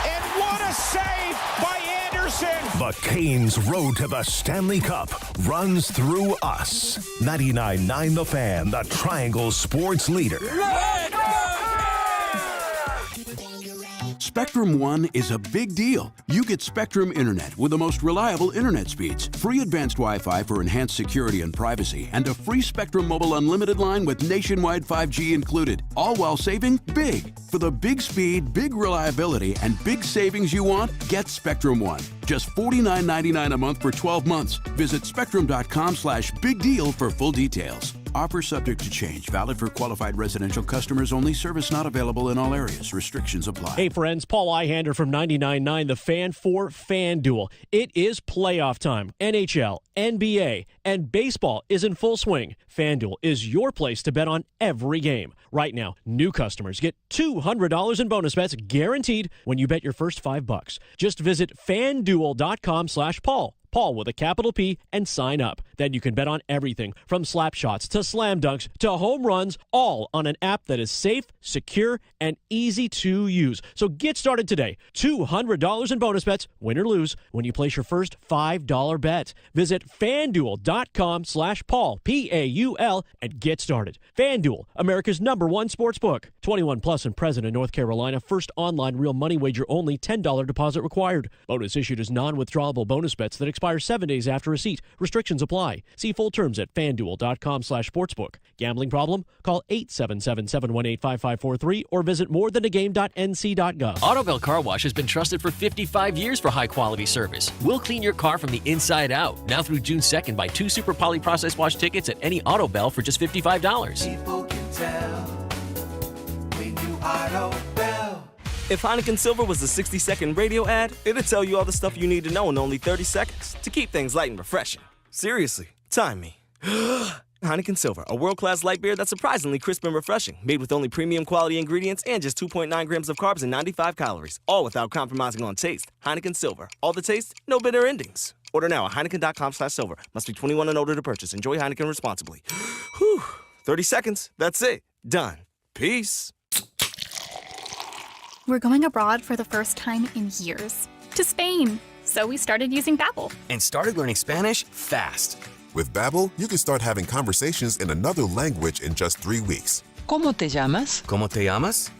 and what a save by Andersen! The Canes' road to the Stanley Cup runs through us. 99.9 The Fan, the Triangle Sports leader. Let's go! Spectrum One is a big deal. You get Spectrum Internet with the most reliable internet speeds, free advanced Wi-Fi for enhanced security and privacy, and a free Spectrum Mobile Unlimited line with nationwide 5G included, all while saving big. For the big speed, big reliability, and big savings you want, get Spectrum One. Just $49.99 a month for 12 months. Visit spectrum.com/big deal for full details. Offer subject to change. Valid for qualified residential customers only. Service not available in all areas. Restrictions apply. Hey friends, Paul Ihander from 99.9 The Fan for FanDuel. It is playoff time. NHL, NBA, and baseball is in full swing. FanDuel is your place to bet on every game. Right now, new customers get $200 in bonus bets guaranteed when you bet your first $5. Just visit FanDuel.com/Paul. Paul with a capital P, and sign up. Then you can bet on everything from slap shots to slam dunks to home runs, all on an app that is safe, secure, and easy to use. So get started today. $200 in bonus bets, win or lose, when you place your first $5 bet. Visit FanDuel.com/Paul, P-A-U-L, and get started. FanDuel, America's #1 sportsbook. 21 plus and present in North Carolina. First online real money wager only. $10 deposit required. Bonus issued as non-withdrawable bonus bets that expire 7 days after receipt. Restrictions apply. See full terms at FanDuel.com/sportsbook. Gambling problem? Call 877-718-5543 or visit morethanagame.nc.gov. Autobell Car Wash has been trusted for 55 years for high-quality service. We'll clean your car from the inside out. Now through June 2nd, buy 2 Super Poly Process Wash tickets at any Autobell for just $55. People can tell when you Autobell. If Heineken Silver was a 60-second radio ad, it'd tell you all the stuff you need to know in only 30 seconds to keep things light and refreshing. Seriously, time me. Heineken Silver, a world-class light beer that's surprisingly crisp and refreshing, made with only premium quality ingredients and just 2.9 grams of carbs and 95 calories, all without compromising on taste. Heineken Silver, all the taste, no bitter endings. Order now at Heineken.com/silver. Must be 21 and older to purchase. Enjoy Heineken responsibly. Whew, 30 seconds, that's it. Done. Peace. We're going abroad for the first time in years. To Spain. So we started using Babbel. And started learning Spanish fast. With Babbel, you can start having conversations in another language in just 3 weeks. ¿Cómo te llamas? ¿Cómo te llamas?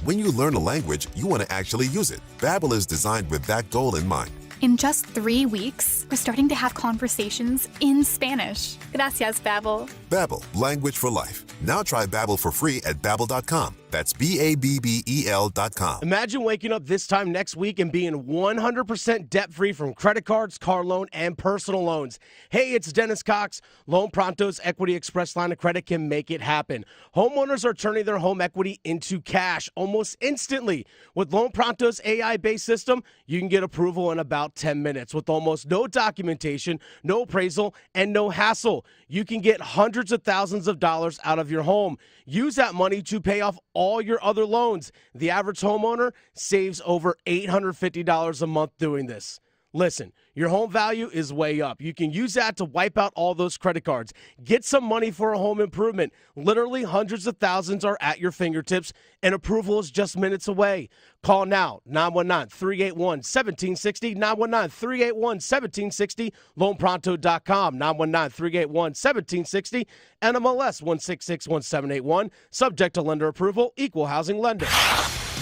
When you learn a language, you want to actually use it. Babbel is designed with that goal in mind. In just 3 weeks, we're starting to have conversations in Spanish. Gracias, Babbel. Babbel, language for life. Now try Babbel for free at Babbel.com. That's Babbel.com. Imagine waking up this time next week and being 100% debt-free from credit cards, car loan, and personal loans. Hey, it's Dennis Cox. Loan Pronto's Equity Express line of credit can make it happen. Homeowners are turning their home equity into cash almost instantly. With Loan Pronto's AI-based system, you can get approval in about 10 minutes with almost no documentation, no appraisal, and no hassle. You can get hundreds of thousands of dollars out of your home. Use that money to pay off all your other loans. The average homeowner saves over $850 a month doing this. Listen, your home value is way up. You can use that to wipe out all those credit cards. Get some money for a home improvement. Literally hundreds of thousands are at your fingertips, and approval is just minutes away. Call now, 919-381-1760, 919-381-1760, loanpronto.com, 919-381-1760, NMLS 1661781, subject to lender approval, equal housing lender.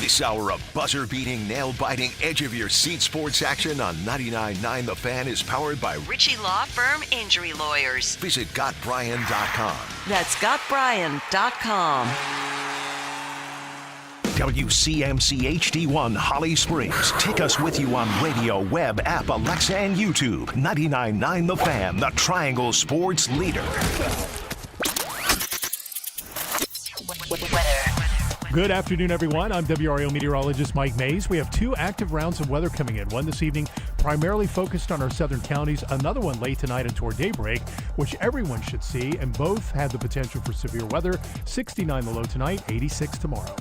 This hour of buzzer-beating, nail-biting, edge-of-your-seat sports action on 99.9 The Fan is powered by Ritchie Law Firm Injury Lawyers. Visit GotBryan.com. That's GotBryan.com. WCMC HD1 Holly Springs. Take us with you on radio, web, app, Alexa, and YouTube. 99.9 The Fan, the Triangle Sports leader. Good afternoon, everyone. I'm WRAL meteorologist Mike Mays. We have 2 active rounds of weather coming in. One this evening, primarily focused on our southern counties. Another one late tonight and toward daybreak, which everyone should see. And both have the potential for severe weather. 69 the low tonight, 86 tomorrow.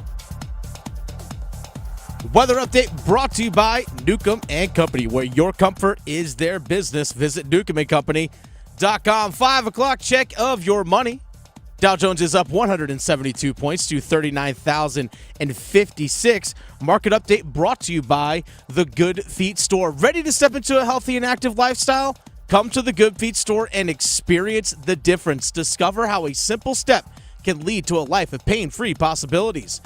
Weather update brought to you by Newcomb & Company, where your comfort is their business. Visit newcombandcompany.com. 5 o'clock check of your money. Dow Jones is up 172 points to 39,056. Market update brought to you by the Good Feet Store. Ready to step into a healthy and active lifestyle? Come to the Good Feet Store and experience the difference. Discover how a simple step can lead to a life of pain-free possibilities.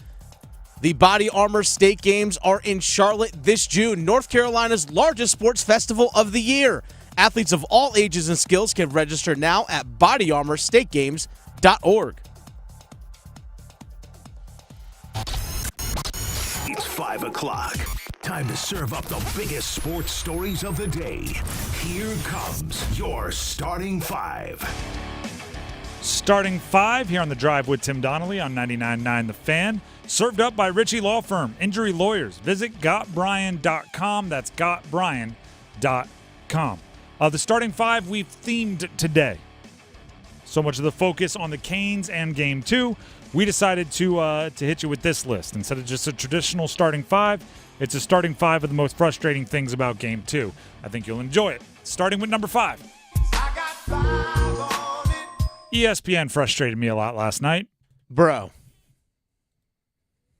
The Body Armor State Games are in Charlotte this June, North Carolina's largest sports festival of the year. Athletes of all ages and skills can register now at bodyarmorstategames.org. It's 5 o'clock. Time to serve up the biggest sports stories of the day. Here comes your starting 5. Starting 5 here on the drive with Tim Donnelly on 99.9 The Fan. Served up by Ritchie Law Firm, Injury Lawyers. Visit GotBryan.com. That's GotBryan.com. The starting 5 we've themed today. So much of the focus on the Canes and Game 2, we decided to hit you with this list. Instead of just a traditional starting 5, it's a starting 5 of the most frustrating things about Game 2. I think you'll enjoy it. Starting with number 5. ESPN frustrated me a lot last night. Bro.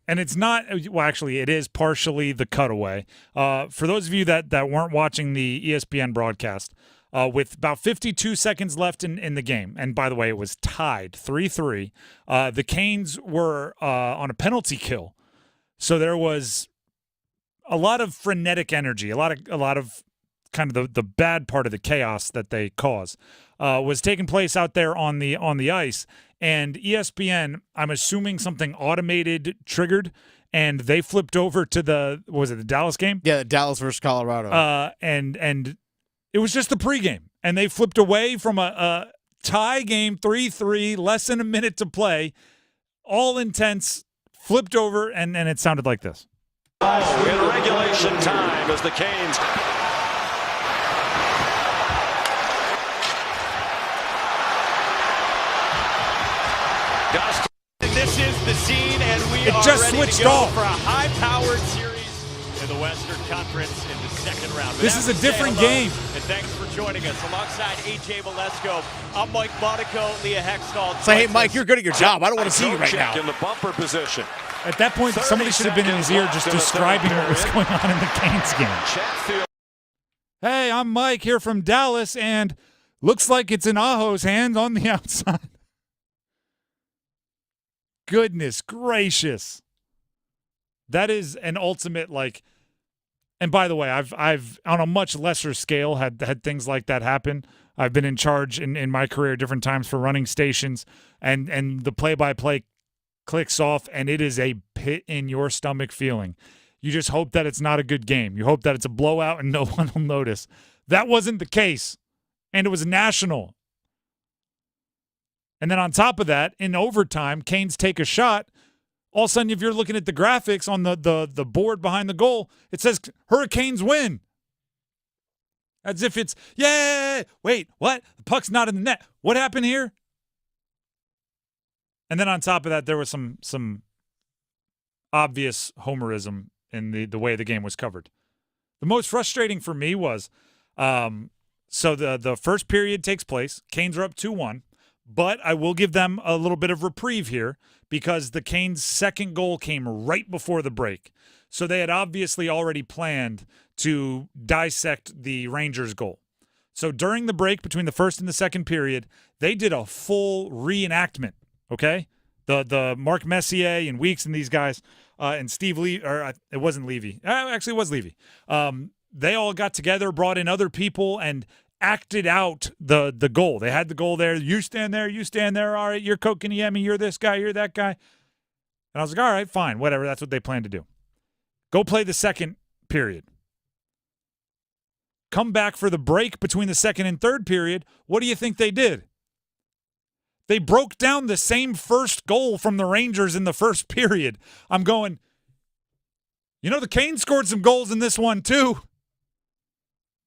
And it's not, well, actually, it is partially the cutaway. For those of you that weren't watching the ESPN broadcast, with about 52 seconds left in the game, and by the way, it was tied 3-3, the Canes were on a penalty kill. So there was a lot of frenetic energy, a lot of kind of the bad part of the chaos that they cause was taking place out there on the ice. And ESPN, I'm assuming something automated triggered, and they flipped over to the Dallas game? Yeah, the Dallas versus Colorado. And it was just the pregame, and they flipped away from a tie game, 3-3, less than a minute to play, all intense, flipped over, and it sounded like this. In regulation time as the Canes this is the scene, and we are just ready switched to go off for a high-powered series in the Western Conference in the second round. This is a different game. And thanks for joining us. Alongside A.J. Valesco, I'm Mike Monaco, Leah Hextall. Say, hey, Mike, you're good at your job. I don't want to see you right now. In the bumper position. At that point, somebody should have been in his ear just describing what was going on in the Canes game. Hey, I'm Mike here from Dallas, and looks like it's in Aho's hands on the outside. Goodness gracious. That is an ultimate, like, and by the way, I've on a much lesser scale had things like that happen. I've been in charge in my career different times for running stations, and the play-by-play clicks off, and it is a pit in your stomach feeling. You just hope that it's not a good game. You hope that it's a blowout and no one will notice. That wasn't the case, and it was national. And then on top of that, in overtime, Canes take a shot. All of a sudden, if you're looking at the graphics on the board behind the goal, it says Hurricanes win. As if it's, yay! Wait, what? The puck's not in the net. What happened here? And then on top of that, there was some obvious homerism in the way the game was covered. The most frustrating for me was, so the first period takes place. Canes are up 2-1. But I will give them a little bit of reprieve here because the Canes' second goal came right before the break. So they had obviously already planned to dissect the Rangers' goal. So during the break between the first and the second period, they did a full reenactment, okay? The Mark Messier and Weeks and these guys and Steve Levy, or it wasn't Levy. Actually, it was Levy. They all got together, brought in other people, and acted out the goal. They had the goal there. You stand there. You stand there. All right, you're Kotkaniemi. You're this guy. You're that guy. And I was like, all right, fine, whatever. That's what they plan to do. Go play the second period. Come back for the break between the second and third period. What do you think they did? They broke down the same first goal from the Rangers in the first period. I'm going, the Canes scored some goals in this one too.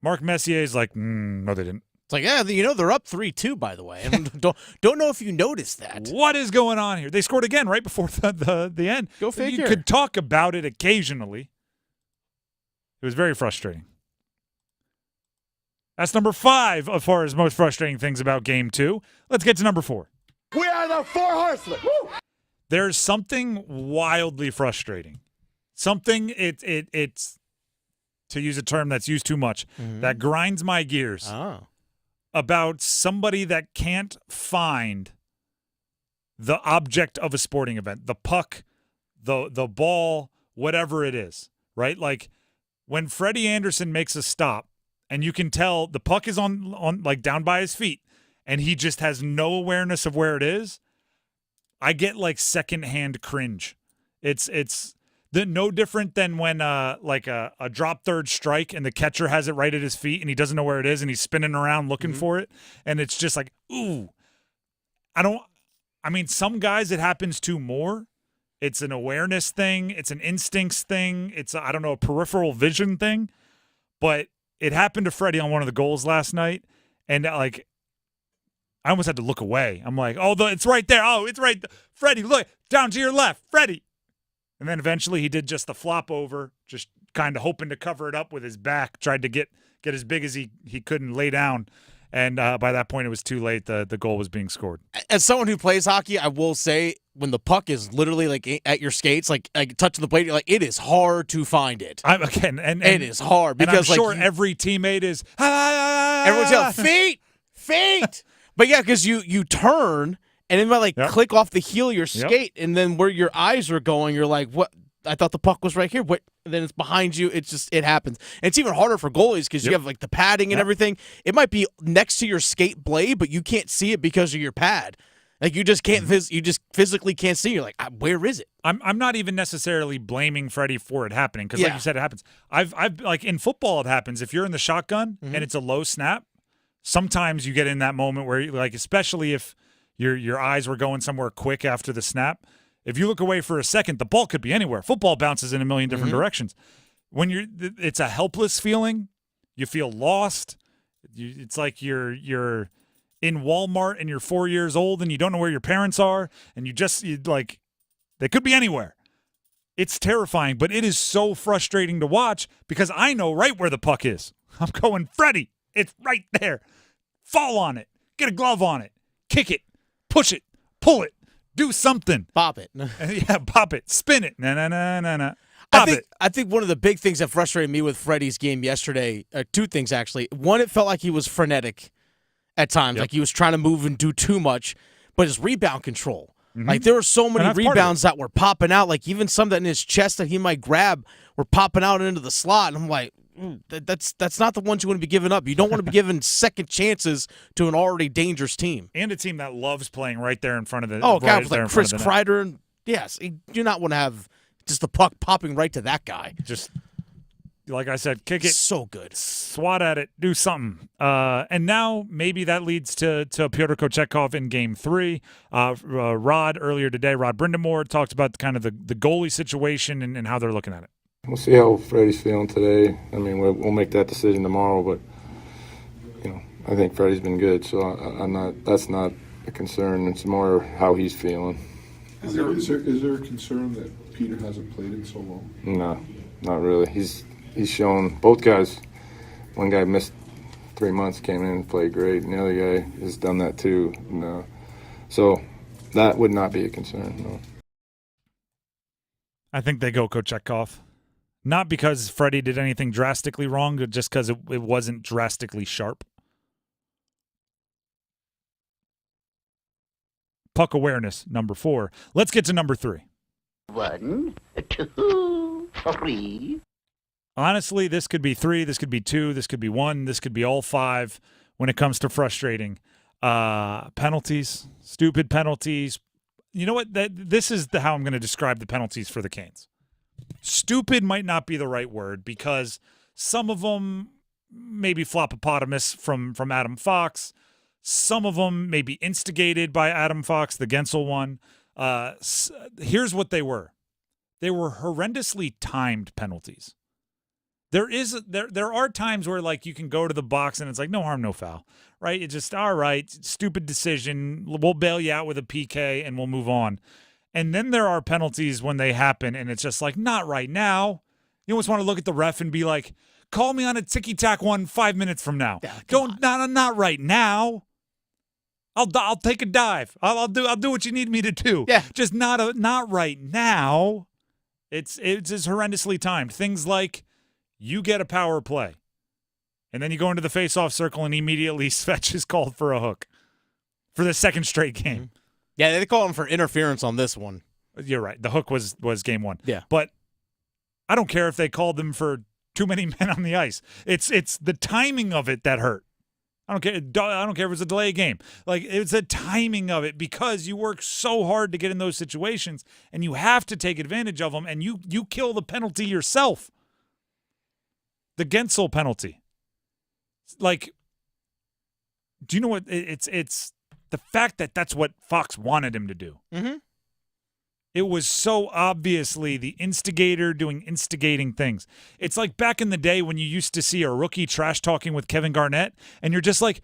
Mark Messier's like, no, they didn't. It's like, yeah, they're up 3-2, by the way. And don't know if you noticed that. What is going on here? They scored again right before the end. Go figure. You could talk about it occasionally. It was very frustrating. That's number 5 as far as most frustrating things about Game 2. Let's get to number 4. We are the Four Horsemen. Woo! There's something wildly frustrating. Something, it's to use a term that's used too much, that grinds my gears. Oh. About somebody that can't find the object of a sporting event, the puck, the ball, whatever it is, right? Like when Freddie Andersen makes a stop and you can tell the puck is on like down by his feet and he just has no awareness of where it is, I get like secondhand cringe. It's no different than when like a drop third strike and the catcher has it right at his feet and he doesn't know where it is and he's spinning around looking for it. And it's just like, ooh, some guys it happens to more. It's an awareness thing. It's an instincts thing. It's, a peripheral vision thing. But it happened to Freddie on one of the goals last night. And like, I almost had to look away. I'm like, it's right there. Oh, it's right. Freddie, look, down to your left, Freddie. And then eventually he did just the flop over, just kind of hoping to cover it up with his back, tried to get as big as he could and lay down. And by that point, it was too late. The goal was being scored. As someone who plays hockey, I will say when the puck is literally like at your skates, like touching the plate, you're like, it is hard to find it. It is hard because I'm sure every teammate is. Everyone's yelling, feet. But yeah, because you turn. And it might click off the heel of your skate, and then where your eyes are going, you're like, what? I thought the puck was right here. What? And then it's behind you. It happens. And it's even harder for goalies because you have like the padding and everything. It might be next to your skate blade, but you can't see it because of your pad. Like you just can't. You just physically can't see. You're like, where is it? I'm not even necessarily blaming Freddie for it happening because, like you said, it happens. I've like in football, it happens. If you're in the shotgun and it's a low snap, sometimes you get in that moment where, like, especially if your eyes were going somewhere quick after the snap. If you look away for a second, the ball could be anywhere. Football bounces in a million different directions. When it's a helpless feeling. You feel lost. It's like you're in Walmart and you're 4 years old and you don't know where your parents are and they could be anywhere. It's terrifying, but it is so frustrating to watch because I know right where the puck is. I'm going, Freddie, it's right there. Fall on it. Get a glove on it. Kick it. Push it, pull it, do something. Pop it. Pop it, spin it. Na. I think one of the big things that frustrated me with Freddie's game yesterday, two things actually. One, it felt like he was frenetic at times, like he was trying to move and do too much, but his rebound control. Like there were so many rebounds that were popping out, like even some that in his chest that he might grab were popping out into the slot. And I'm like, that's not the ones you want to be giving up. You don't want to be giving second chances to an already dangerous team. And a team that loves playing right there in front of the God, like Chris Kreider. And yes, you do not want to have just the puck popping right to that guy. Just like I said, kick it. So good. Swat at it. Do something. And now maybe that leads to Pyotr Kochetkov in Game 3. Rod earlier today, Rod Brindamore talked about kind of the goalie situation and how they're looking at it. We'll see how Freddie's feeling today. I mean, we'll make that decision tomorrow, but I think Freddie's been good, so that's not a concern. It's more how he's feeling. Is there a concern that Peter hasn't played in so long? No, not really. He's shown both guys. One guy missed 3 months, came in and played great, and the other guy has done that too. So that would not be a concern. No. I think they go Kochetkov. Not because Freddie did anything drastically wrong, but just because it wasn't drastically sharp. puck awareness, number 4. Let's get to number 3. 1, 2, 3. Honestly, this could be 3, this could be 2, this could be 1, this could be all 5 when it comes to frustrating. Penalties, stupid penalties. You know what? This is how I'm going to describe the penalties for the Canes. Stupid might not be the right word because some of them maybe flopopotamus from Adam Fox. Some of them may be instigated by Adam Fox, the Guentzel one. Here's what they were. They were horrendously timed penalties. There are times where, like, you can go to the box and it's like, no harm, no foul, right? It's just, all right, stupid decision. We'll bail you out with a PK and we'll move on. And then there are penalties when they happen and it's just like, not right now. You almost want to look at the ref and be like, call me on a ticky-tack one 5 minutes from now. Yeah, not right now. I'll take a dive. I'll do what you need me to do. Yeah. Just not right now. It's just horrendously timed. Things like you get a power play, and then you go into the face-off circle and immediately Svetch is called for a hook for the second straight game. Yeah, they call him for interference on this one. You're right. The hook was game 1. Yeah. But I don't care if they called them for too many men on the ice. It's the timing of it that hurt. I don't care if it was a delay game. Like, it's the timing of it because you work so hard to get in those situations and you have to take advantage of them and you kill the penalty yourself. The Guentzel penalty. Like, do you know what it's the fact that that's what Fox wanted him to do. Mm-hmm. It was so obviously the instigator doing instigating things. It's like back in the day when you used to see a rookie trash talking with Kevin Garnett, and you're just like,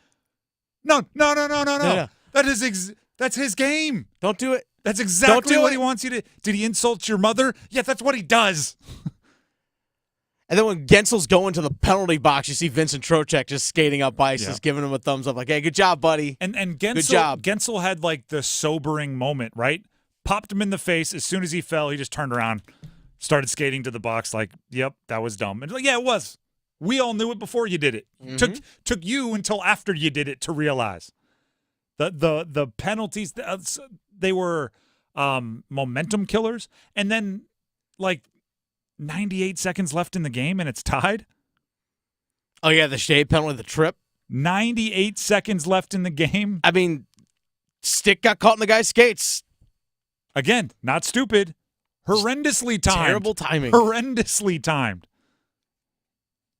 no. Yeah. That's his game. Don't do it. That's exactly what he wants you to. Did he insult your mother? Yeah, that's what he does. And then when Guentzel's going to the penalty box, you see Vincent Trocheck just skating up ice, just giving him a thumbs up, like, hey, good job, buddy. And Guentzel, good job. Guentzel had like the sobering moment, right? Popped him in the face. As soon as he fell, he just turned around, started skating to the box like, yep, that was dumb. And like, yeah, it was. We all knew it before you did it. Mm-hmm. Took you until after you did it to realize. The penalties, they were momentum killers. And then, like, 98 seconds left in the game and it's tied. Oh, yeah, the shade penalty, the trip. 98 seconds left in the game. I mean, stick got caught in the guy's skates. Again, not stupid. Horrendously timed. Terrible timing. Horrendously timed.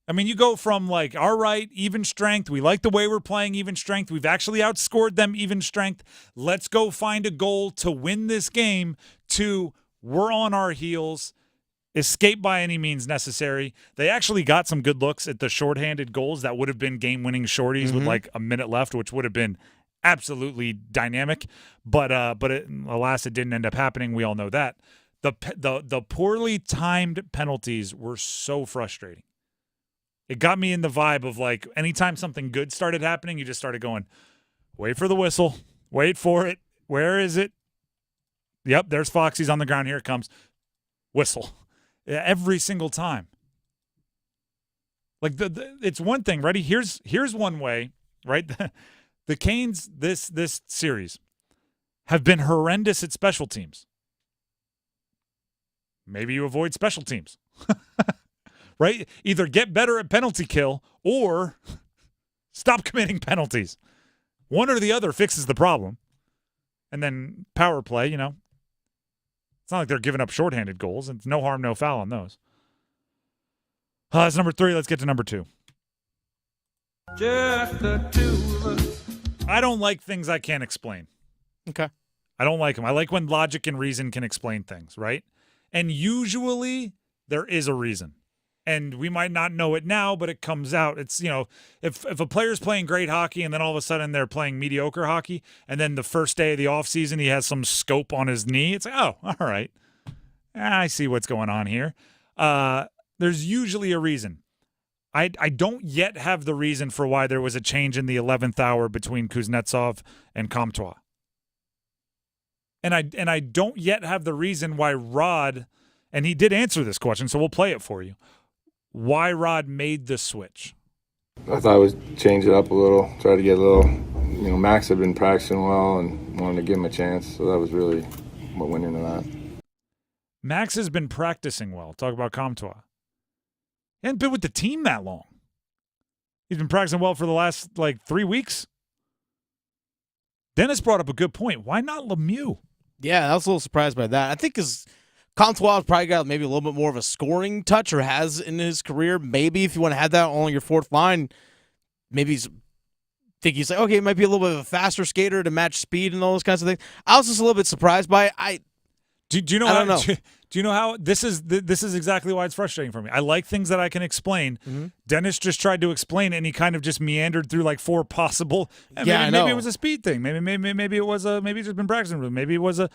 I mean, you go from like, all right, even strength. We like the way we're playing even strength. We've actually outscored them even strength. Let's go find a goal to win this game to we're on our heels. Escape by any means necessary. They actually got some good looks at the shorthanded goals that would have been game-winning shorties with like a minute left, which would have been absolutely dynamic, but alas, it didn't end up happening. We all know that. The poorly timed penalties were so frustrating. It got me in the vibe of like anytime something good started happening, you just started going, wait for the whistle, wait for it. Where is it? Yep, there's Foxy's on the ground. Here it comes. Whistle. Every single time. Like it's one thing, ready? Here's one way, right? The Canes this series have been horrendous at special teams. Maybe you avoid special teams. Right? Either get better at penalty kill or stop committing penalties. One or the other fixes the problem. And then power play, you know. It's not like they're giving up shorthanded goals. It's no harm, no foul on those. That's number 3. Let's get to number 2. Just the two of us. I don't like things I can't explain. Okay. I don't like them. I like when logic and reason can explain things, right? And usually there is a reason. And we might not know it now, but it comes out. It's, you know, if a player's playing great hockey and then all of a sudden they're playing mediocre hockey, and then the first day of the offseason he has some scope on his knee, it's like, oh, all right. I see what's going on here. There's usually a reason. I don't yet have the reason for why there was a change in the 11th hour between Kuznetsov and Comtois. And I don't yet have the reason why Rod, and he did answer this question, so we'll play it for you, why Rod made the switch. I thought I would change it up a little, try to get a little, Max had been practicing well, and wanted to give him a chance. So that was really what went into that. Max has been practicing well. Talk about Comtois. He hasn't been with the team that long. He's been practicing well for the last, 3 weeks. Dennis brought up a good point. Why not Lemieux? Yeah, I was a little surprised by that. I think because Comtois probably got maybe a little bit more of a scoring touch, or has in his career. Maybe if you want to have that on your fourth line, maybe he's like, okay, it might be a little bit of a faster skater to match speed and all those kinds of things. I was just a little bit surprised by it. Do you know? I don't know. Do you know how this is exactly why it's frustrating for me? I like things that I can explain. Mm-hmm. Dennis just tried to explain it, and he kind of just meandered through 4 possible. Maybe it was a speed thing. Maybe it was maybe he's just been practicing. Maybe it was a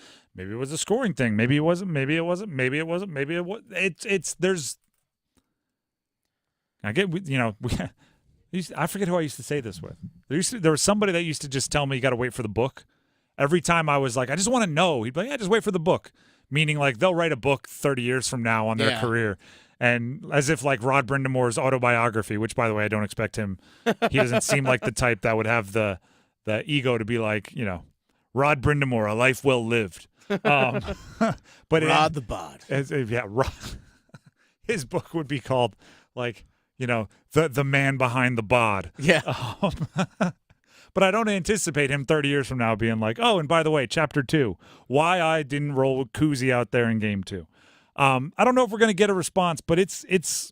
scoring thing. Maybe it wasn't. Maybe it wasn't. Maybe it wasn't. Maybe it was. It's there's. I get I forget who I used to say this with. There was somebody that used to just tell me you got to wait for the book. Every time I was like, I just want to know. He'd be like, yeah, just wait for the book. Meaning they'll write a book 30 years from now on their career. And as if Rod Brindamore's autobiography, which, by the way, I don't expect him. He doesn't seem like the type that would have the ego to be Rod Brindamore, a life well lived. But Rod the Bod. Rod. His book would be called the man behind the bod. Yeah. But I don't anticipate him 30 years from now being like, oh, and by the way, Chapter 2, why I didn't roll with Kuzi out there in Game 2. I don't know if we're going to get a response, but it's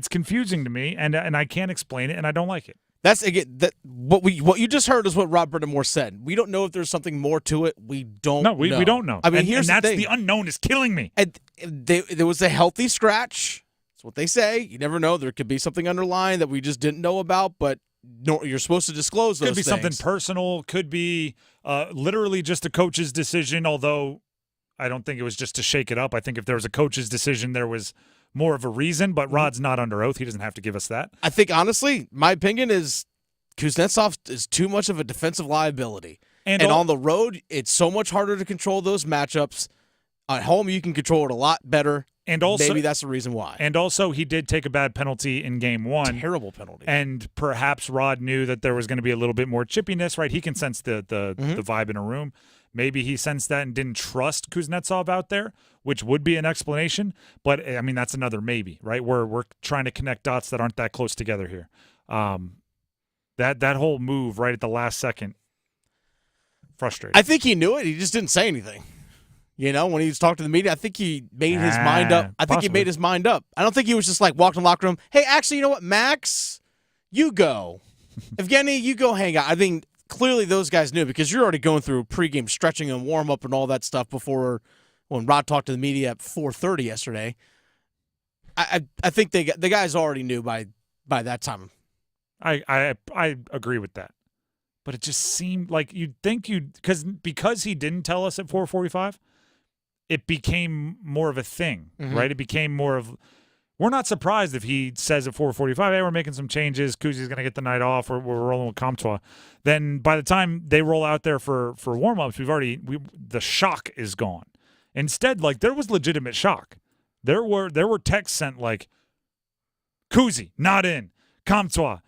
confusing to me, and I can't explain it, and I don't like it. That's again what you just heard is what Rod Brindamore said. We don't know if there's something more to it. We don't. No, we don't know. I mean, here's that's the thing. The unknown is killing me. And there was a healthy scratch. That's what they say. You never know. There could be something underlying that we just didn't know about, but. No, you're supposed to disclose those things. Could be something personal. Could be literally just a coach's decision, although I don't think it was just to shake it up. I think if there was a coach's decision, there was more of a reason, but Rod's not under oath. He doesn't have to give us that. I think, honestly, my opinion is Kuznetsov is too much of a defensive liability. And on the road, it's so much harder to control those matchups. At home, you can control it a lot better. And also, maybe that's the reason why. And also, he did take a bad penalty in Game 1. Terrible penalty. And perhaps Rod knew that there was going to be a little bit more chippiness, right? He can sense the vibe in a room. Maybe he sensed that and didn't trust Kuznetsov out there, which would be an explanation. But, I mean, that's another maybe, right? We're trying to connect dots that aren't that close together here. That whole move right at the last second, frustrating. I think he knew it. He just didn't say anything. When he was talking to the media, I think he made his mind up. I think he made his mind up. I don't think he was just walking in the locker room, hey, actually, you know what, Max, you go. Evgeny, you go hang out. I think clearly those guys knew because you're already going through pregame stretching and warm-up and all that stuff before when Rod talked to the media at 4:30 yesterday. I think the guys already knew by that time. I agree with that. But it just seemed like you'd think because he didn't tell us at 4:45, it became more of a thing, right? It became more of we're not surprised if he says at 4:45, hey, we're making some changes, Kuzi's going to get the night off, we're rolling with Comtois. Then by the time they roll out there for warm-ups, the shock is gone. Instead, there was legitimate shock. There were texts sent Kuzi, not in, Comtois.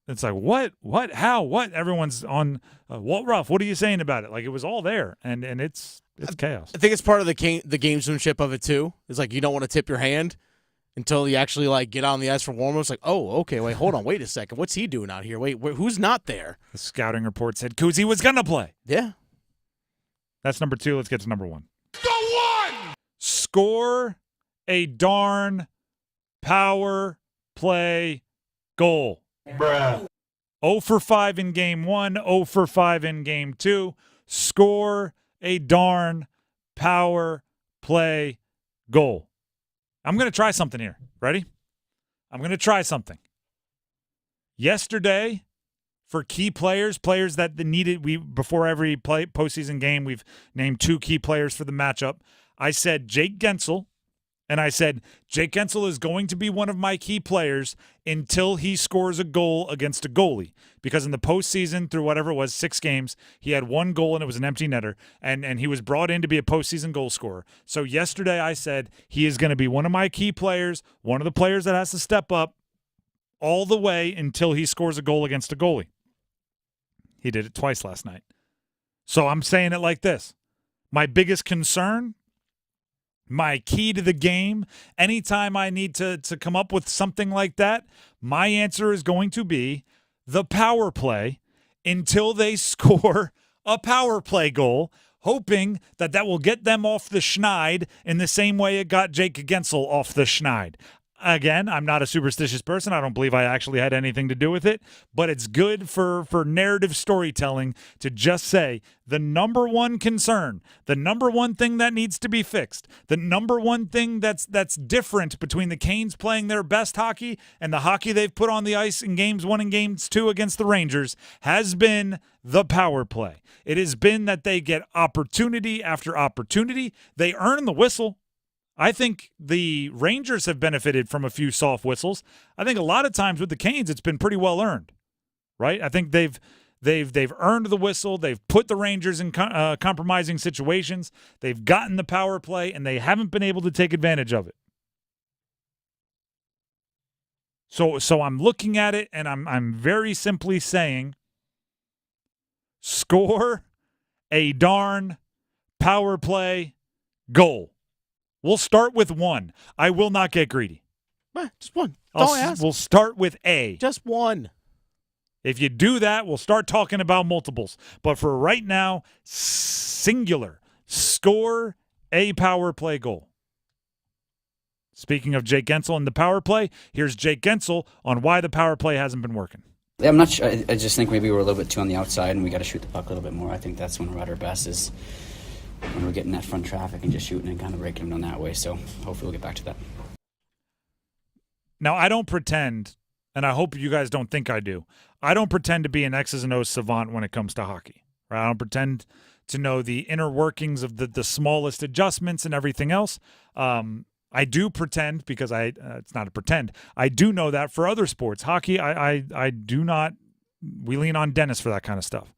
It's what, how, what? Everyone's on Walt Ruff. What are you saying about it? It was all there, and it's chaos. I think it's part of the gamesmanship of it too. It's you don't want to tip your hand until you actually get on the ice for warm-ups. Oh, okay, wait, hold on, wait a second. What's he doing out here? Wait, who's not there? The scouting report said Kuzi was gonna play. Yeah, that's number 2. Let's get to number 1. The 1. Score a darn power play goal. Bruh. 0 for 5 in Game 1, 0 for 5 in Game 2. Score a darn power play goal. I'm going to try something here. Ready? I'm going to try something. Yesterday, for key players that needed, before every postseason game, we've named 2 key players for the matchup. I said Jake Guentzel. And I said, Jake Guentzel is going to be one of my key players until he scores a goal against a goalie. Because in the postseason, through whatever it was, 6 games, he had 1 goal and it was an empty netter. And he was brought in to be a postseason goal scorer. So yesterday I said he is going to be one of my key players, one of the players that has to step up all the way until he scores a goal against a goalie. He did it twice last night. So I'm saying it like this. My biggest concern, my key to the game, anytime I need to come up with something like that, my answer is going to be the power play until they score a power play goal, hoping that will get them off the schneid in the same way it got Jake Guentzel off the schneid. Again, I'm not a superstitious person. I don't believe I actually had anything to do with it, but it's good for narrative storytelling to just say the number one concern, the number one thing that needs to be fixed, the number one thing that's different between the Canes playing their best hockey and the hockey they've put on the ice in games 1 and games 2 against the Rangers has been the power play. It has been that they get opportunity after opportunity. They earn the whistle. I think the Rangers have benefited from a few soft whistles. I think a lot of times with the Canes, it's been pretty well earned, right? I think they've earned the whistle. They've put the Rangers in compromising situations. They've gotten the power play, and they haven't been able to take advantage of it. So I'm looking at it, and I'm very simply saying, score a darn power play goal. We'll start with one. I will not get greedy. Just one. We'll start with A. Just one. If you do that, we'll start talking about multiples. But for right now, singular. Score a power play goal. Speaking of Jake Guentzel and the power play, here's Jake Guentzel on why the power play hasn't been working. Yeah, I'm not sure. I just think maybe we're a little bit too on the outside, and we got to shoot the puck a little bit more. I think that's when we're at our best is when we're getting that front traffic and just shooting and kind of breaking them down that way. So hopefully we'll get back to that. Now, I don't pretend, and I hope you guys don't think I do, I don't pretend to be an X's and O's savant when it comes to hockey. Right? I don't pretend to know the inner workings of the smallest adjustments and everything else. I do pretend, because it's not a pretend, I do know that for other sports. Hockey, I do not, we lean on Dennis for that kind of stuff.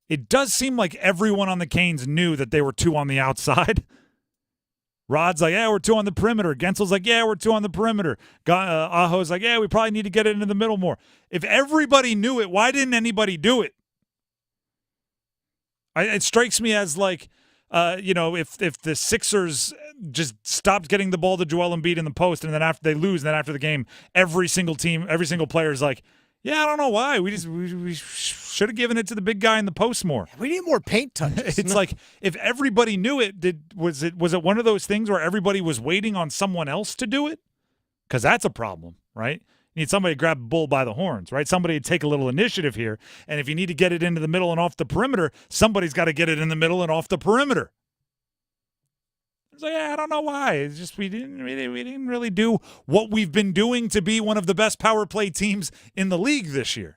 It does seem like everyone on the Canes knew that they were two on the outside. Rod's like, yeah, we're two on the perimeter. Guentzel's like, yeah, we're two on the perimeter. Aho's like, yeah, we probably need to get it into the middle more. If everybody knew it, why didn't anybody do it? It strikes me as like, if the Sixers just stopped getting the ball to Joel Embiid in the post, and then after they lose, and then after the game, every single player is like, yeah, I don't know why. We should have given it to the big guy in the post more. We need more paint touches. It's like if everybody knew it, was it one of those things where everybody was waiting on someone else to do it? Because that's a problem, right? You need somebody to grab the bull by the horns, right? Somebody to take a little initiative here. And if you need to get it into the middle and off the perimeter, somebody's got to get it in the middle and off the perimeter. It's like, I don't know why. It's just we didn't really do what we've been doing to be one of the best power play teams in the league this year.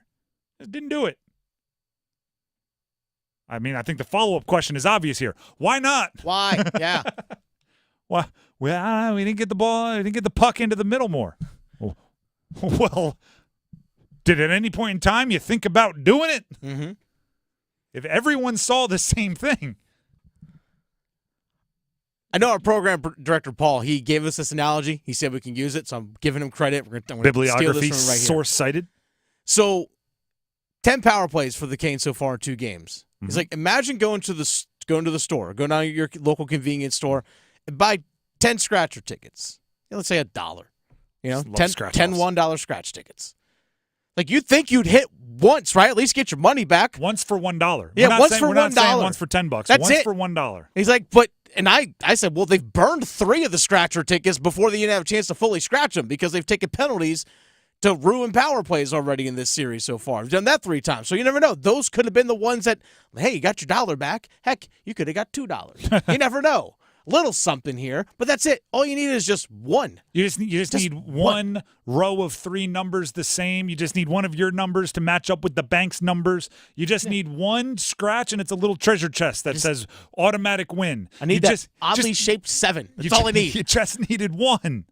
Just didn't do it. I mean, I think the follow-up question is obvious here. Why not? Why? Yeah. Why? Well, we didn't get the ball. We didn't get the puck into the middle more. Well, did at any point in time you think about doing it? Mm-hmm. If everyone saw the same thing. I know our program director, Paul, he gave us this analogy. He said we can use it, so I'm giving him credit. Bibliography source-cited. So, 10 power plays for the Canes so far in 2 games. Mm-hmm. It's like, imagine going to the store, go down to your local convenience store, and buy 10 scratcher tickets. Let's say $1. 10 $1 scratch tickets. Like, you'd think you'd hit once, right? At least get your money back. Once for $1. Yeah, once for $1. We're not saying once for $10. That's once it. For $1. He's like, and I said, well, they've burned 3 of the scratcher tickets before they even have a chance to fully scratch them because they've taken penalties to ruin power plays already in this series so far. We've done that 3 times. So you never know. Those could have been the ones that, hey, you got your $1 back. Heck, you could have got $2. You never know. Little something here, but that's it. All you need is just one. You just need one row of 3 numbers the same. You just need one of your numbers to match up with the bank's numbers. You just need one scratch, and it's a little treasure chest that says automatic win. I need that oddly shaped 7. That's all I need. You just needed one.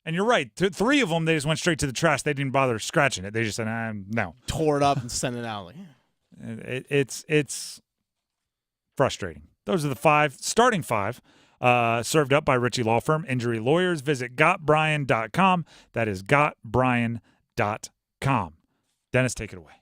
And you're right. 3 of them, they just went straight to the trash. They didn't bother scratching it. They just said, no. Tore it up and sent it out. It's frustrating. Those are the starting 5, served up by Ritchie Law Firm, Injury Lawyers. Visit gotbrian.com. That is gotbrian.com. Dennis, take it away.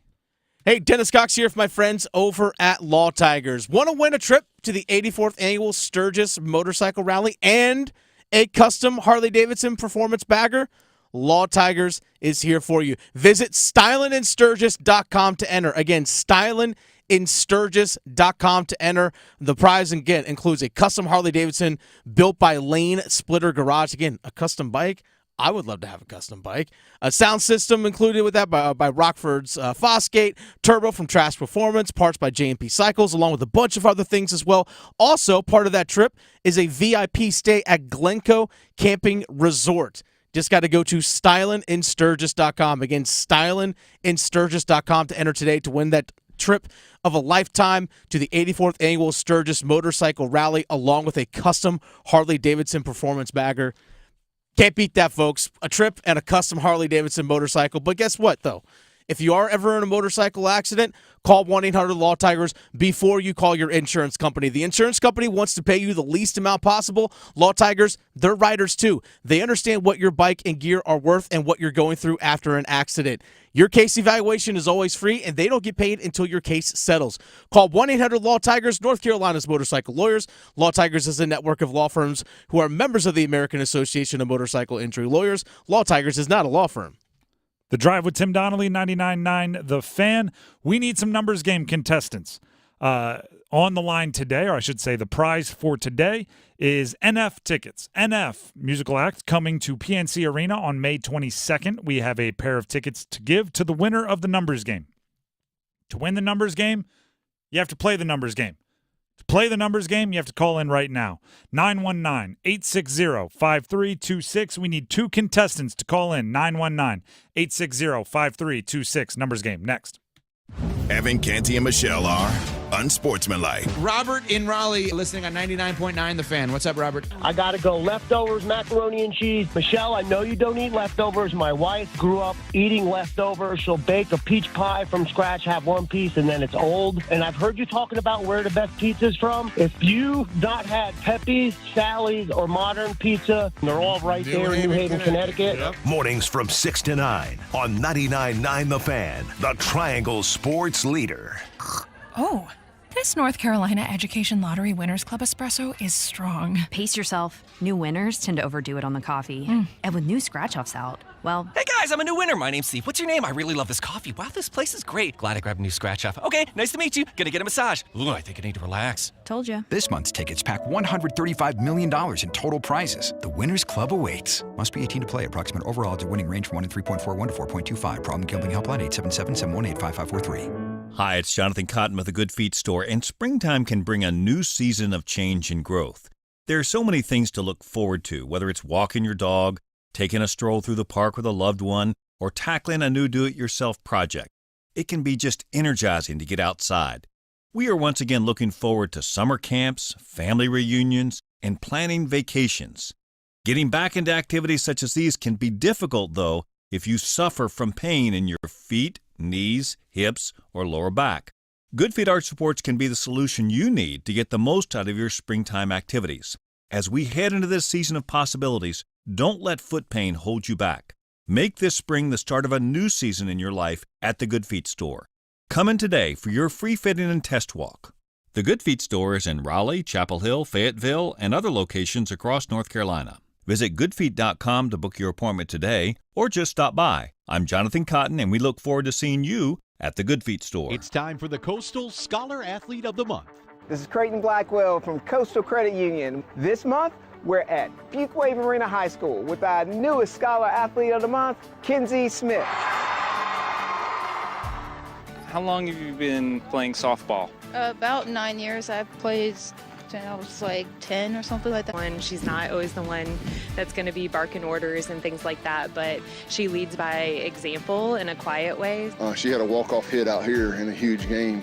Hey, Dennis Cox here for my friends over at Law Tigers. Want to win a trip to the 84th Annual Sturgis Motorcycle Rally and a custom Harley-Davidson performance bagger? Law Tigers is here for you. Visit stylinandsturgis.com to enter. Again, stylinandsturgis.com to enter. The prize, again, includes a custom Harley-Davidson built by Lane Splitter Garage. Again, a custom bike. I would love to have a custom bike. A sound system included with that by Rockford's Fosgate, turbo from Trash Performance, parts by J&P Cycles, along with a bunch of other things as well. Also, part of that trip is a VIP stay at Glencoe Camping Resort. Just got to go to stylinandsturgis.com. Again, stylinandsturgis.com to enter today to win that trip of a lifetime to the 84th Annual Sturgis Motorcycle Rally, along with a custom Harley-Davidson performance bagger. Can't beat that, folks. A trip and a custom Harley-Davidson motorcycle. But guess what, though? If you are ever in a motorcycle accident, call 1-800-LAW-TIGERS before you call your insurance company. The insurance company wants to pay you the least amount possible. Law Tigers, they're riders too. They understand what your bike and gear are worth and what you're going through after an accident. Your case evaluation is always free, and they don't get paid until your case settles. Call 1-800-LAW-TIGERS, North Carolina's motorcycle lawyers. Law Tigers is a network of law firms who are members of the American Association of Motorcycle Injury Lawyers. Law Tigers is not a law firm. The Drive with Tim Donnelly, 99.9 The Fan. We need some numbers game contestants. On the line today, or I should say the prize for today, is NF tickets. NF, musical act, coming to PNC Arena on May 22nd. We have a pair of tickets to give to the winner of the numbers game. To win the numbers game, you have to play the numbers game. To play the numbers game, you have to call in right now. 919-860-5326. We need 2 contestants to call in. 919-860-5326. Numbers game. Next. Evan, Canty, and Michelle are unsportsmanlike. Robert in Raleigh, listening on 99.9 The Fan. What's up, Robert? I got to go leftovers, macaroni and cheese. Michelle, I know you don't eat leftovers. My wife grew up eating leftovers. She'll bake a peach pie from scratch, have one piece, and then it's old. And I've heard you talking about where the best pizza's from. If you've not had Pepe's, Sally's, or Modern Pizza, they're all right there in New Haven, Connecticut. Yep. Mornings from 6 to 9 on 99.9 The Fan, the Triangle Sports Leader. Oh, this North Carolina Education Lottery Winners Club espresso is strong. Pace yourself. New winners tend to overdo it on the coffee. And with new scratch-offs out, well... Hey guys, I'm a new winner. My name's Steve. What's your name? I really love this coffee. Wow, this place is great. Glad I grabbed a new scratch-off. Okay, nice to meet you. Gonna get a massage. Ooh, I think I need to relax. Told you. This month's tickets pack $135 million in total prizes. The Winners Club awaits. Must be 18 to play. Approximate overall odds of winning range from 1 in 3.41 to 4.25. Problem gambling helpline 877-718-5543. Hi, it's Jonathan Cotton with the Good Feet Store, and springtime can bring a new season of change and growth. There are so many things to look forward to, whether it's walking your dog, taking a stroll through the park with a loved one, or tackling a new do-it-yourself project. It can be just energizing to get outside. We are once again looking forward to summer camps, family reunions, and planning vacations. Getting back into activities such as these can be difficult, though, if you suffer from pain in your feet, knees, hips, or lower back. Good Feet Arch Supports can be the solution you need to get the most out of your springtime activities. As we head into this season of possibilities, don't let foot pain hold you back. Make this spring the start of a new season in your life at the Good Feet Store. Come in today for your free fitting and test walk. The Good Feet Store is in Raleigh, Chapel Hill, Fayetteville, and other locations across North Carolina. Visit goodfeet.com to book your appointment today, or just stop by. I'm Jonathan Cotton, and we look forward to seeing you at the Good Feet Store. It's time for the Coastal Scholar Athlete of the Month. This is Creighton Blackwell from Coastal Credit Union. This month, we're at Fuquay Marina High School with our newest Scholar Athlete of the Month, Kenzie Smith. How long have you been playing softball? About 9 years. I've played since I was like 10 or something like that. She's not always the one that's going to be barking orders and things like that, but she leads by example in a quiet way. She had a walk-off hit out here in a huge game,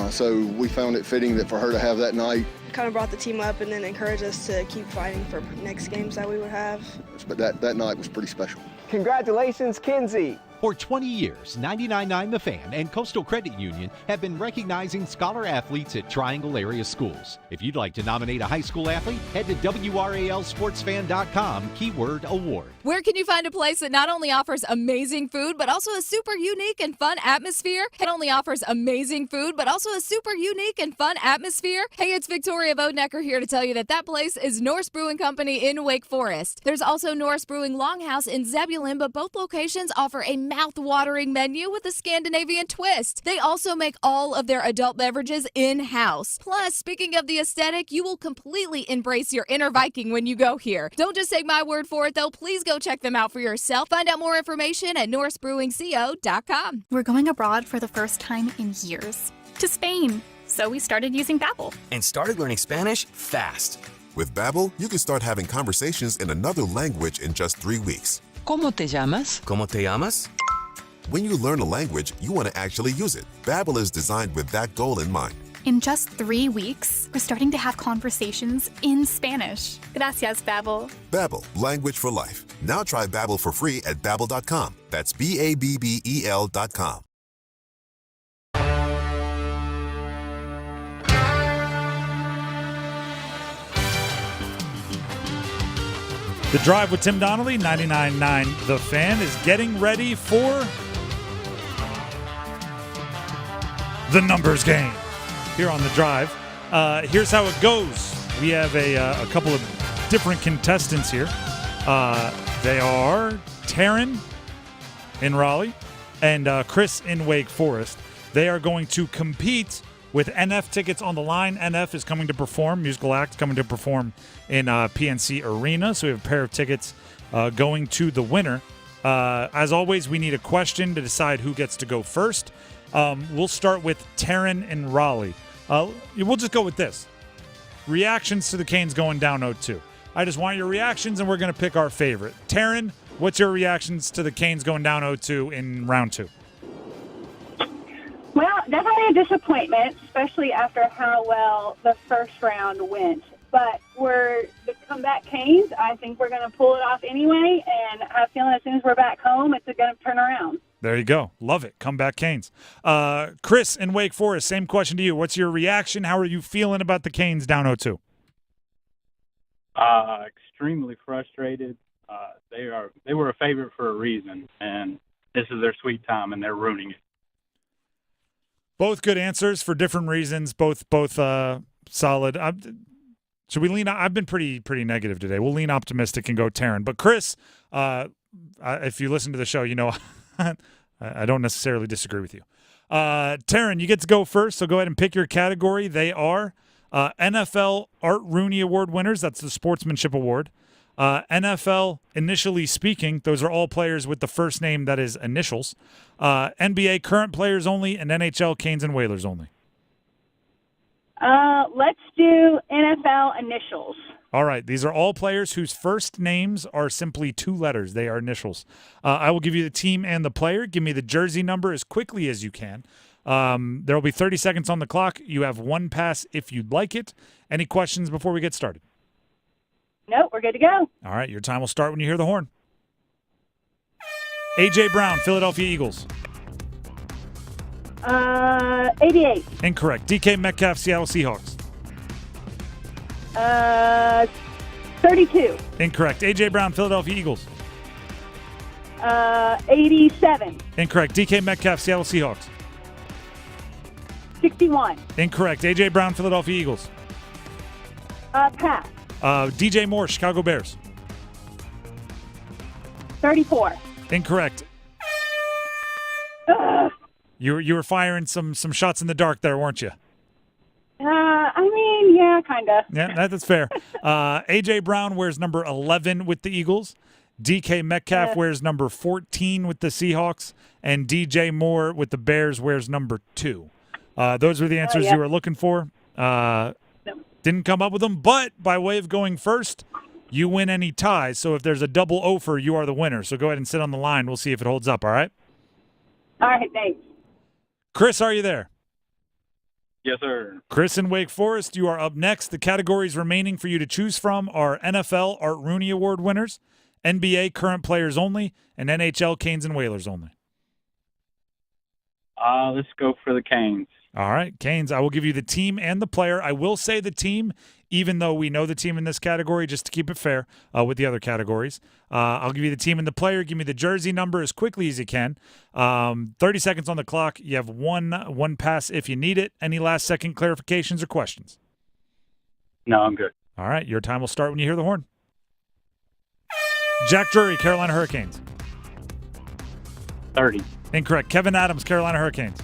so we found it fitting that for her to have that night. Kind of brought the team up and then encouraged us to keep fighting for next games that we would have. But that night was pretty special. Congratulations, Kenzie. For 20 years, 99.9 The Fan and Coastal Credit Union have been recognizing scholar athletes at Triangle area schools. If you'd like to nominate a high school athlete, head to WRALSportsFan.com, keyword award. Where can you find a place that not only offers amazing food, but also a super unique and fun atmosphere? It only offers amazing food, but also a super unique and fun atmosphere. Hey, it's Victoria Bodenecker here to tell you that place is Norse Brewing Company in Wake Forest. There's also Norse Brewing Longhouse in Zebulon, but both locations offer a mouth-watering menu with a Scandinavian twist. They also make all of their adult beverages in-house. Plus, speaking of the aesthetic, you will completely embrace your inner Viking when you go here. Don't just take my word for it, though. Please go check them out for yourself. Find out more information at norsebrewingco.com. We're going abroad for the first time in years. To Spain. So we started using Babbel. And started learning Spanish fast. With Babbel, you can start having conversations in another language in just 3 weeks. ¿Cómo te llamas? ¿Cómo te llamas? When you learn a language, you want to actually use it. Babbel is designed with that goal in mind. In just 3 weeks, we're starting to have conversations in Spanish. Gracias, Babbel. Babbel, language for life. Now try Babbel for free at Babbel.com. That's BABBEL.com. The Drive with Tim Donnelly, 99.9 The Fan, is getting ready for the numbers game here on The Drive. Here's how it goes. We have a couple of different contestants here. They are Taryn in Raleigh and Chris in Wake Forest. They are going to compete with NF tickets on the line. NF is coming to perform, musical act coming to perform in PNC Arena. So we have a pair of tickets going to the winner. As always, we need a question to decide who gets to go first. We'll start with Taryn in Raleigh. We'll just go with this. Reactions to the Canes going down 0-2. I just want your reactions, and we're going to pick our favorite. Taryn, what's your reactions to the Canes going down 0-2 in round 2? Well, definitely a disappointment, especially after how well the first round went. But we're the comeback Canes. I think we're going to pull it off anyway, and I have a feeling as soon as we're back home, it's going to turn around. There you go. Love it. Comeback Canes. Chris in Wake Forest, same question to you. What's your reaction? How are you feeling about the Canes down 0-2? Extremely frustrated. They were a favorite for a reason, and this is their sweet time, and they're ruining it. Both good answers for different reasons. Both solid. Should we lean? I've been pretty negative today. We'll lean optimistic and go Taryn. But Chris, if you listen to the show, you know I don't necessarily disagree with you. Taryn, you get to go first. So go ahead and pick your category. They are NFL Art Rooney Award winners. That's the Sportsmanship Award. NFL, initially speaking, those are all players with the first name that is initials. NBA, current players only, and NHL, Canes and Whalers only. Let's do NFL initials. All right. These are all players whose first names are simply 2 letters. They are initials. I will give you the team and the player. Give me the jersey number as quickly as you can. There will be 30 seconds on the clock. You have 1 pass if you'd like it. Any questions before we get started? Nope, we're good to go. All right, your time will start when you hear the horn. A.J. Brown, Philadelphia Eagles. 88. Incorrect. D.K. Metcalf, Seattle Seahawks. 32. Incorrect. A.J. Brown, Philadelphia Eagles. 87. Incorrect. D.K. Metcalf, Seattle Seahawks. 61. Incorrect. A.J. Brown, Philadelphia Eagles. Pass. DJ Moore, Chicago Bears. 34. Incorrect. You were firing some shots in the dark there, weren't you? Yeah, kind of. Yeah, that's fair. A.J. Brown wears number 11 with the Eagles. D.K. Metcalf wears number 14 with the Seahawks. And DJ Moore with the Bears wears number 2. Those were the answers you were looking for. Didn't come up with them, but by way of going first, you win any ties. So if there's a double offer, you are the winner. So go ahead and sit on the line. We'll see if it holds up, all right? All right, thanks. Chris, are you there? Yes, sir. Chris in Wake Forest, you are up next. The categories remaining for you to choose from are NFL Art Rooney Award winners, NBA current players only, and NHL Canes and Whalers only. Let's go for the Canes. All right, Canes. I will give you the team and the player. I will say the team, even though we know the team in this category, just to keep it fair with the other categories. I'll give you the team and the player. Give me the jersey number as quickly as you can. 30 seconds on the clock. You have one pass if you need it. Any last-second clarifications or questions? No, I'm good. All right, your time will start when you hear the horn. Jack Drury, Carolina Hurricanes. 30. Incorrect. Kevin Adams, Carolina Hurricanes.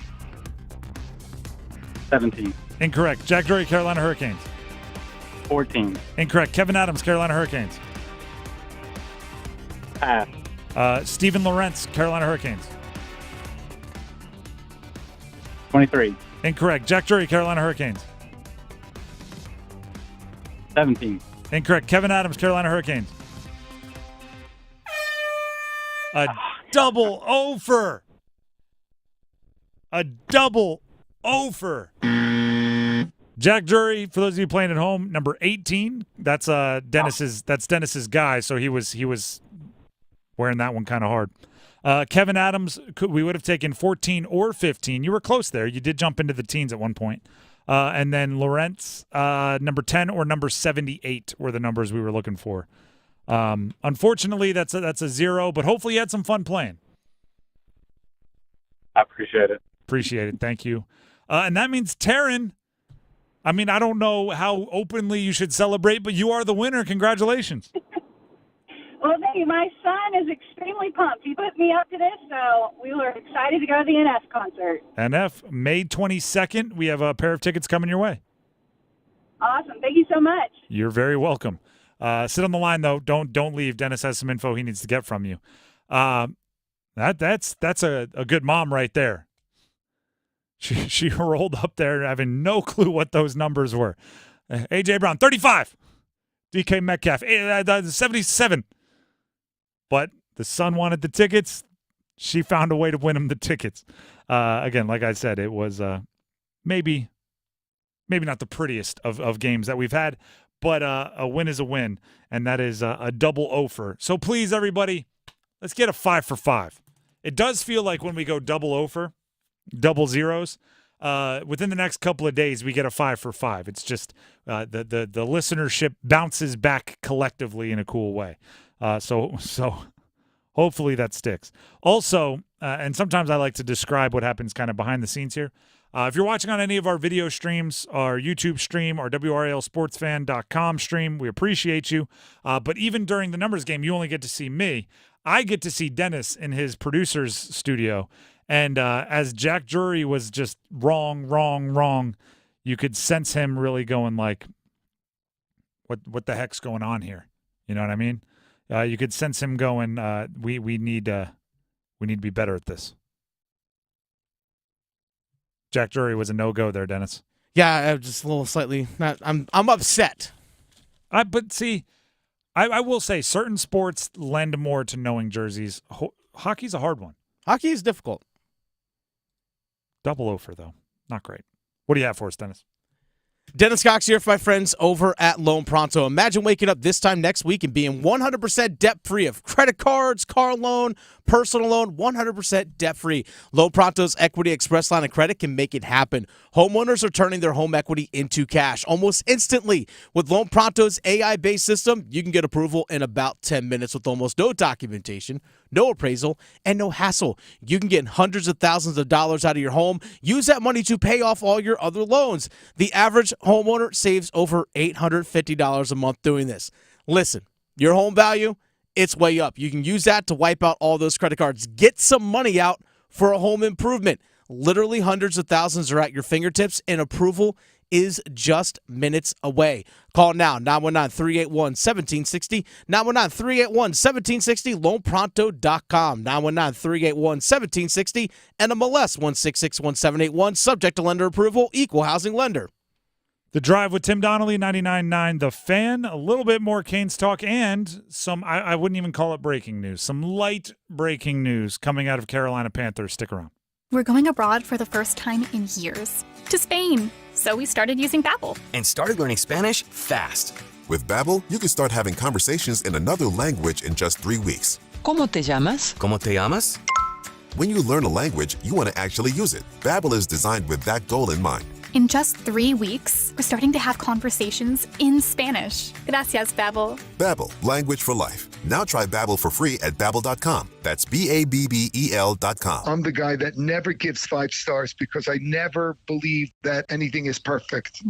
17. Incorrect. Jack Drury, Carolina Hurricanes. 14. Incorrect. Kevin Adams, Carolina Hurricanes. Pass. Steven Lorentz, Carolina Hurricanes. 23. Incorrect. Jack Drury, Carolina Hurricanes. 17. Incorrect. Kevin Adams, Carolina Hurricanes. A double over. A double over. Jack Drury, for those of you playing at home, number 18. That's Dennis's guy, so he was wearing that one kind of hard. Kevin Adams, we would have taken 14 or 15. You were close there. You did jump into the teens at one point. And then Lorentz, number 10 or number 78 were the numbers we were looking for. Unfortunately, that's a 0, but hopefully you had some fun playing. I appreciate it. Appreciate it. Thank you. And that means Taryn, I mean, I don't know how openly you should celebrate, but you are the winner. Congratulations. Well, thank you. My son is extremely pumped. He put me up to this, so we were excited to go to the NF concert. NF, May 22nd. We have a pair of tickets coming your way. Awesome. Thank you so much. You're very welcome. Sit on the line, though. Don't leave. Dennis has some info he needs to get from you. That's a good mom right there. She rolled up there having no clue what those numbers were. A.J. Brown, 35. DK Metcalf, 77. But the son wanted the tickets. She found a way to win him the tickets. Again, like I said, it was maybe not the prettiest of games that we've had, but a win is a win, and that is a double offer. So please, everybody, let's get a 5 for 5. It does feel like when we go double offer, double zeros, within the next couple of days, we get a 5 for 5. It's just the listenership bounces back collectively in a cool way. So hopefully that sticks. Also, and sometimes I like to describe what happens kind of behind the scenes here. If you're watching on any of our video streams, our YouTube stream, our WRALSportsFan.com stream, we appreciate you. But even during the numbers game, you only get to see me. I get to see Dennis in his producer's studio. And as Jack Drury was just wrong, you could sense him really going like, what the heck's going on here? You know what I mean? You could sense him going, we need to be better at this. Jack Drury was a no-go there, Dennis. Yeah, I'm just a little slightly not. I'm upset. But see, I will say certain sports lend more to knowing jerseys. Hockey's a hard one. Hockey is difficult. Double offer, though. Not great. What do you have for us, Dennis? Dennis Cox here for my friends over at Loan Pronto. Imagine waking up this time next week and being 100% debt-free of credit cards, car loan, personal loan, 100% debt-free. Loan Pronto's Equity Express line of credit can make it happen. Homeowners are turning their home equity into cash almost instantly. With Loan Pronto's AI-based system, you can get approval in about 10 minutes with almost no documentation, no appraisal, and no hassle. You can get hundreds of thousands of dollars out of your home. Use that money to pay off all your other loans. The average homeowner saves over $850 a month doing this. Listen, your home value, it's way up. You can use that to wipe out all those credit cards. Get some money out for a home improvement. Literally hundreds of thousands are at your fingertips, and approval is just minutes away. Call now, 919-381-1760, 919-381-1760, loanpronto.com, 919-381-1760, and MLS 1661781, subject to lender approval, equal housing lender. The Drive with Tim Donnelly, 99.9 The Fan. A little bit more Canes talk and some, I wouldn't even call it breaking news, some light breaking news coming out of Carolina Panthers. Stick around. We're going abroad for the first time in years. To Spain. So we started using Babbel. And started learning Spanish fast. With Babbel, you can start having conversations in another language in just 3 weeks. ¿Cómo te llamas? ¿Cómo te llamas? When you learn a language, you want to actually use it. Babbel is designed with that goal in mind. In just 3 weeks, we're starting to have conversations in Spanish. Gracias, Babbel. Babbel, language for life. Now try Babbel for free at Babbel.com. That's BABBEL.com. I'm the guy that never gives 5 stars because I never believe that anything is perfect.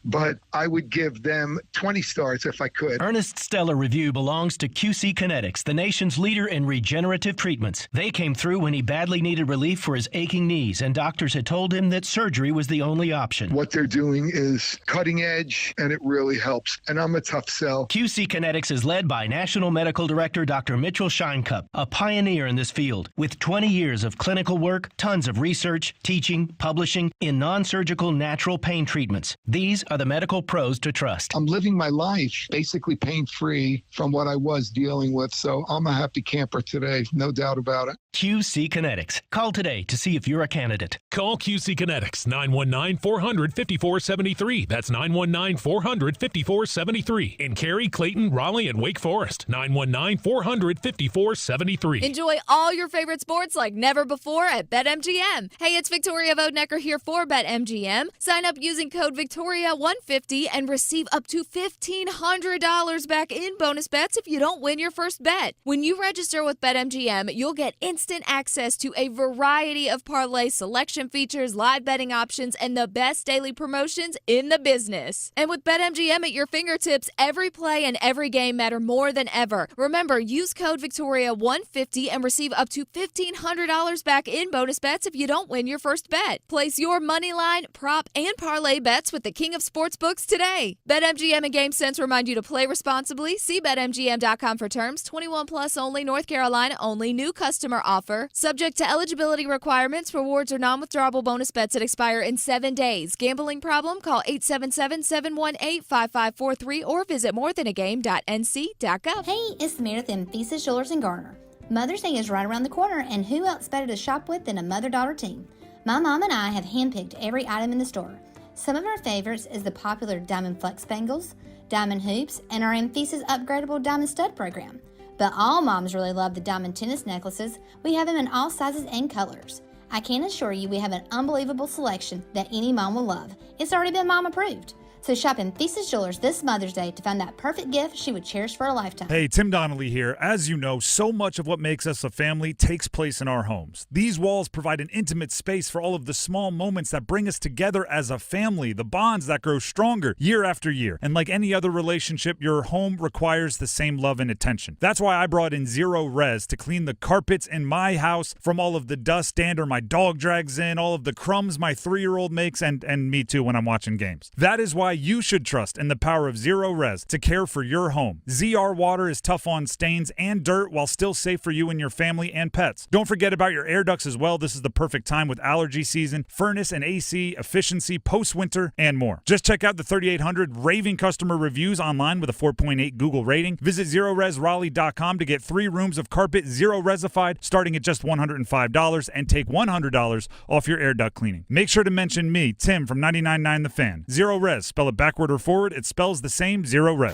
But I would give them 20 stars if I could. Ernest Stellar Review belongs to QC Kinetics, the nation's leader in regenerative treatments. They came through when he badly needed relief for his aching knees, and doctors had told him that surgery was the only option. What they're doing is cutting edge, and it really helps. And I'm a tough sell. QC Kinetics is led by National Medical Director Dr. Mitchell Scheinkup, a pioneer in this field. With 20 years of clinical work, tons of research, teaching, publishing in non-surgical natural pain treatments. These are the medical pros to trust. I'm living my life basically pain-free from what I was dealing with, so I'm a happy camper today, no doubt about it. QC Kinetics. Call today to see if you're a candidate. Call QC Kinetics, 919-400-5473. That's 919-400-5473. In Cary, Clayton, Raleigh, and Wake Forest, 919-400-5473. Enjoy all your favorite sports like never before at BetMGM. Hey, it's Victoria Vodnecker here for BetMGM. Sign up using code Victoria150 and receive up to $1,500 back in bonus bets if you don't win your first bet. When you register with BetMGM, you'll get instant access to a variety of parlay selection features, live betting options, and the best daily promotions in the business. And with BetMGM at your fingertips, every play and every game matter more than ever. Remember, use code Victoria150 and receive up to $1,500 back in bonus bets if you don't win your first bet. Place your money line, prop, and parlay bets with the king of sportsbooks today. BetMGM and GameSense remind you to play responsibly. See BetMGM.com for terms. 21 plus only, North Carolina only. New customer offer. Subject to eligibility requirements. Rewards are non-withdrawable bonus bets that expire in 7 days. Gambling problem? Call 877-718-5543 or visit morethanagame.nc.gov. Hey, it's Meredith in Thesis Jewelers and Garner. Mother's Day is right around the corner, and who else better to shop with than a mother-daughter team? My mom and I have handpicked every item in the store. Some of our favorites is the popular Diamond Flex Bangles, Diamond Hoops, and our Emphasis upgradable Diamond Stud program. But all moms really love the Diamond Tennis necklaces. We have them in all sizes and colors. I can assure you we have an unbelievable selection that any mom will love. It's already been mom approved. So shop in Thesis Jewelers this Mother's Day to find that perfect gift she would cherish for a lifetime. Hey, Tim Donnelly here. As you know, so much of what makes us a family takes place in our homes. These walls provide an intimate space for all of the small moments that bring us together as a family, the bonds that grow stronger year after year. And like any other relationship, your home requires the same love and attention. That's why I brought in Zero Res to clean the carpets in my house from all of the dust, dander my dog drags in, all of the crumbs my 3-year-old makes, and me too when I'm watching games. That is why you should trust in the power of Zero Res to care for your home. ZR water is tough on stains and dirt while still safe for you and your family and pets. Don't forget about your air ducts as well. This is the perfect time with allergy season, furnace and AC, efficiency, post-winter, and more. Just check out the 3,800 raving customer reviews online with a 4.8 Google rating. Visit ZeroResRaleigh.com to get 3 rooms of carpet Zero Resified starting at just $105 and take $100 off your air duct cleaning. Make sure to mention me, Tim from 99.9 The Fan. Zero Res, spell it backward or forward, it spells the same. Zero Res.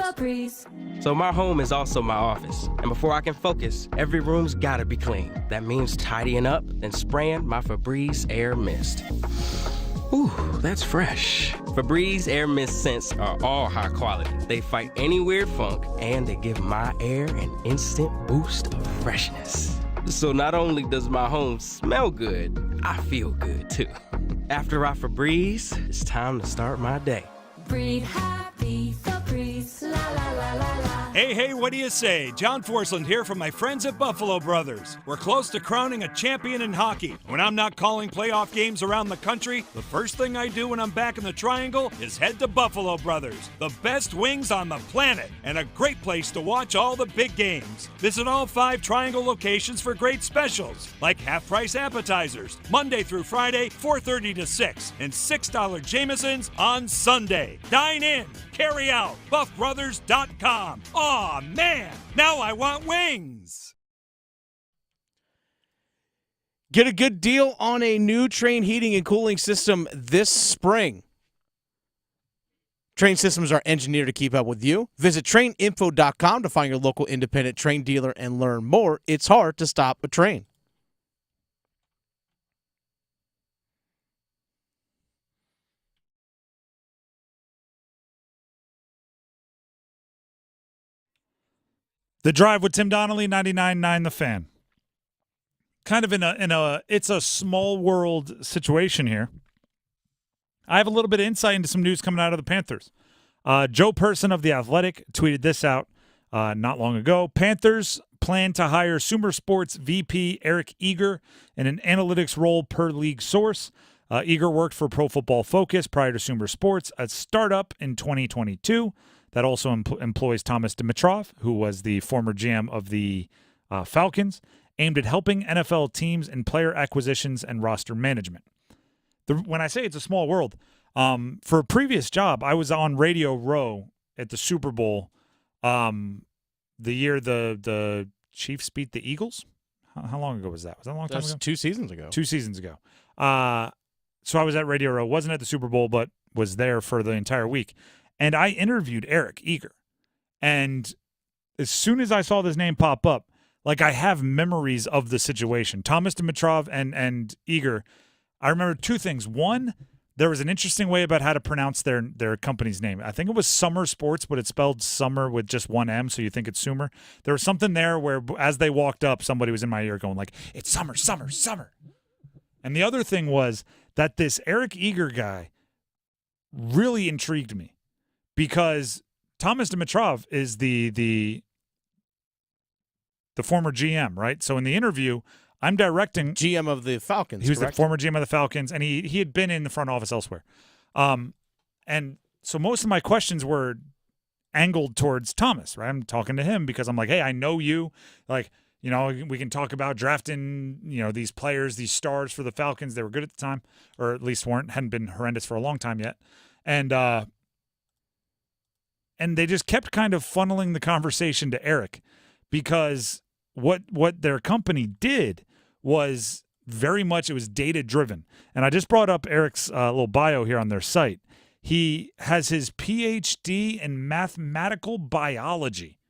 So my home is also my office, and before I can focus, every room's gotta be clean. That means tidying up, then spraying my Febreze Air Mist. Ooh, that's fresh. Febreze Air Mist scents are all high quality. They fight any weird funk, and they give my air an instant boost of freshness. So not only does my home smell good, I feel good too. After I Febreze, it's time to start my day. Breathe happy, Febreze, la la la la la. Hey, what do you say? John Forsland here from my friends at Buffalo Brothers. We're close to crowning a champion in hockey. When I'm not calling playoff games around the country, the first thing I do when I'm back in the Triangle is head to Buffalo Brothers, the best wings on the planet, and a great place to watch all the big games. Visit all 5 Triangle locations for great specials, like half-price appetizers, Monday through Friday, 4:30 to 6, and $6 Jamesons on Sunday. Dine in, carry out, buffbrothers.com. Aw, man, now I want wings. Get a good deal on a new Trane heating and cooling system this spring. Trane systems are engineered to keep up with you. Visit TraneInfo.com to find your local independent Trane dealer and learn more. It's hard to stop a Trane. The Drive with Tim Donnelly, 99.9 The Fan. Kind of in a it's a small world situation here. I have a little bit of insight into some news coming out of the Panthers. Joe Person of The Athletic tweeted this out not long ago. Panthers plan to hire Sumer Sports VP Eric Eager in an analytics role per league source. Eager worked for Pro Football Focus prior to Sumer Sports, a startup in 2022 that also employs Thomas Dimitrov, who was the former GM of the Falcons, aimed at helping NFL teams in player acquisitions and roster management. When I say it's a small world, for a previous job, I was on Radio Row at the Super Bowl the year the Chiefs beat the Eagles. How long ago was that? Was that a long time ago? 2 seasons ago. 2 seasons ago. So I was at Radio Row. Wasn't at the Super Bowl, but was there for the entire week. And I interviewed Eric Eager. And as soon as I saw this name pop up, like I have memories of the situation. Thomas Dimitrov and Eager, I remember 2 things. One, there was an interesting way about how to pronounce their company's name. I think it was Sumer Sports, but it's spelled Summer with just one M, so you think it's Sumer. There was something there where as they walked up, somebody was in my ear going like, it's Summer, Summer, Summer. And the other thing was that this Eric Eager guy really intrigued me because Thomas Dimitrov is the former GM, right? So in the interview, I'm directing GM of the Falcons. He was correct? the former GM of the Falcons, and he had been in the front office elsewhere. And so most of my questions were angled towards Thomas, right? I'm talking to him because I'm like, hey, I know you. Like, you know, we can talk about drafting, you know, these players, these stars for the Falcons. They were good at the time, or at least hadn't been horrendous for a long time yet. And they just kept kind of funneling the conversation to Eric because what their company did was very much, it was data-driven. And I just brought up Eric's little bio here on their site. He has his PhD in mathematical biology.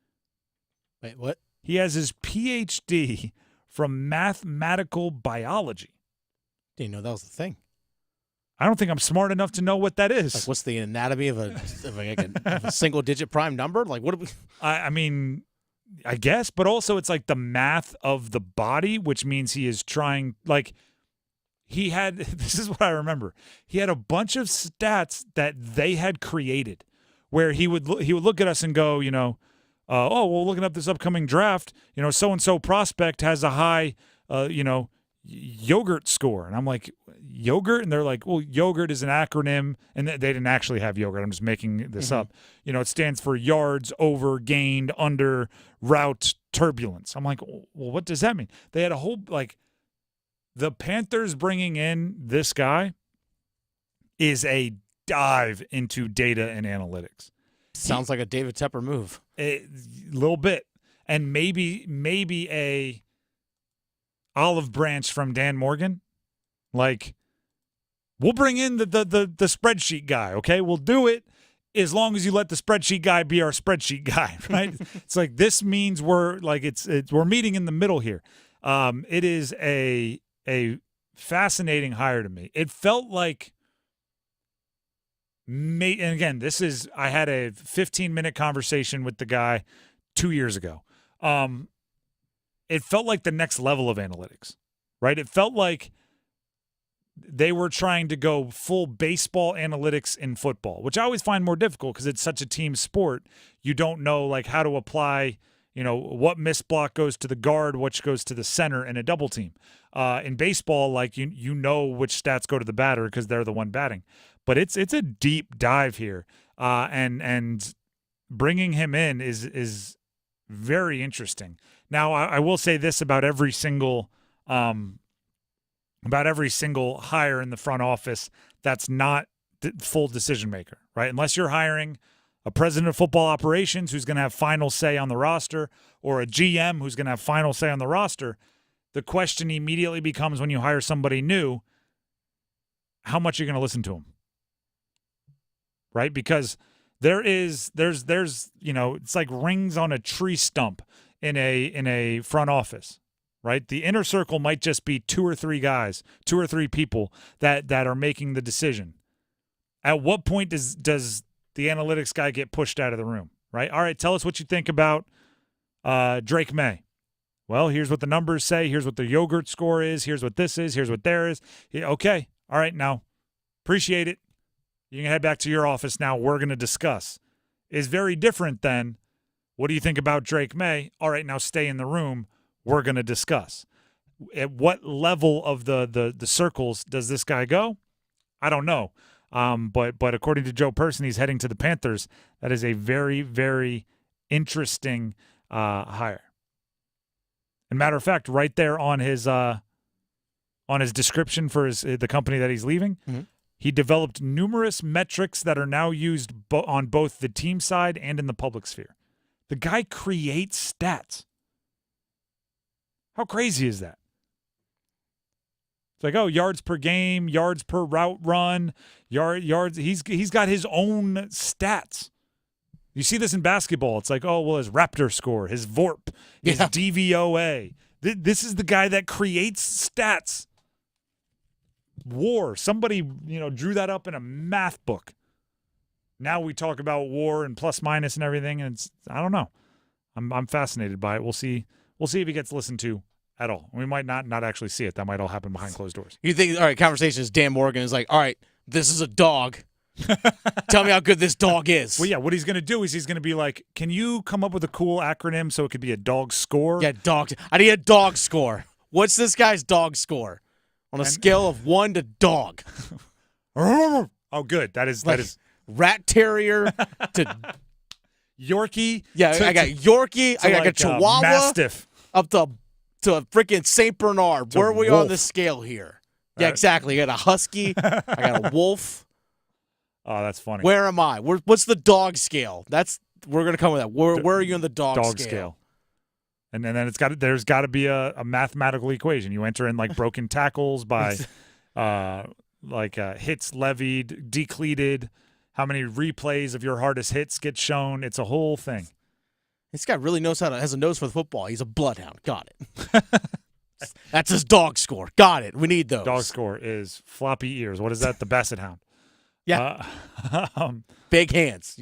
Wait, what? He has his PhD from mathematical biology. Didn't know that was the thing. I don't think I'm smart enough to know what that is. Like, what's the anatomy of a single-digit prime number? Like, what? Do we... I mean, I guess, but also it's like the math of the body, which means he is trying, like, he had, this is what I remember. He had a bunch of stats that they had created where he would look at us and go, you know, oh, well, looking up this upcoming draft, you know, so-and-so prospect has a high, you know, yogurt score. And I'm like, yogurt? And they're like, well, yogurt is an acronym. And they didn't actually have yogurt. I'm just making this up. You know, it stands for yards over, gained, under, route, turbulence. I'm like, well, what does that mean? They had a whole, like, the Panthers bringing in this guy is a dive into data and analytics. Sounds like a David Tepper move. A little bit. And maybe a olive branch from Dan Morgan. Like, we'll bring in the spreadsheet guy, okay? We'll do it as long as you let the spreadsheet guy be our spreadsheet guy, right? It's like, this means we're meeting in the middle here. It is a fascinating hire to me. It felt like, and again, I had a 15-minute conversation with the guy 2 years ago. It felt like the next level of analytics, right? It felt like they were trying to go full baseball analytics in football, which I always find more difficult because it's such a team sport. You don't know, like, how to apply, you know, what missed block goes to the guard, which goes to the center in a double team. In baseball, like, you know which stats go to the batter because they're the one batting. But it's a deep dive here, and bringing him in is very interesting. Now, I will say this about every single hire in the front office that's not full decision maker, right? Unless you're hiring a president of football operations who's going to have final say on the roster, or a GM who's going to have final say on the roster, the question immediately becomes, when you hire somebody new, how much are you going to listen to them? Right? Because there's you know, it's like rings on a tree stump in a front office, right? The inner circle might just be 2 or 3 guys, 2 or 3 people that are making the decision. At what point does the analytics guy get pushed out of the room, right? All right, tell us what you think about Drake May. Well, here's what the numbers say. Here's what the yogurt score is. Here's what this is. Here's what there is. Okay. All right. Now, appreciate it. You can head back to your office now. We're going to discuss. Is very different than, what do you think about Drake May? All right, now stay in the room. We're going to discuss. At what level of the circles does this guy go? I don't know. But according to Joe Person, he's heading to the Panthers. That is a very, very interesting hire. And matter of fact, right there on his description for the company that he's leaving, he developed numerous metrics that are now used on both the team side and in the public sphere. The guy creates stats. How crazy is that? It's like, oh, yards per game, yards per route run, yards. He's got his own stats. You see this in basketball. It's like, oh, well, his Raptor score, his VORP, his DVOA. This is the guy that creates stats. WAR. Somebody, drew that up in a math book. Now we talk about WAR and plus minus and everything, and I don't know. I'm fascinated by it. We'll see if he gets listened to at all. We might not actually see it. That might all happen behind closed doors. You think, all right, conversation is Dan Morgan is like, all right, this is a dog. Tell me how good this dog is. Well, yeah, what he's going to do is he's going to be like, can you come up with a cool acronym so it could be a dog score? Yeah, dog. I need a dog score. What's this guy's dog score? On a scale of 1 to dog. Oh, good. That is rat terrier to Yorkie. Yeah, I got Yorkie. I got a Chihuahua. Mastiff. Up to a freaking St. Bernard. Where are we on the scale here? Yeah, exactly. I got a husky. I got a wolf. Oh, that's funny. Where am I? What's the dog scale? We're gonna come with that. Where are you on the dog scale? And then there's got to be a mathematical equation. You enter in like broken tackles by hits levied, decleated, how many replays of your hardest hits get shown. It's a whole thing. This guy really has a nose for the football. He's a bloodhound. Got it. That's his dog score. Got it. We need those. Dog score is floppy ears. What is that? The Basset Hound. Yeah. Big hands.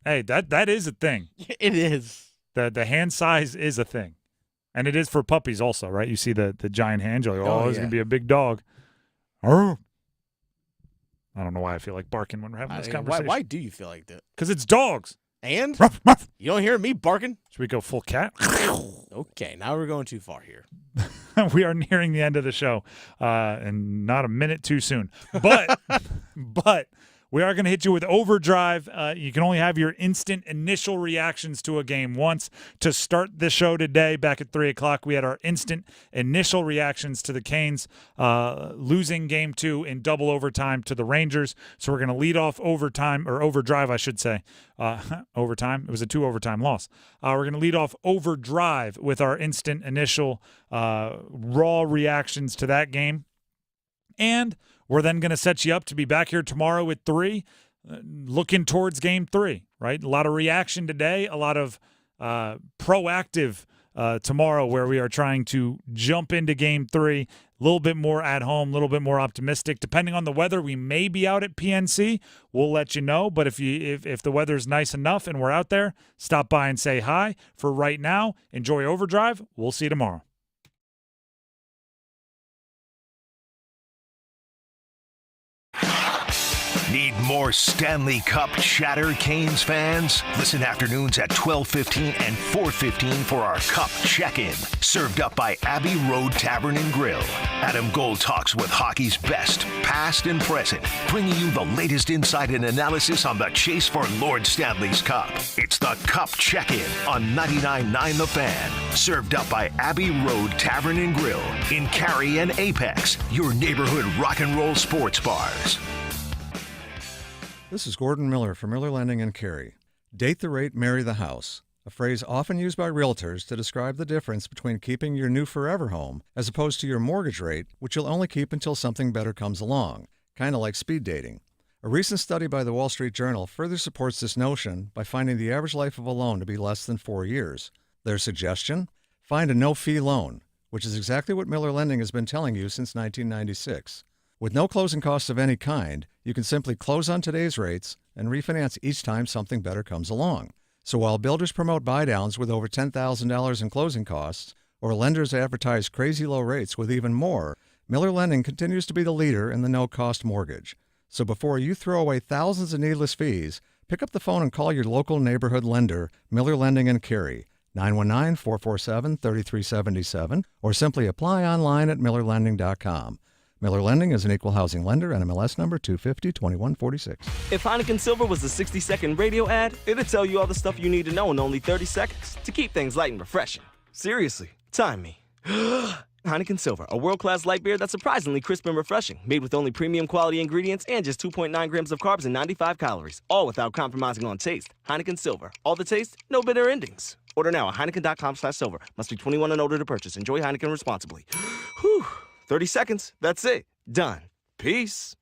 Hey, that is a thing. It is. The hand size is a thing. And it is for puppies also, right? You see the giant hand, you're like, this is going to be a big dog. I don't know why I feel like barking when we're having this conversation. Why do you feel like that? Because it's dogs. And? Ruff, ruff. You don't hear me barking? Should we go full cat? Okay, now we're going too far here. We are nearing the end of the show, and not a minute too soon. But we are going to hit you with overdrive. You can only have your instant initial reactions to a game once. To start the show today, back at 3 o'clock, we had our instant initial reactions to the Canes losing Game 2 in double overtime to the Rangers. So we're going to lead off overdrive, I should say. Overtime. It was a 2-overtime loss. We're going to lead off overdrive with our instant initial raw reactions to that game. And we're then going to set you up to be back here tomorrow at 3, looking towards Game 3, right? A lot of reaction today, a lot of proactive tomorrow where we are trying to jump into Game 3, a little bit more at home, a little bit more optimistic. Depending on the weather, we may be out at PNC. We'll let you know. But if the weather's nice enough and we're out there, stop by and say hi. For right now, enjoy Overdrive. We'll see you tomorrow. Need more Stanley Cup chatter, Canes fans? Listen afternoons at 12:15 and 4:15 for our Cup check-in. Served up by Abbey Road Tavern and Grill. Adam Gold talks with hockey's best, past and present, bringing you the latest insight and analysis on the chase for Lord Stanley's Cup. It's the Cup check-in on 99.9 The Fan. Served up by Abbey Road Tavern and Grill in Cary and Apex, your neighborhood rock and roll sports bars. This is Gordon Miller from Miller Lending in Cary. Date the rate, marry the house, a phrase often used by realtors to describe the difference between keeping your new forever home as opposed to your mortgage rate, which you'll only keep until something better comes along, kind of like speed dating. A recent study by the Wall Street Journal further supports this notion by finding the average life of a loan to be less than 4 years. Their suggestion? Find a no-fee loan, which is exactly what Miller Lending has been telling you since 1996. With no closing costs of any kind, you can simply close on today's rates and refinance each time something better comes along. So while builders promote buy-downs with over $10,000 in closing costs, or lenders advertise crazy low rates with even more, Miller Lending continues to be the leader in the no-cost mortgage. So before you throw away thousands of needless fees, pick up the phone and call your local neighborhood lender, Miller Lending and Cary, 919-447-3377, or simply apply online at millerlending.com. Miller Lending is an equal housing lender, NMLS number 250-2146. If Heineken Silver was a 60-second radio ad, it'd tell you all the stuff you need to know in only 30 seconds to keep things light and refreshing. Seriously, time me. Heineken Silver, a world-class light beer that's surprisingly crisp and refreshing, made with only premium quality ingredients and just 2.9 grams of carbs and 95 calories, all without compromising on taste. Heineken Silver, all the taste, no bitter endings. Order now at Heineken.com/silver. Must be 21 and older to purchase. Enjoy Heineken responsibly. Whew. 30 seconds. That's it. Done. Peace.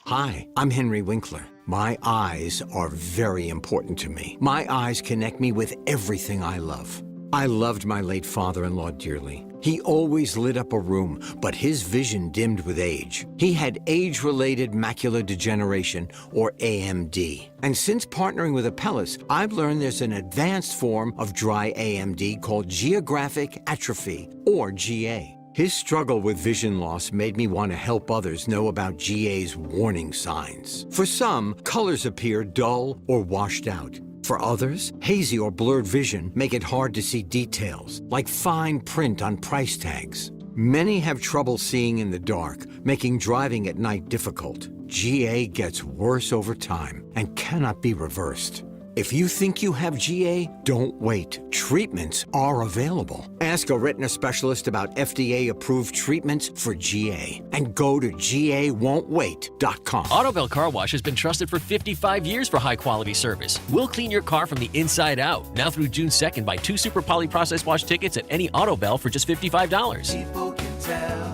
Hi, I'm Henry Winkler. My eyes are very important to me. My eyes connect me with everything I love. I loved my late father-in-law dearly. He always lit up a room, but his vision dimmed with age. He had age-related macular degeneration, or AMD. And since partnering with Apellis, I've learned there's an advanced form of dry AMD called geographic atrophy, or GA. His struggle with vision loss made me want to help others know about GA's warning signs. For some, colors appear dull or washed out. For others, hazy or blurred vision make it hard to see details, like fine print on price tags. Many have trouble seeing in the dark, making driving at night difficult. GA gets worse over time and cannot be reversed. If you think you have GA, don't wait. Treatments are available. Ask a retina specialist about FDA-approved treatments for GA and go to GAWon'tWait.com. Autobell Car Wash has been trusted for 55 years for high-quality service. We'll clean your car from the inside out. Now through June 2nd, buy 2 Super Poly Process Wash tickets at any Autobell for just $55. People can tell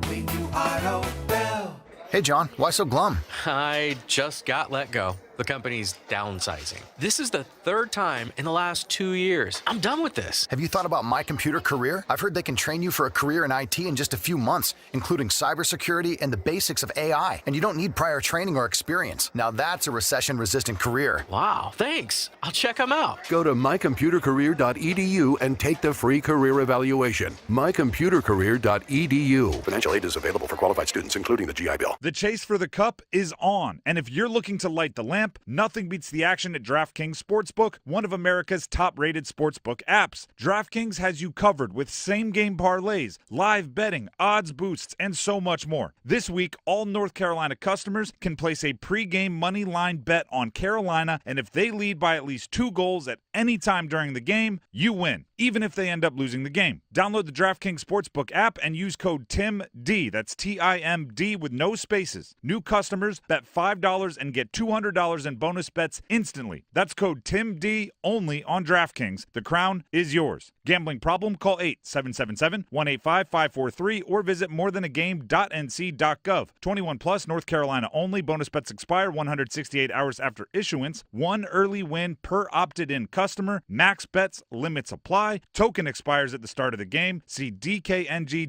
when you Autobell. Hey, John, why so glum? I just got let go. The company's downsizing. This is the third time in the last 2 years. I'm done with this. Have you thought about My Computer Career? I've heard they can train you for a career in IT in just a few months, including cybersecurity and the basics of AI. And you don't need prior training or experience. Now that's a recession-resistant career. Wow, thanks. I'll check them out. Go to mycomputercareer.edu and take the free career evaluation. mycomputercareer.edu. Financial aid is available for qualified students, including the GI Bill. The chase for the cup is on, and if you're looking to light the lamp, nothing beats the action at DraftKings Sportsbook, one of America's top-rated sportsbook apps. DraftKings has you covered with same-game parlays, live betting, odds boosts, and so much more. This week, all North Carolina customers can place a pregame money line bet on Carolina, and if they lead by at least 2 goals at any time during the game, you win, even if they end up losing the game. Download the DraftKings Sportsbook app and use code TIMD, that's TIMD with no spaces. New customers bet $5 and get $200 in bonus bets instantly. That's code TIMD only on DraftKings. The crown is yours. Gambling problem? Call 877-185-543 or visit morethanagame.nc.gov. 21 plus, North Carolina only. Bonus bets expire 168 hours after issuance. 1 early win per opted-in customer. Max bets limits apply. Token expires at the start of the game. See dkng.co/ice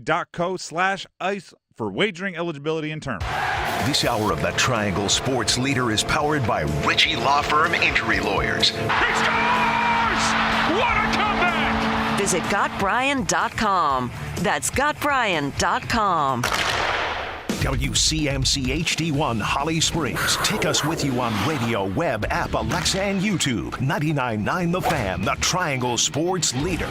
for wagering eligibility and terms. This hour of the Triangle Sports Leader is powered by Ritchie Law Firm Injury Lawyers. He scores! What a comeback! Visit GotBryan.com. That's GotBryan.com. WCMC HD1 Holly Springs. Take us with you on radio, web, app, Alexa, and YouTube. 99.9 The Fan, the Triangle Sports Leader.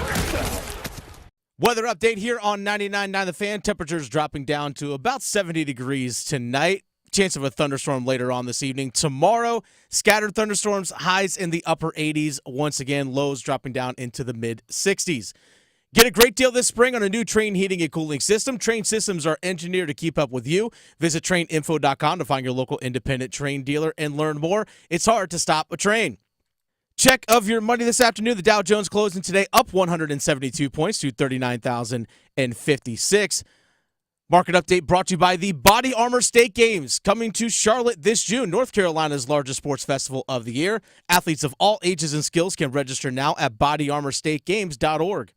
Weather update here on 99.9 The Fan. Temperatures dropping down to about 70 degrees tonight. Chance of a thunderstorm later on this evening. Tomorrow, scattered thunderstorms, highs in the upper 80s. Once again, lows dropping down into the mid-60s. Get a great deal this spring on a new Trane heating and cooling system. Trane systems are engineered to keep up with you. Visit TraneInfo.com to find your local independent Trane dealer and learn more. It's hard to stop a Trane. Check of your money this afternoon. The Dow Jones closing today up 172 points to 39,056. Market update brought to you by the Body Armor State Games, coming to Charlotte this June, North Carolina's largest sports festival of the year. Athletes of all ages and skills can register now at bodyarmorstategames.org.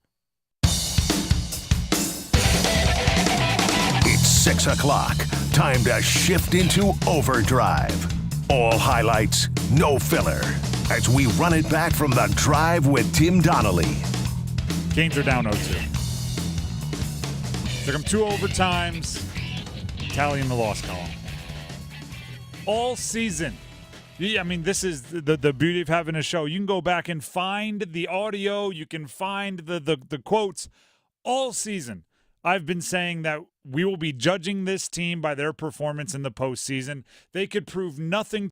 It's 6 o'clock. Time to shift into overdrive. All highlights, no filler, as we run it back from the Drive with Tim Donnelly. Canes are down 0-2. Took them 2 overtimes. Tally in the loss column. All season. I mean, this is the beauty of having a show. You can go back and find the audio. You can find the quotes. All season, I've been saying that we will be judging this team by their performance in the postseason. They could prove nothing